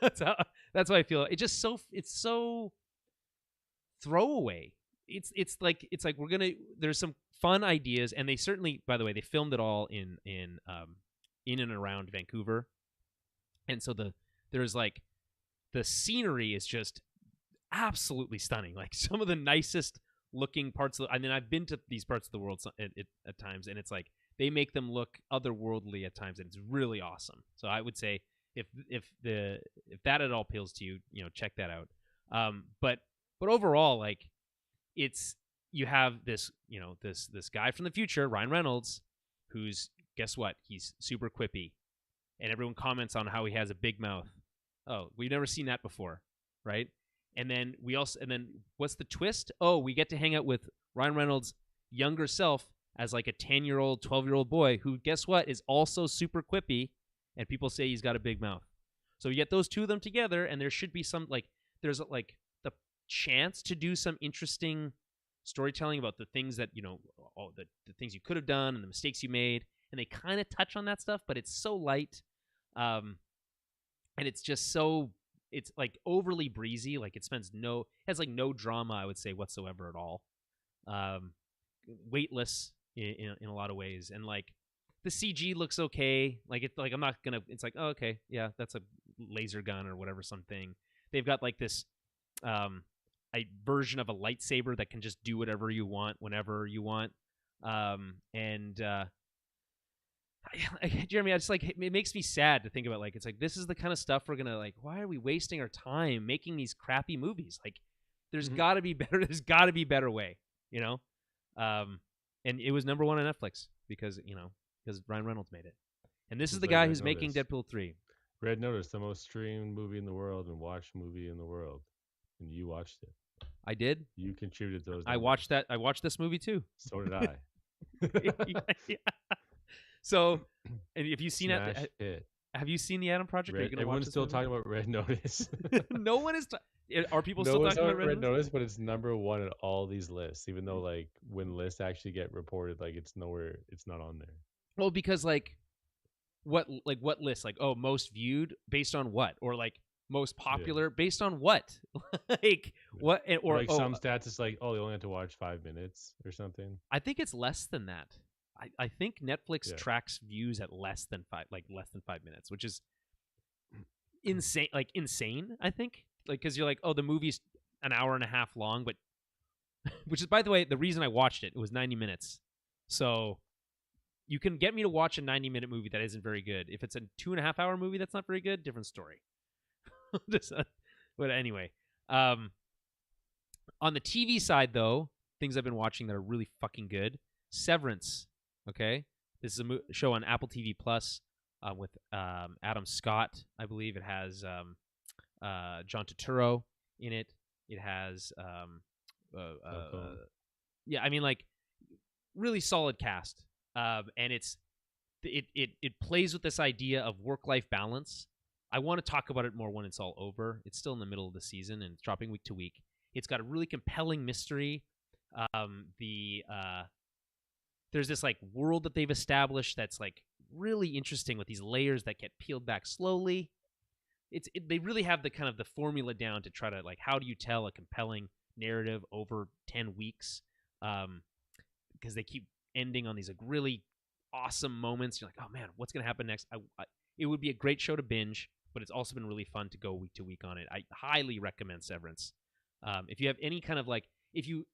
That's how I feel. It's so throwaway. It's like there's some fun ideas, and they certainly, by the way, they filmed it all in and around Vancouver, and so there's like the scenery is just absolutely stunning. Like some of the nicest looking parts of I've been to these parts of the world at times, and it's like they make them look otherworldly at times, and it's really awesome. So I would say if that at all appeals to you, check that out. But overall, like you have this this guy from the future, Ryan Reynolds, who's, guess what? He's super quippy, and everyone comments on how he has a big mouth. Oh, we've never seen that before, right? And then what's the twist? Oh, we get to hang out with Ryan Reynolds' younger self as like a 10-year-old, 12-year-old boy who, guess what, is also super quippy, and people say he's got a big mouth. So you get those two of them together, and there should be some there's like the chance to do some interesting storytelling about the things that all the things you could have done and the mistakes you made, and they kind of touch on that stuff, but it's so light, and it's just so it's like overly breezy. Like it has like no drama, I would say, whatsoever at all. Weightless in a lot of ways, and like the CG looks okay. I'm not gonna. It's like, oh, okay, yeah, that's a laser gun or whatever something. They've got like this a version of a lightsaber that can just do whatever you want whenever you want. Jeremy, I just it makes me sad to think about it's like this is the kind of stuff we're gonna why are we wasting our time making these crappy movies? Like there's gotta be better. There's gotta be better way, and it was number one on Netflix because Ryan Reynolds made it. And this is the guy who's making Deadpool 3. Red Notice, the most streamed movie in the world and watched movie in the world. And you watched it. I did. You contributed those numbers. I watched that. I watched this movie too. So did I. Yeah. So, and if you've seen it, have you seen the Adam Project? Everyone's still talking about Red Notice. No one is. Are people still talking about Red Notice? But it's number one in all these lists, even though when lists actually get reported, it's nowhere. It's not on there. Well, because what list? Most viewed based on what? Or most popular based on what? What? Or some stats is they only have to watch 5 minutes or something. I think it's less than that. I think Netflix tracks views at less than 5 minutes, which is insane. Insane, I think. Because you're the movie's an hour and a half long, but which is, by the way, the reason I watched it. It was 90 minutes. So you can get me to watch a 90-minute movie that isn't very good. If it's a 2.5-hour movie that's not very good, different story. But anyway, on the TV side, though, things I've been watching that are really fucking good. Severance. Okay, this is a show on Apple TV Plus with Adam Scott. I believe it has John Turturro in it. It has yeah, I mean really solid cast. And it plays with this idea of work-life balance. I want to talk about it more when it's all over. It's still in the middle of the season and it's dropping week to week. It's got a really compelling mystery. There's this world that they've established that's really interesting with these layers that get peeled back slowly. They really have the kind of the formula down to try to how do you tell a compelling narrative over 10 weeks? Because they keep ending on these really awesome moments. You're oh man, what's gonna happen next? It would be a great show to binge, but it's also been really fun to go week to week on it. I highly recommend Severance. If you have any kind of if you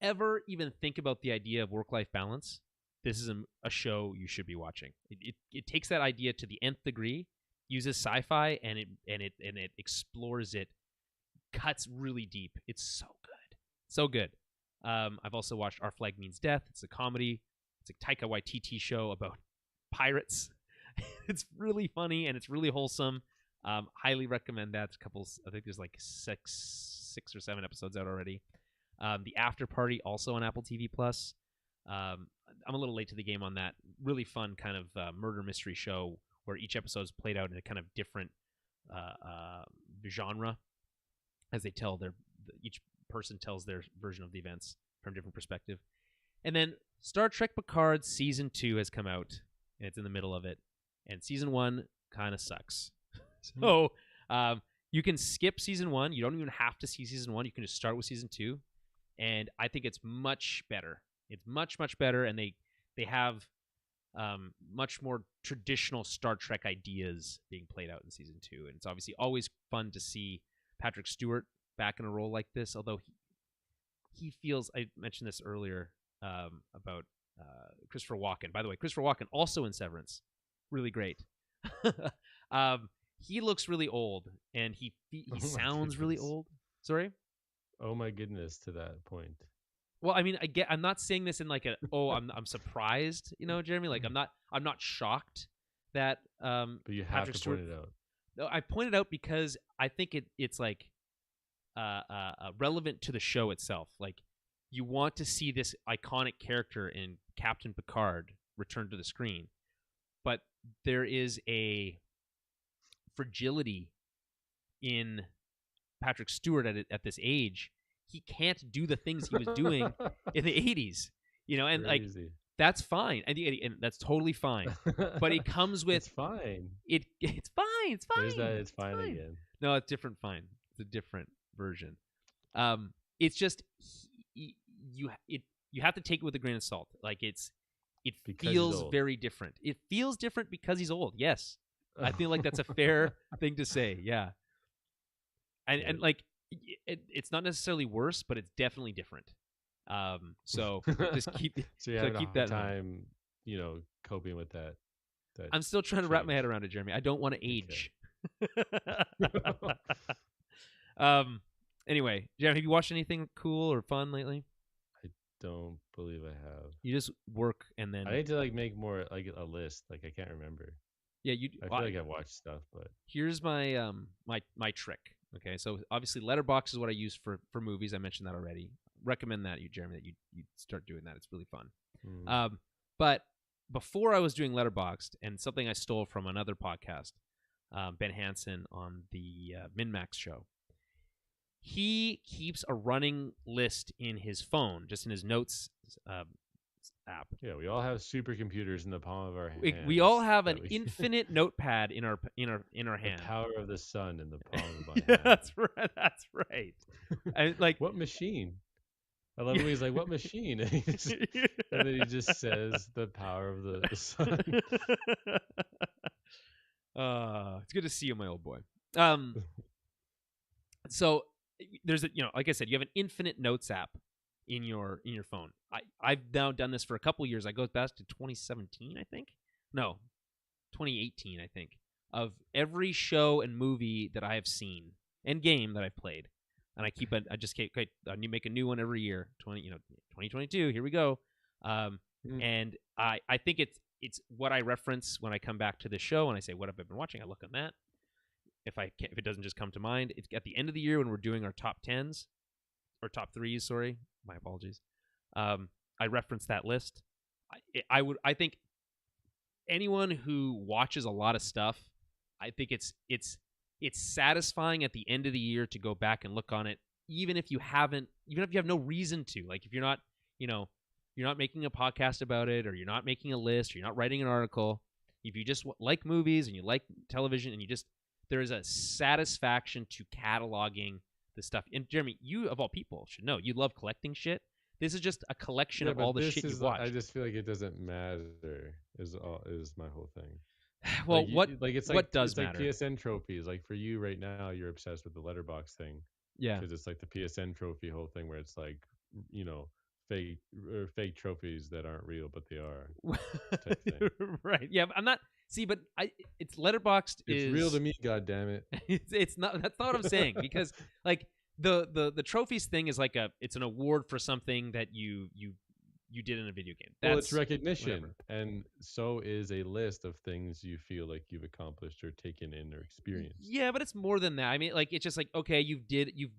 ever even think about the idea of work-life balance, this is a show you should be watching. It takes that idea to the nth degree, uses sci-fi, and it explores it, cuts really deep. It's so good. I've also watched Our Flag Means Death. It's a comedy. It's a Taika Waititi show about pirates. It's really funny and it's really wholesome. Highly recommend that. I think there's 6 or 7 episodes out already. The After Party, also on Apple TV Plus. I'm a little late to the game on that. Really fun kind of murder mystery show where each episode is played out in a kind of different genre as they tell each person tells their version of the events from a different perspective. And then Star Trek Picard Season 2 has come out, and it's in the middle of it. And Season 1 kind of sucks. So you can skip Season 1. You don't even have to see Season 1. You can just start with Season 2. And I think it's much better. It's much, much better, and they have much more traditional Star Trek ideas being played out in Season 2. And it's obviously always fun to see Patrick Stewart back in a role like this, although he feels, I mentioned this earlier about Christopher Walken. By the way, Christopher Walken also in Severance. Really great. He looks really old, and he sounds really old. Sorry? Oh my goodness, to that point. Well, I mean, I'm not saying this in I'm surprised, Jeremy. I'm not shocked that but you have Patrick to Stewart, point it out. No, I point it out because I think it's relevant to the show itself. You want to see this iconic character in Captain Picard return to the screen, but there is fragility in Patrick Stewart at this age. He can't do the things he was doing in the 80s, and Crazy. like that's fine, and that's totally fine. But it comes with It's fine. It's fine. It's fine. There's that. It's fine again. No, it's different. Fine. It's a different version. It's just you have to take it with a grain of salt. Like it Because feels very different. It feels different because he's old. Yes, I feel like that's a fair thing to say. Yeah, and like it's not necessarily worse, but it's definitely different. So just keep so you're having keep a that hard in mind. time, coping with that. I'm still trying to wrap my head around it, Jeremy. I don't want to age. Anyway, Jeremy, have you watched anything cool or fun lately? I don't believe I have. You just work and then I need to like make more like a list. Like I can't remember. Yeah, you. I feel like I've watched stuff, but here's my my trick. Okay, so obviously Letterboxd is what I use for movies. I mentioned that already. Recommend that Jeremy, that you start doing that. It's really fun. But before I was doing Letterboxd, and something I stole from another podcast, Ben Hansen on the MinMax show. He keeps a running list in his phone, just in his notes app. Yeah, we all have supercomputers in the palm of our hands. We all have an infinite notepad in our hand. The power of the sun in the palm of my yeah, hand. That's right. And like what machine? I love when he's like, "What machine?" And then he just says the power of the sun. It's good to see you, my old boy. So there's like I said, you have an infinite notes app in your phone. I've now done this for a couple years. I go back to 2017, I think. No, 2018, I think. Of every show and movie that I have seen and game that I've played, and I make a new one every year. 2022. Here we go. And I think it's what I reference when I come back to the show and I say, what have I been watching? I look on that. If it doesn't just come to mind, it's at the end of the year when we're doing our top 10s or top 3s. Sorry, my apologies. I reference that list. I think anyone who watches a lot of stuff, I think it's satisfying at the end of the year to go back and look on it, even if you have no reason to. Like if you're not making a podcast about it, or you're not making a list, or you're not writing an article. If you just like movies and you like television, and there is a satisfaction to cataloging the stuff. And Jeremy, you of all people should know you love collecting shit. This is just a collection of all the shit you've watched. I just feel like it doesn't matter. Is my whole thing. Well, what does matter? Like PSN trophies. Like for you right now, you're obsessed with the Letterboxd thing. Yeah, because it's like the PSN trophy whole thing where it's like fake trophies that aren't real but they are. Type thing. Right. Yeah, I'm not. See, but it's Letterboxd is real to me. God damn it! It's not. That's not what I'm saying, because like the trophies thing is like it's an award for something that you did in a video game. Well, it's recognition, and so is a list of things you feel like you've accomplished or taken in or experienced. Yeah, but it's more than that. I mean, like it's just like, okay, you've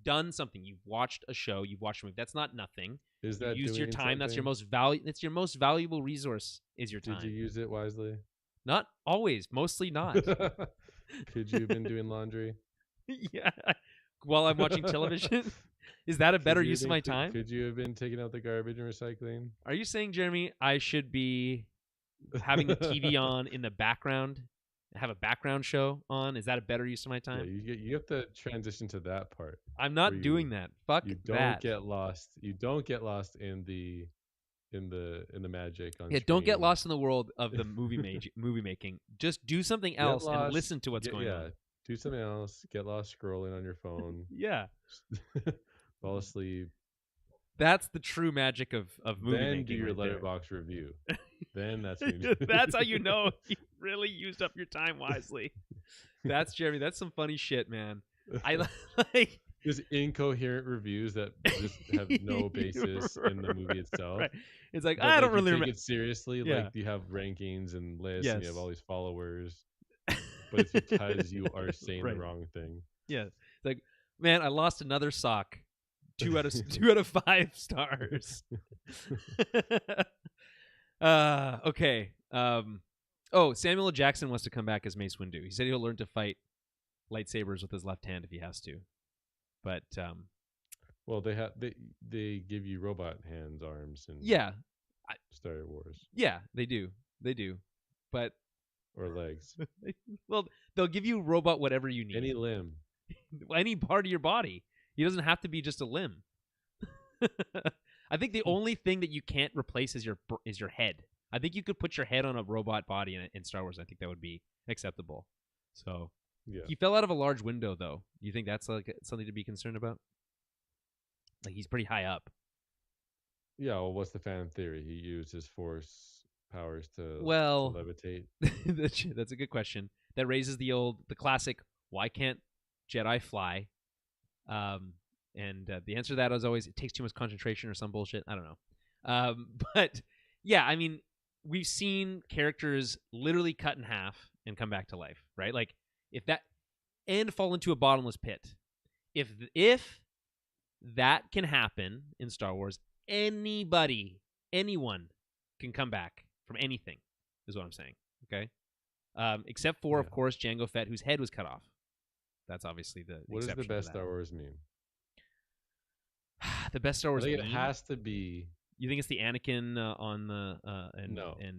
done something. You've watched a show. You've watched a movie. That's not nothing. Is that you used your time? Something? That's your most It's your most valuable resource. Is your time? Did you use it wisely? Not always. Mostly not. Could you have been doing laundry? Yeah. While I'm watching television? Is that a better use of my time? Could you have been taking out the garbage and recycling? Are you saying, Jeremy, I should be having the TV on in the background, have a background show on? Is that a better use of my time? Yeah, you have to transition to that part. I'm not doing that. Fuck that. You don't get lost. You don't get lost in the magic on screen. Don't get lost in the world of the movie making. Just do something else and listen to what's going on. Do something else. Get lost scrolling on your phone. Yeah. Fall asleep. That's the true magic of movie making. Then do your Letterboxd review. Then that's when you that's how you know you really used up your time wisely. That's Jeremy. That's some funny shit, man. I like just incoherent reviews that just have no basis in the movie itself. Right. It's like, I don't really remember. Take it seriously. Yeah. Like you have rankings and lists, and you have all these followers, but it's because you are saying the wrong thing. Yeah. It's like, man, I lost another sock. 2 out of 5 stars. Okay. Samuel L. Jackson wants to come back as Mace Windu. He said he'll learn to fight lightsabers with his left hand if he has to. But Well, they give you robot hands, arms, and yeah, Star Wars they do, but or legs, well, they'll give you robot whatever you need, any limb. any part of your body. He doesn't have to be just a limb. I think the only thing that you can't replace is your head. I think you could put your head on a robot body in Star Wars. I think that would be acceptable. So Yeah. he fell out of a large window, though. You think that's like something to be concerned about? Like he's pretty high up. Yeah. Well, what's the fan theory? He used his force powers to levitate. That's a good question. That raises the classic, why can't Jedi fly? And the answer to that is always, it takes too much concentration or some bullshit. I don't know. But yeah, I mean, we've seen characters literally cut in half and come back to life, right? Like and fall into a bottomless pit. If that can happen in Star Wars, anyone can come back from anything, is what I'm saying. Okay, except for of course Jango Fett, whose head was cut off. That's obviously the What is the exception best to Star Wars meme? The best Star Wars I think meme? it has to be. You think it's the Anakin on the and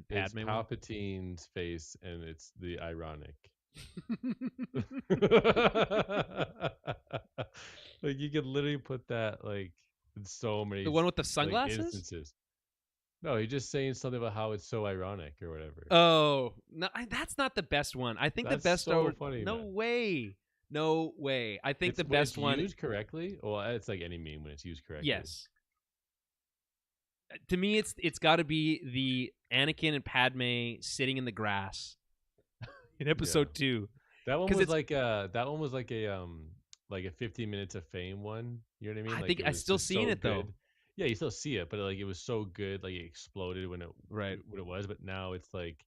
Padme? It's Palpatine's face, and it's the ironic. Like you could literally put that like in so many. The one with the sunglasses? Like, instances. No, you're just saying something about how it's so ironic or whatever. Oh no, that's not the best one. I think That's the best so Star Wars. funny, No man. way. No way. I think the When best it's one. used correctly. Well, it's like any meme when it's used correctly. Yes. To me, it's got to be the Anakin and Padme sitting in the grass in Episode 2. That one was like a 15 minutes of fame one. You know what I mean? I Like, think I still seen it though. Yeah, you still see it, but like it was so good, like it exploded when it was. But now it's like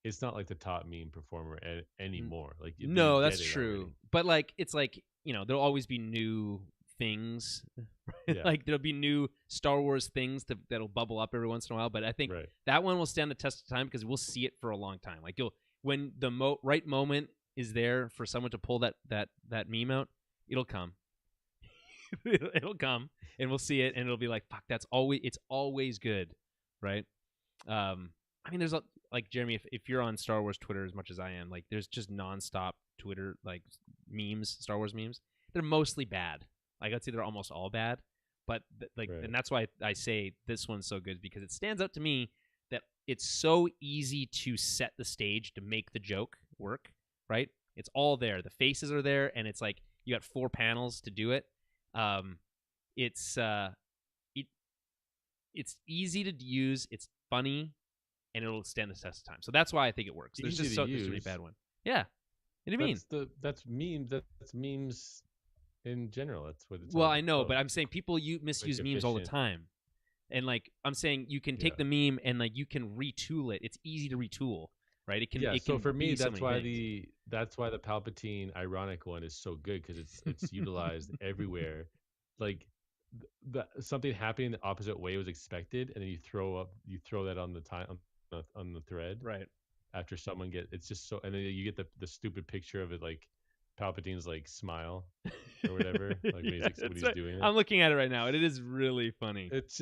it's not like the top meme performer anymore. Like no, that's true. Already. But like it's like there'll always be new things. Yeah. Like there'll be new Star Wars things that'll bubble up every once in a while. But I think that one will stand the test of time because we'll see it for a long time. Like when the right moment is there for someone to pull that meme out, it'll come. It'll come, and we'll see it, and it'll be like, "Fuck, it's always good," right? I mean, there's like Jeremy, if you're on Star Wars Twitter as much as I am, like there's just nonstop Twitter like memes, Star Wars memes. They're mostly bad. Like I'd say they're almost all bad, but and that's why I say this one's so good because it stands out to me that it's so easy to set the stage to make the joke work, right? It's all there. The faces are there, and it's like you got 4 panels to do it. It's easy to use. It's funny, and it'll stand the test of time. So that's why I think it works. There's just there's a really bad one. Yeah, what do you mean? That's memes. That's memes in general. That's what it's. Well, I know, but I'm saying people misuse memes all the time, and like I'm saying, you can take the meme and like you can retool it. It's easy to retool. Right? It can. Yeah. It so can for me, that's why things. the Palpatine ironic one is so good because it's utilized everywhere. Like something happening the opposite way was expected, and then you throw that on the thread. Right. After someone it's just so, and then you get the stupid picture of it like Palpatine's like smile or whatever. Like when he's doing it. I'm looking at it right now, and it is really funny. It's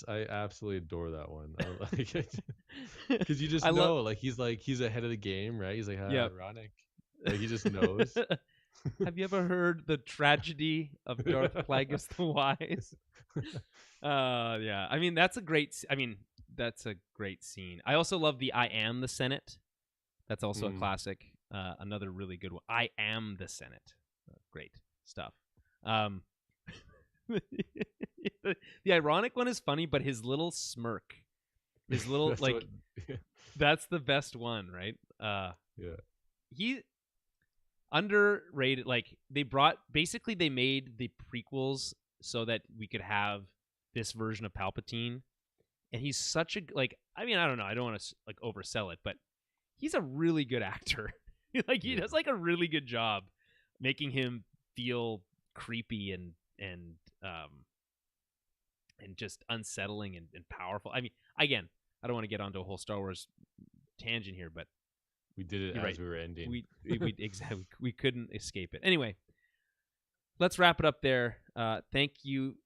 I absolutely adore that one. Because you just know, like he's ahead of the game, right? He's like, ironic. Like he just knows. Have you ever heard the tragedy of Darth Plagueis the Wise? Yeah. I mean, that's a great scene. I also love the "I am the Senate." That's also a classic. Another really good one. I am the Senate. Great stuff. The ironic one is funny, but his little smirk, his little that's the best one, right? He underrated. Like they made the prequels so that we could have this version of Palpatine, and he's such a I mean, I don't know. I don't want to like oversell it, but he's a really good actor. Like he does like a really good job making him feel creepy and just unsettling and powerful. I mean, again, I don't want to get onto a whole Star Wars tangent here, but We did it You're as right. we were ending. Exactly, we couldn't escape it. Anyway, let's wrap it up there. Thank you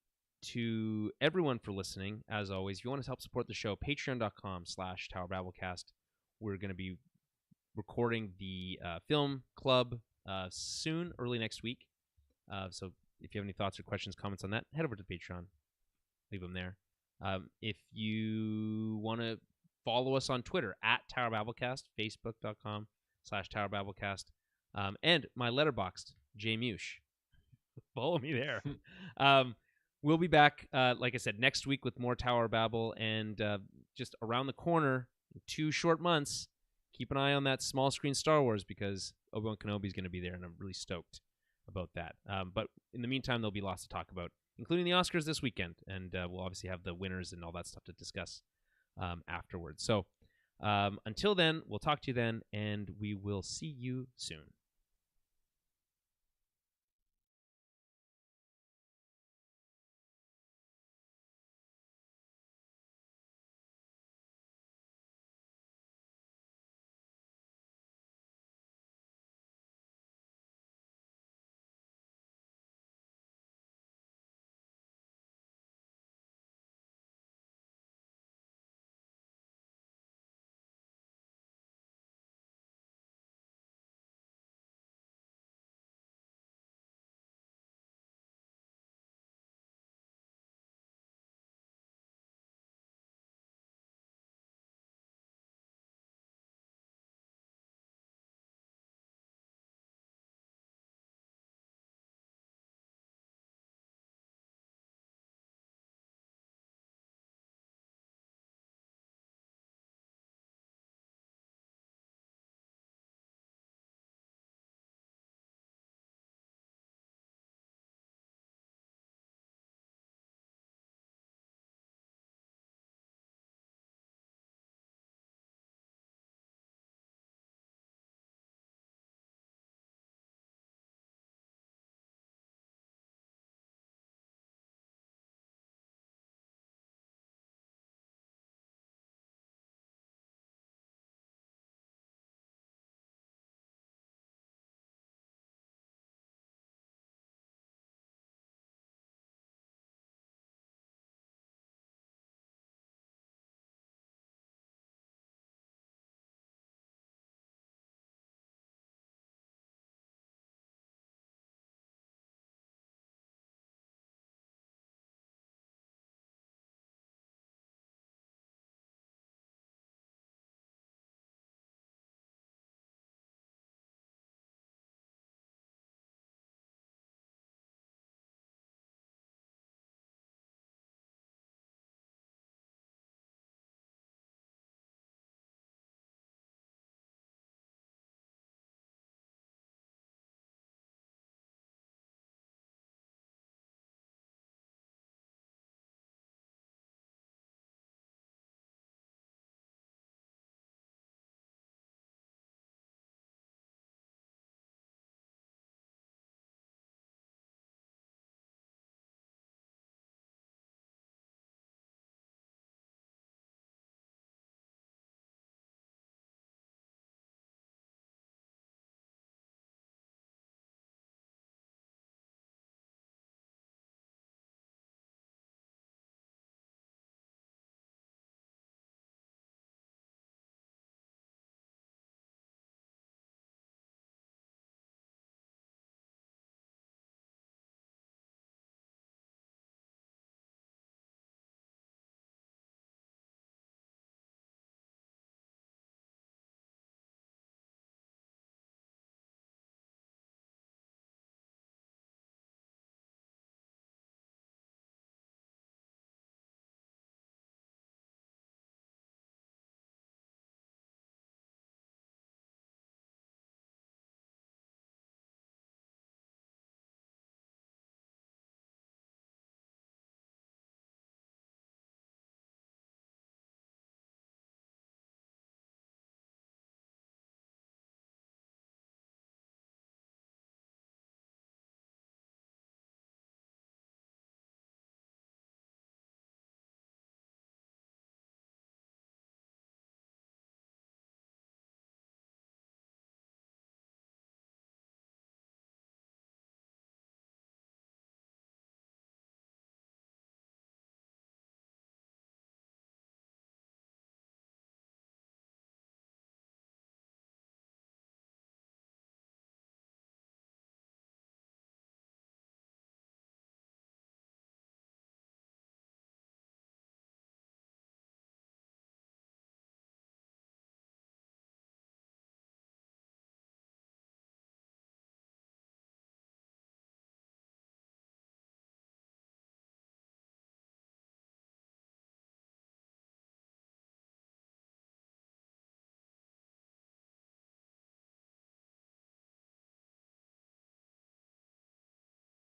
to everyone for listening. As always, if you want to help support the show, patreon.com/TowerBabbleCast. We're going to be recording the film club soon, early next week. So if you have any thoughts or questions, comments on that, head over to Patreon. Leave them there. If you want to follow us on Twitter, @TowerBabbleCast, Facebook.com/TowerBabbleCast, and my letterboxd, JMush. Follow me there. We'll be back, like I said, next week with more Tower Babble, and just around the corner, in 2 short months, keep an eye on that small screen Star Wars, because Obi-Wan Kenobi is going to be there, and I'm really stoked about that. But in the meantime, there'll be lots to talk about, including the Oscars this weekend, and we'll obviously have the winners and all that stuff to discuss afterwards. So until then, we'll talk to you then, and we will see you soon.